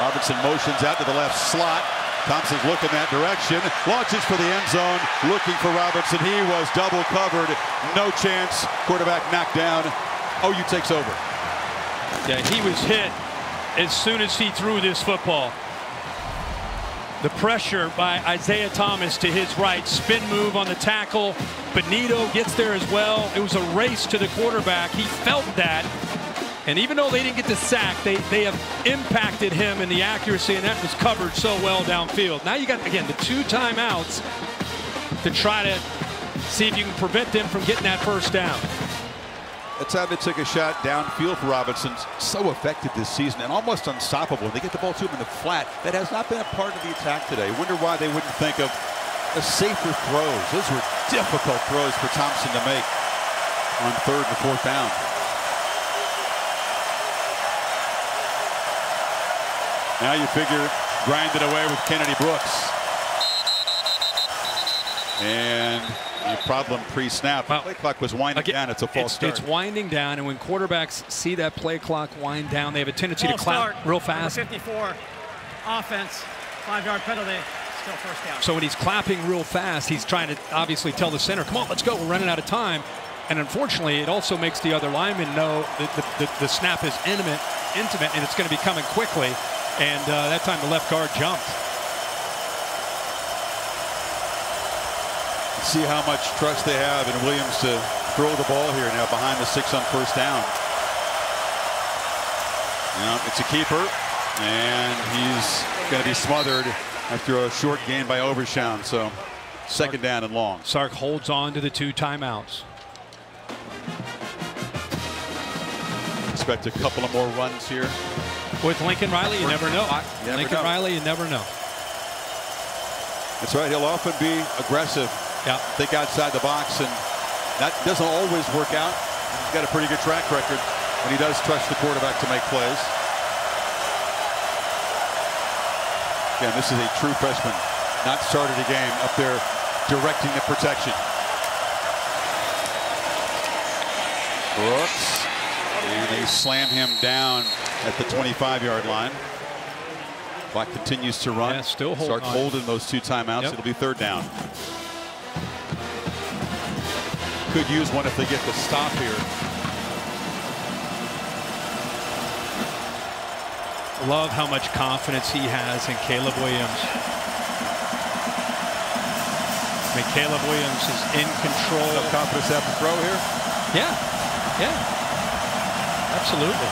Robinson motions out to the left slot. Thompson's looking that direction, launches for the end zone, looking for Robinson. He was double covered, no chance. Quarterback knocked down. OU takes over. Yeah, he was hit as soon as he threw this football. The pressure by Isaiah Thomas to his right, spin move on the tackle. Benito gets there as well. It was a race to the quarterback. He felt that. And even though they didn't get the sack, they have impacted him in the accuracy, and that was covered so well downfield. Now you got, again, the 2 timeouts to try to see if you can prevent them from getting that first down. That's how they took a shot downfield for Robinson. So effective this season and almost unstoppable. They get the ball to him in the flat. That has not been a part of the attack today. Wonder why they wouldn't think of a safer throws. Those were difficult throws for Thompson to make on 3rd and 4th down. Now you figure grinded away with Kennedy Brooks. And the problem pre-snap. Play clock was winding down. It's a false start. It's winding down, and when quarterbacks see that play clock wind down, they have a tendency to clap real fast. Number 54, offense, 5-yard penalty, still first down. So when he's clapping real fast, he's trying to obviously tell the center, come on, let's go, we're running out of time. And unfortunately, it also makes the other lineman know that the snap is intimate, and it's going to be coming quickly. And that time the left guard jumped. See how much trust they have in Williams to throw the ball here now behind the 6 on first down. It's a keeper, and he's going to be smothered after a short gain by Overshown. So second down and long. Sark holds on to the 2 timeouts. Expect a couple of more runs here. With Lincoln Riley, you never know. Lincoln Riley, you never know. That's right. He'll often be aggressive. Yeah. Think outside the box, and that doesn't always work out. He's got a pretty good track record when he does trust the quarterback to make plays. Again, this is a true freshman. Not started a game, up there directing the protection. Brooks. And they slam him down at the 25-yard line. Clock continues to run. Yeah, still Start holding those 2 timeouts. Yep. It'll be third down. Could use one if they get the stop here. Love how much confidence he has in Caleb Williams. I mean, Caleb Williams is in control. Enough confidence to have to throw here? Yeah. Absolutely.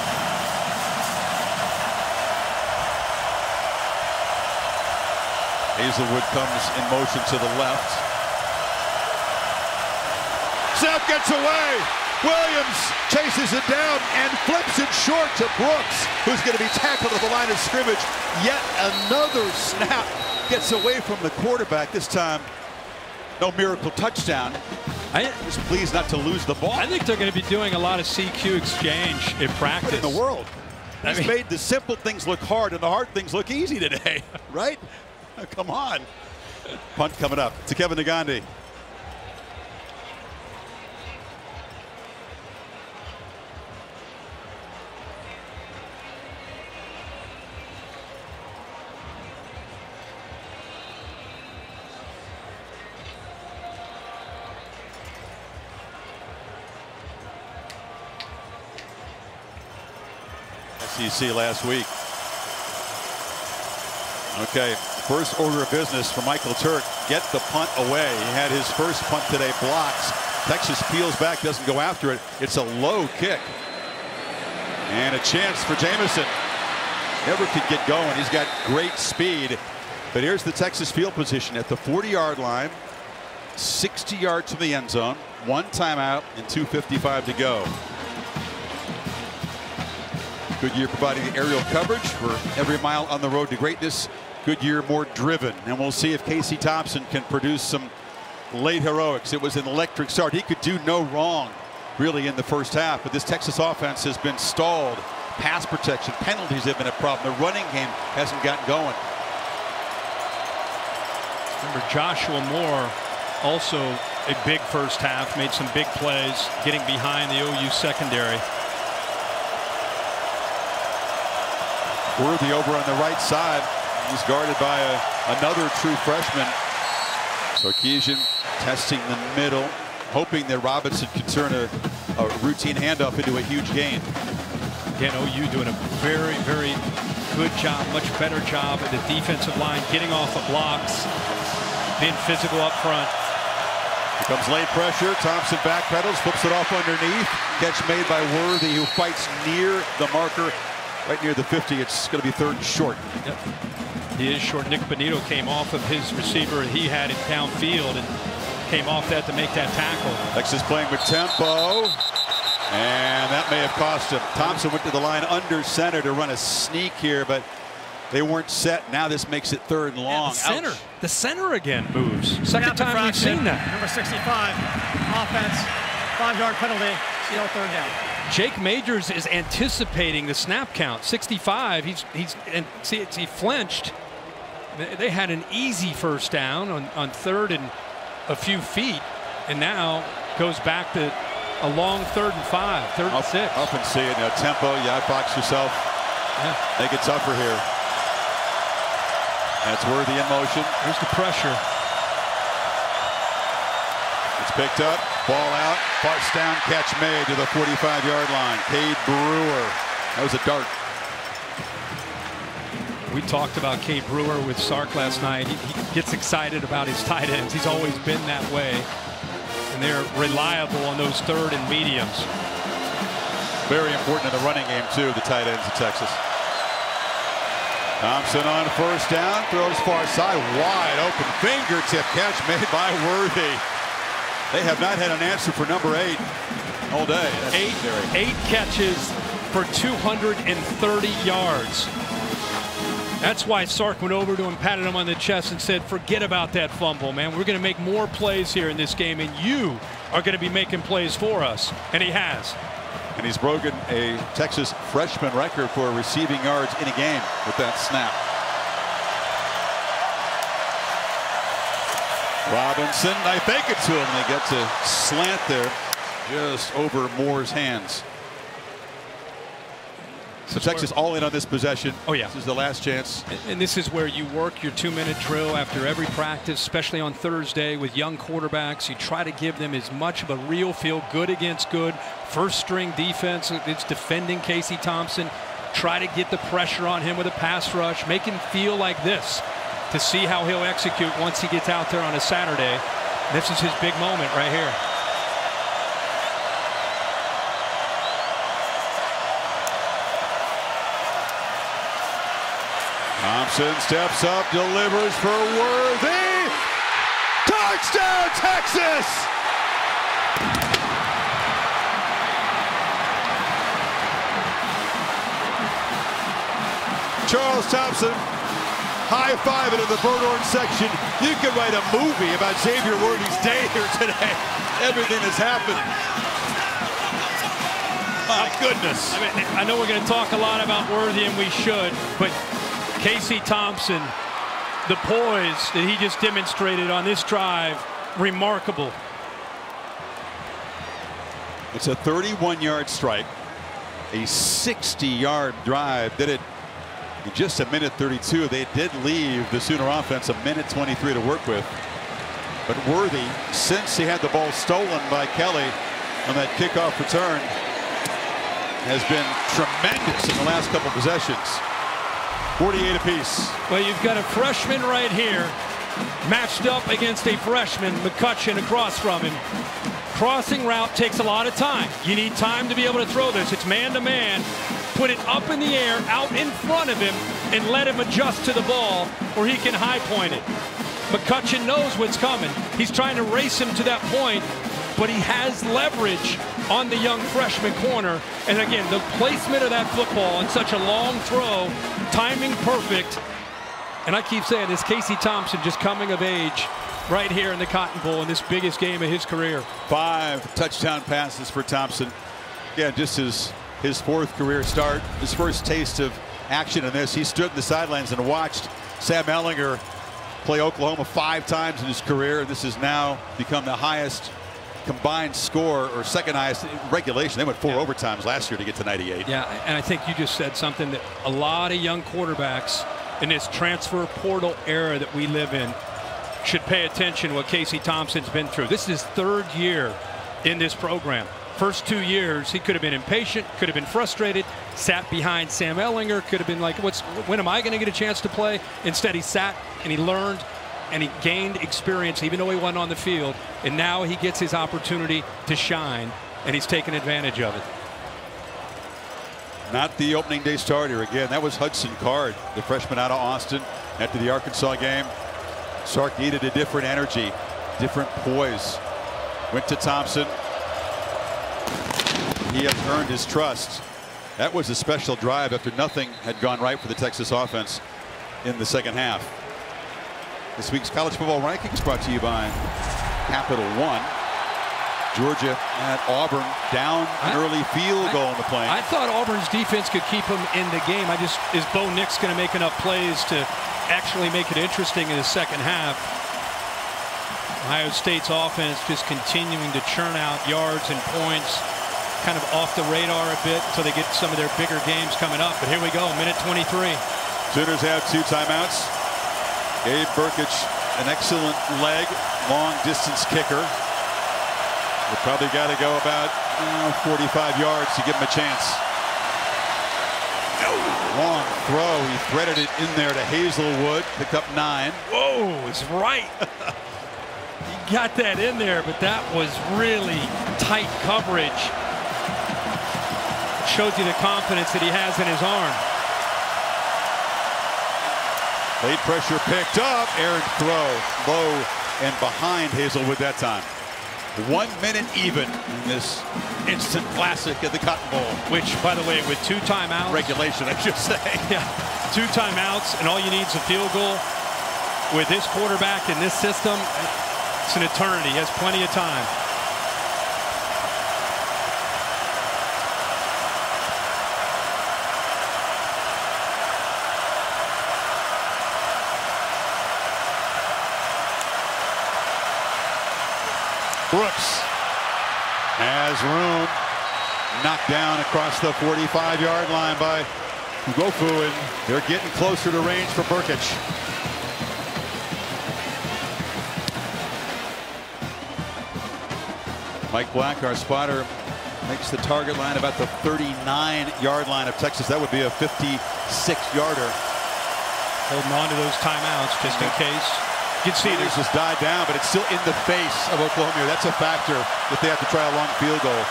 Hazelwood comes in motion to the left. Snap gets away. Williams chases it down and flips it short to Brooks, who's going to be tackled at the line of scrimmage. Yet another snap gets away from the quarterback. This time, no miracle touchdown. Just pleased not to lose the ball. I think they're going to be doing a lot of CQ exchange in practice. What in the world? He's made the simple things look hard and the hard things look easy today, right? Come on. Punt coming up to Kevin Nagandi. SEC last week. Okay, first order of business for Michael Turk. Get the punt away. He had his first punt today blocks. Texas peels back, doesn't go after it. It's a low kick. And a chance for Jamison. Never could get going. He's got great speed. But here's the Texas field position at the 40-yard line. 60 yards from the end zone. 1 timeout and 2:55 to go. Goodyear providing the aerial coverage for every mile on the road to greatness. Goodyear more driven. And we'll see if Casey Thompson can produce some late heroics. It was an electric start. He could do no wrong really in the first half. But this Texas offense has been stalled. Pass protection, penalties have been a problem. The running game hasn't gotten going. Remember, Joshua Moore also a big first half. Made some big plays getting behind the OU secondary. Worthy over on the right side. He's guarded by another true freshman. Sarkisian testing the middle, hoping that Robinson can turn a routine handoff into a huge gain. Again, OU doing a very, very good job, much better job at the defensive line, getting off of blocks, being physical up front. Here comes late pressure. Thompson backpedals, flips it off underneath. Catch made by Worthy, who fights near the marker. Right near the 50, it's going to be third and short. Yep. He is short. Nick Benito came off of his receiver he had in downfield and came off that to make that tackle. Texas playing with tempo, and that may have cost him. Thompson went to the line under center to run a sneak here, but they weren't set. Now this makes it third and long. Yeah, the center again moves. Second time we've seen that. Number 65, offense, 5-yard penalty, still third down. Jake Majors is anticipating the snap count. 65. He flinched, They had an easy first down on 3rd and a few feet, and now goes back to a long 3rd and 5, 3rd and 6. Up and see it. Tempo, you outbox yourself. Yeah. Make it tougher here. That's Worthy in motion. Here's the pressure. It's picked up, ball out, first down catch made to the 45-yard line. Cade Brewer. That was a dart. We talked about Cade Brewer with Sark last night. He gets excited about his tight ends. He's always been that way. And they're reliable on those 3rd and mediums. Very important in the running game, too, the tight ends of Texas. Thompson on first down, throws far side, wide open fingertip catch made by Worthy. They have not had an answer for number 8 all day. Eight catches for 230 yards. That's why Sark went over to him, patted him on the chest, and said, forget about that fumble, man. We're going to make more plays here in this game, and you are going to be making plays for us. And he has. And he's broken a Texas freshman record for receiving yards in a game with that snap. Robinson, I think it to him. They get to slant there just over Moore's hands. So Texas all in on this possession. Oh, yeah. This is the last chance. And this is where you work your 2-minute drill after every practice, especially on Thursday with young quarterbacks. You try to give them as much of a real feel, good against good. First string defense, it's defending Casey Thompson. Try to get the pressure on him with a pass rush. Make him feel like this to see how he'll execute once he gets out there on a Saturday. This is his big moment right here. Thompson steps up, delivers for Worthy. Touchdown, Texas! Charles Thompson high-fiving in the Birdhorn section. You could write a movie about Xavier Worthy's day here today. Everything has happened. My goodness. I know we're going to talk a lot about Worthy, and we should, but Casey Thompson, the poise that he just demonstrated on this drive, remarkable. It's a 31-yard strike, a 60-yard drive. Did it in just a minute 32. They did leave the Sooner offense a minute 23 to work with. But Worthy, since he had the ball stolen by Kelly on that kickoff return, has been tremendous in the last couple possessions. 48 apiece. Well, you've got a freshman right here matched up against a freshman, McCutcheon, across from him. Crossing route takes a lot of time. You need time to be able to throw this. It's man-to-man. Put it up in the air, out in front of him, and let him adjust to the ball where he can high point it. McCutcheon knows what's coming. He's trying to race him to that point, but he has leverage on the young freshman corner. And again, the placement of that football on such a long throw, timing perfect. And I keep saying this, Casey Thompson just coming of age right here in the Cotton Bowl in this biggest game of his career. 5 touchdown passes for Thompson. Yeah, just his 4th career start, his first taste of action in this. He stood in the sidelines and watched Sam Ehlinger play Oklahoma 5 times in his career. And this has now become the highest combined score, or second highest in regulation. They went 4 overtimes last year to get to 98. Yeah, and I think you just said something that a lot of young quarterbacks in this transfer portal era that we live in should pay attention to what Casey Thompson's been through. This is his 3rd year in this program. First 2 years, he could have been impatient, could have been frustrated, sat behind Sam Ehlinger, could have been like, when am I going to get a chance to play? Instead, he sat and he learned and he gained experience, even though he wasn't on the field. And now he gets his opportunity to shine, and he's taken advantage of it. Not the opening day starter again. That was Hudson Card, the freshman out of Austin after the Arkansas game. Sark needed a different energy, different poise. Went to Thompson. He has earned his trust. That was a special drive after nothing had gone right for the Texas offense in the second half. This week's college football rankings brought to you by Capital One. Georgia at Auburn, down an early field goal in the plane. I thought Auburn's defense could keep him in the game. Is Bo Nix going to make enough plays to actually make it interesting in the second half? Ohio State's offense just continuing to churn out yards and points, kind of off the radar a bit until they get some of their bigger games coming up. But here we go, minute 23. Sooners have 2 timeouts. Gabe Brkic, an excellent leg, long distance kicker. We probably got to go about 45 yards to give him a chance. Long throw. He threaded it in there to Hazelwood. Pick up 9. Whoa, it's right. He got that in there, but that was really tight coverage. It shows you the confidence that he has in his arm. Late pressure picked up. Errant throw. Low and behind Hazelwood that time. 1 minute even in this instant classic at the Cotton Bowl. Which, by the way, with 2 timeouts. Regulation, I should say. Yeah, 2 timeouts, and all you need is a field goal. With this quarterback in this system, it's an eternity. He has plenty of time. Brooks has room. Knocked down across the 45-yard line by Ugofu, and they're getting closer to range for Brkic. Mike Black, our spotter, makes the target line about the 39-yard line of Texas. That would be a 56-yarder. Holding on to those timeouts just in case. You can see it just died down, but it's still in the face of Oklahoma. That's a factor if they have to try a long field goal.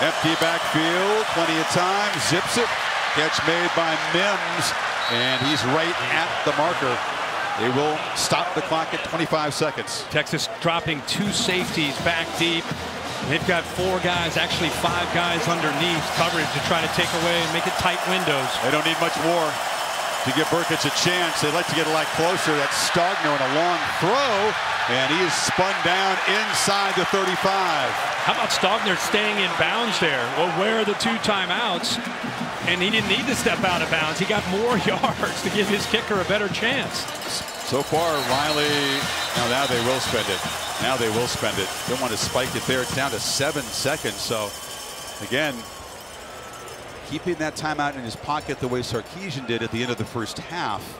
Empty backfield, plenty of time, zips it. Catch made by Mims, and he's right at the marker. They will stop the clock at 25 seconds. Texas dropping 2 safeties back deep. They've got 4 guys, actually 5 guys underneath coverage to try to take away and make it tight windows. They don't need much more to give Brkic a chance. They'd like to get a lot closer. That's Stogner on a long throw, and he is spun down inside the 35. How about Stogner staying in bounds there? Well, where are the 2 timeouts? And he didn't need to step out of bounds. He got more yards to give his kicker a better chance. So far, Riley, now they will spend it. Now they will spend it. Don't want to spike it there. It's down to 7 seconds. So, again, keeping that timeout in his pocket the way Sarkisian did at the end of the first half.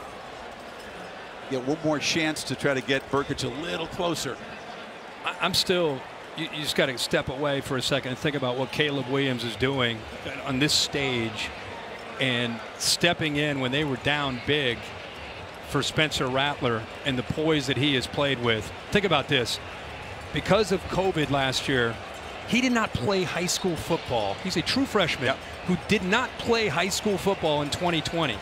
Get one more chance to try to get Brkic a little closer. I'm still, you just got to step away for a second and think about what Caleb Williams is doing on this stage and stepping in when they were down big for Spencer Rattler and the poise that he has played with. Think about this. Because of COVID last year, he did not play high school football. He's a true freshman who did not play high school football in 2020.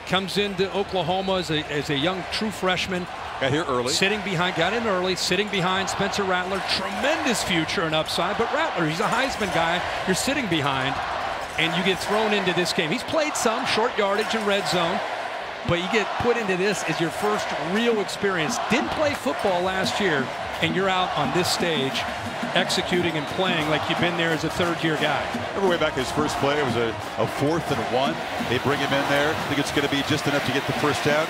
Comes into Oklahoma as a young true freshman. Got here early. Got in early, sitting behind Spencer Rattler. Tremendous future and upside. But Rattler, he's a Heisman guy. You're sitting behind, and you get thrown into this game. He's played some short yardage and red zone, but you get put into this as your first real experience. Didn't play football last year, and you're out on this stage executing and playing like you've been there as a third-year guy. Remember way back his first play, it was a 4th and 1. They bring him in there. I think it's going to be just enough to get the first down.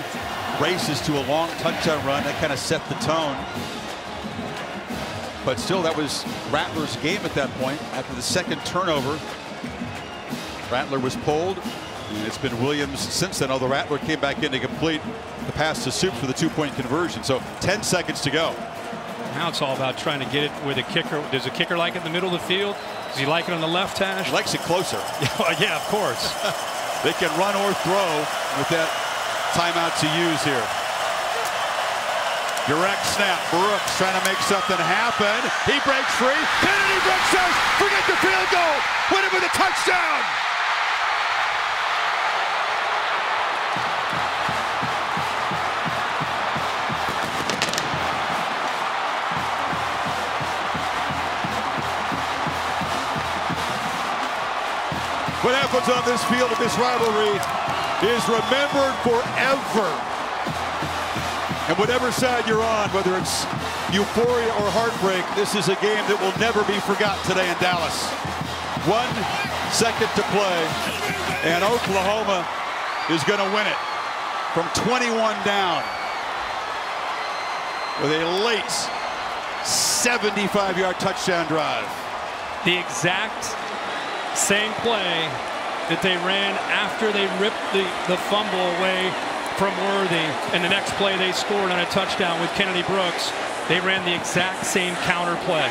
Races to a long touchdown run. That kind of set the tone. But still, that was Rattler's game at that point. After the second turnover, Rattler was pulled. And it's been Williams since then, although Rattler came back in to complete the pass to Soups with a 2-point conversion. So 10 seconds to go. Now it's all about trying to get it with a kicker. Does a kicker like it in the middle of the field? Does he like it on the left hash? He likes it closer. Yeah, of course. They can run or throw with that timeout to use here. Direct snap. Brooks trying to make something happen. He breaks free. Kennedy Brooks says, forget the field goal. Win it with a touchdown. What happens on this field of this rivalry is remembered forever. And whatever side you're on, whether it's euphoria or heartbreak, this is a game that will never be forgotten today in Dallas. 1 second to play, and Oklahoma is going to win it from 21 down with a late 75-yard touchdown drive. The exact same play that they ran after they ripped the fumble away from Worthy, and the next play they scored on a touchdown with Kennedy Brooks. They ran the exact same counter play.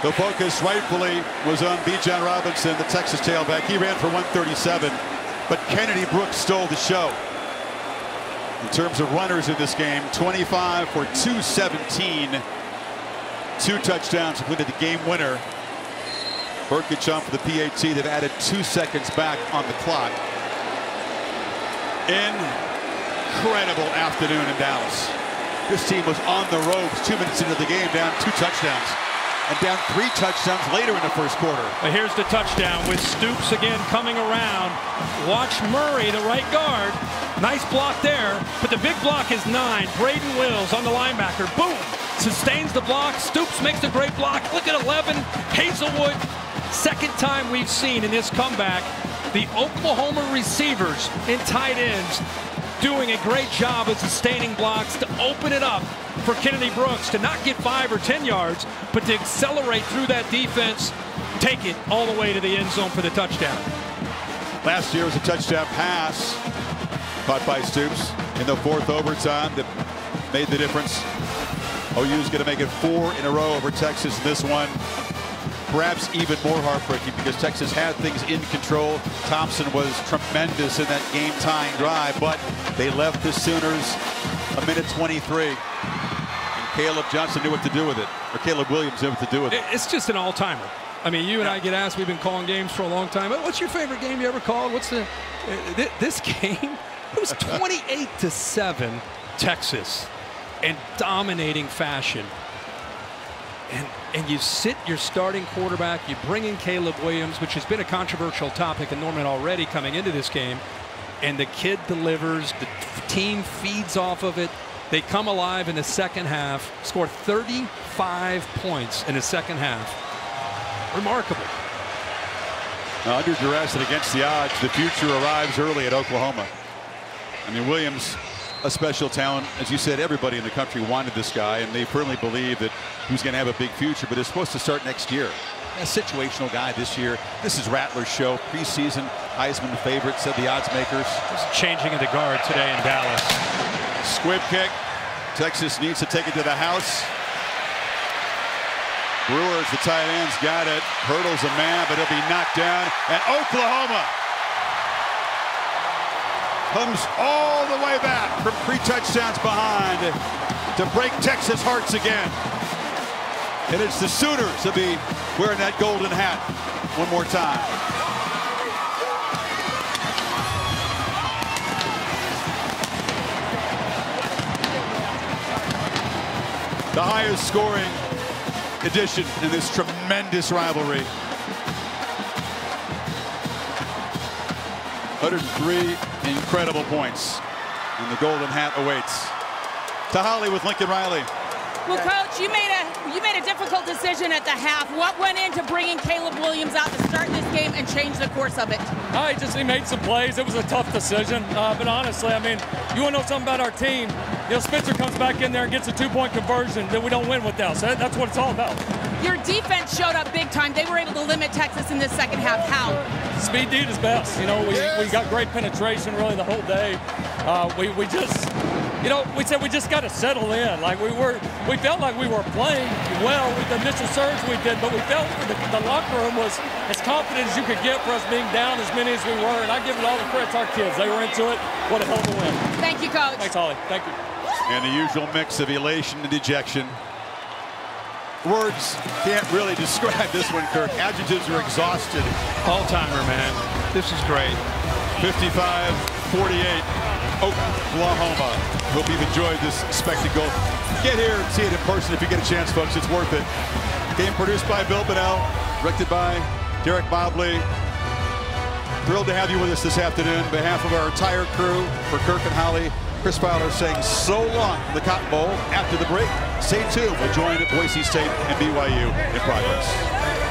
The focus rightfully was on Bijan Robinson, the Texas tailback. He ran for 137, but Kennedy Brooks stole the show. In terms of runners in this game, 25 for 217. 2 touchdowns, including the game winner. Burkett for the PAT. They've added 2 seconds back on the clock. Incredible afternoon in Dallas. This team was on the ropes 2 minutes into the game, down 2 touchdowns. And down 3 touchdowns later in the first quarter. But here's the touchdown with Stoops again coming around. Watch Murray, the right guard. Nice block there, but the big block is 9. Braden Wills on the linebacker. Boom! Sustains the block. Stoops makes a great block. Look at 11. Hazelwood. Second time we've seen in this comeback the Oklahoma receivers and tight ends doing a great job of sustaining blocks to open it up for Kennedy Brooks to not get 5 or 10 yards, but to accelerate through that defense, take it all the way to the end zone for the touchdown. Last year was a touchdown pass caught by Stoops in the 4th overtime that made the difference. OU's going to make it 4 in a row over Texas. This one, perhaps even more heartbreaking because Texas had things in control. Thompson was tremendous in that game-tying drive, but they left the Sooners a minute 23. And Caleb Johnson knew what to do with it, or Caleb Williams knew what to do with it. It's just an all-timer. I mean, you and I get asked, we've been calling games for a long time. What's your favorite game you ever called? What's the this game? It was 28-7 Texas in dominating fashion. And you sit your starting quarterback, you bring in Caleb Williams, which has been a controversial topic in Norman already coming into this game, and the kid delivers, the team feeds off of it. They come alive in the second half, score 35 points in the second half. Remarkable. Now, under duress and against the odds, the future arrives early at Oklahoma. I mean, Williams, a special talent. As you said, everybody in the country wanted this guy, and they firmly believe that he's going to have a big future, but it's supposed to start next year. A situational guy this year. This is Rattler's show. Preseason Heisman favorite, said the odds makers. Just changing of the guard today in Dallas. Squib kick. Texas needs to take it to the house. Brewers, the tight ends, got it. Hurdles a man, but he'll be knocked down. And Oklahoma comes all the way back from 3 touchdowns behind to break Texas hearts again. And it's the Sooners to be wearing that golden hat one more time. The highest scoring edition in this tremendous rivalry. 103 incredible points, and the golden hat awaits. To Holly with Lincoln Riley. Well, Coach, you made a difficult decision at the half. What went into bringing Caleb Williams out to start this game and change the course of it? He made some plays. It was a tough decision, but honestly, I mean, you want to know something about our team? You know, Spencer comes back in there and gets a 2-point conversion that we don't win without. So that's what it's all about. Your defense showed up big time. They were able to limit Texas in this second half. How? Speed did his best. You know, we got great penetration really the whole day. We just, you know, we said we just got to settle in. Like we felt like we were playing well with the initial surge we did, but we felt the locker room was as confident as you could get for us being down as many as we were. And I give it all the credit to our kids. They were into it. What a hell of a win. Thank you, Coach. Thanks, Holly. Thank you. And the usual mix of elation and dejection. Words can't really describe this one, Kirk. Adjectives are exhausted. All-timer, man. This is great. 55-48, Oklahoma. Hope you've enjoyed this spectacle. Get here and see it in person if you get a chance, folks. It's worth it. Game produced by Bill Bonnell, directed by Derek Mobley. Thrilled to have you with us this afternoon. On behalf of our entire crew, for Kirk and Holly, Chris Fowler saying so long from the Cotton Bowl. After the break, stay tuned. We'll join Boise State and BYU in progress.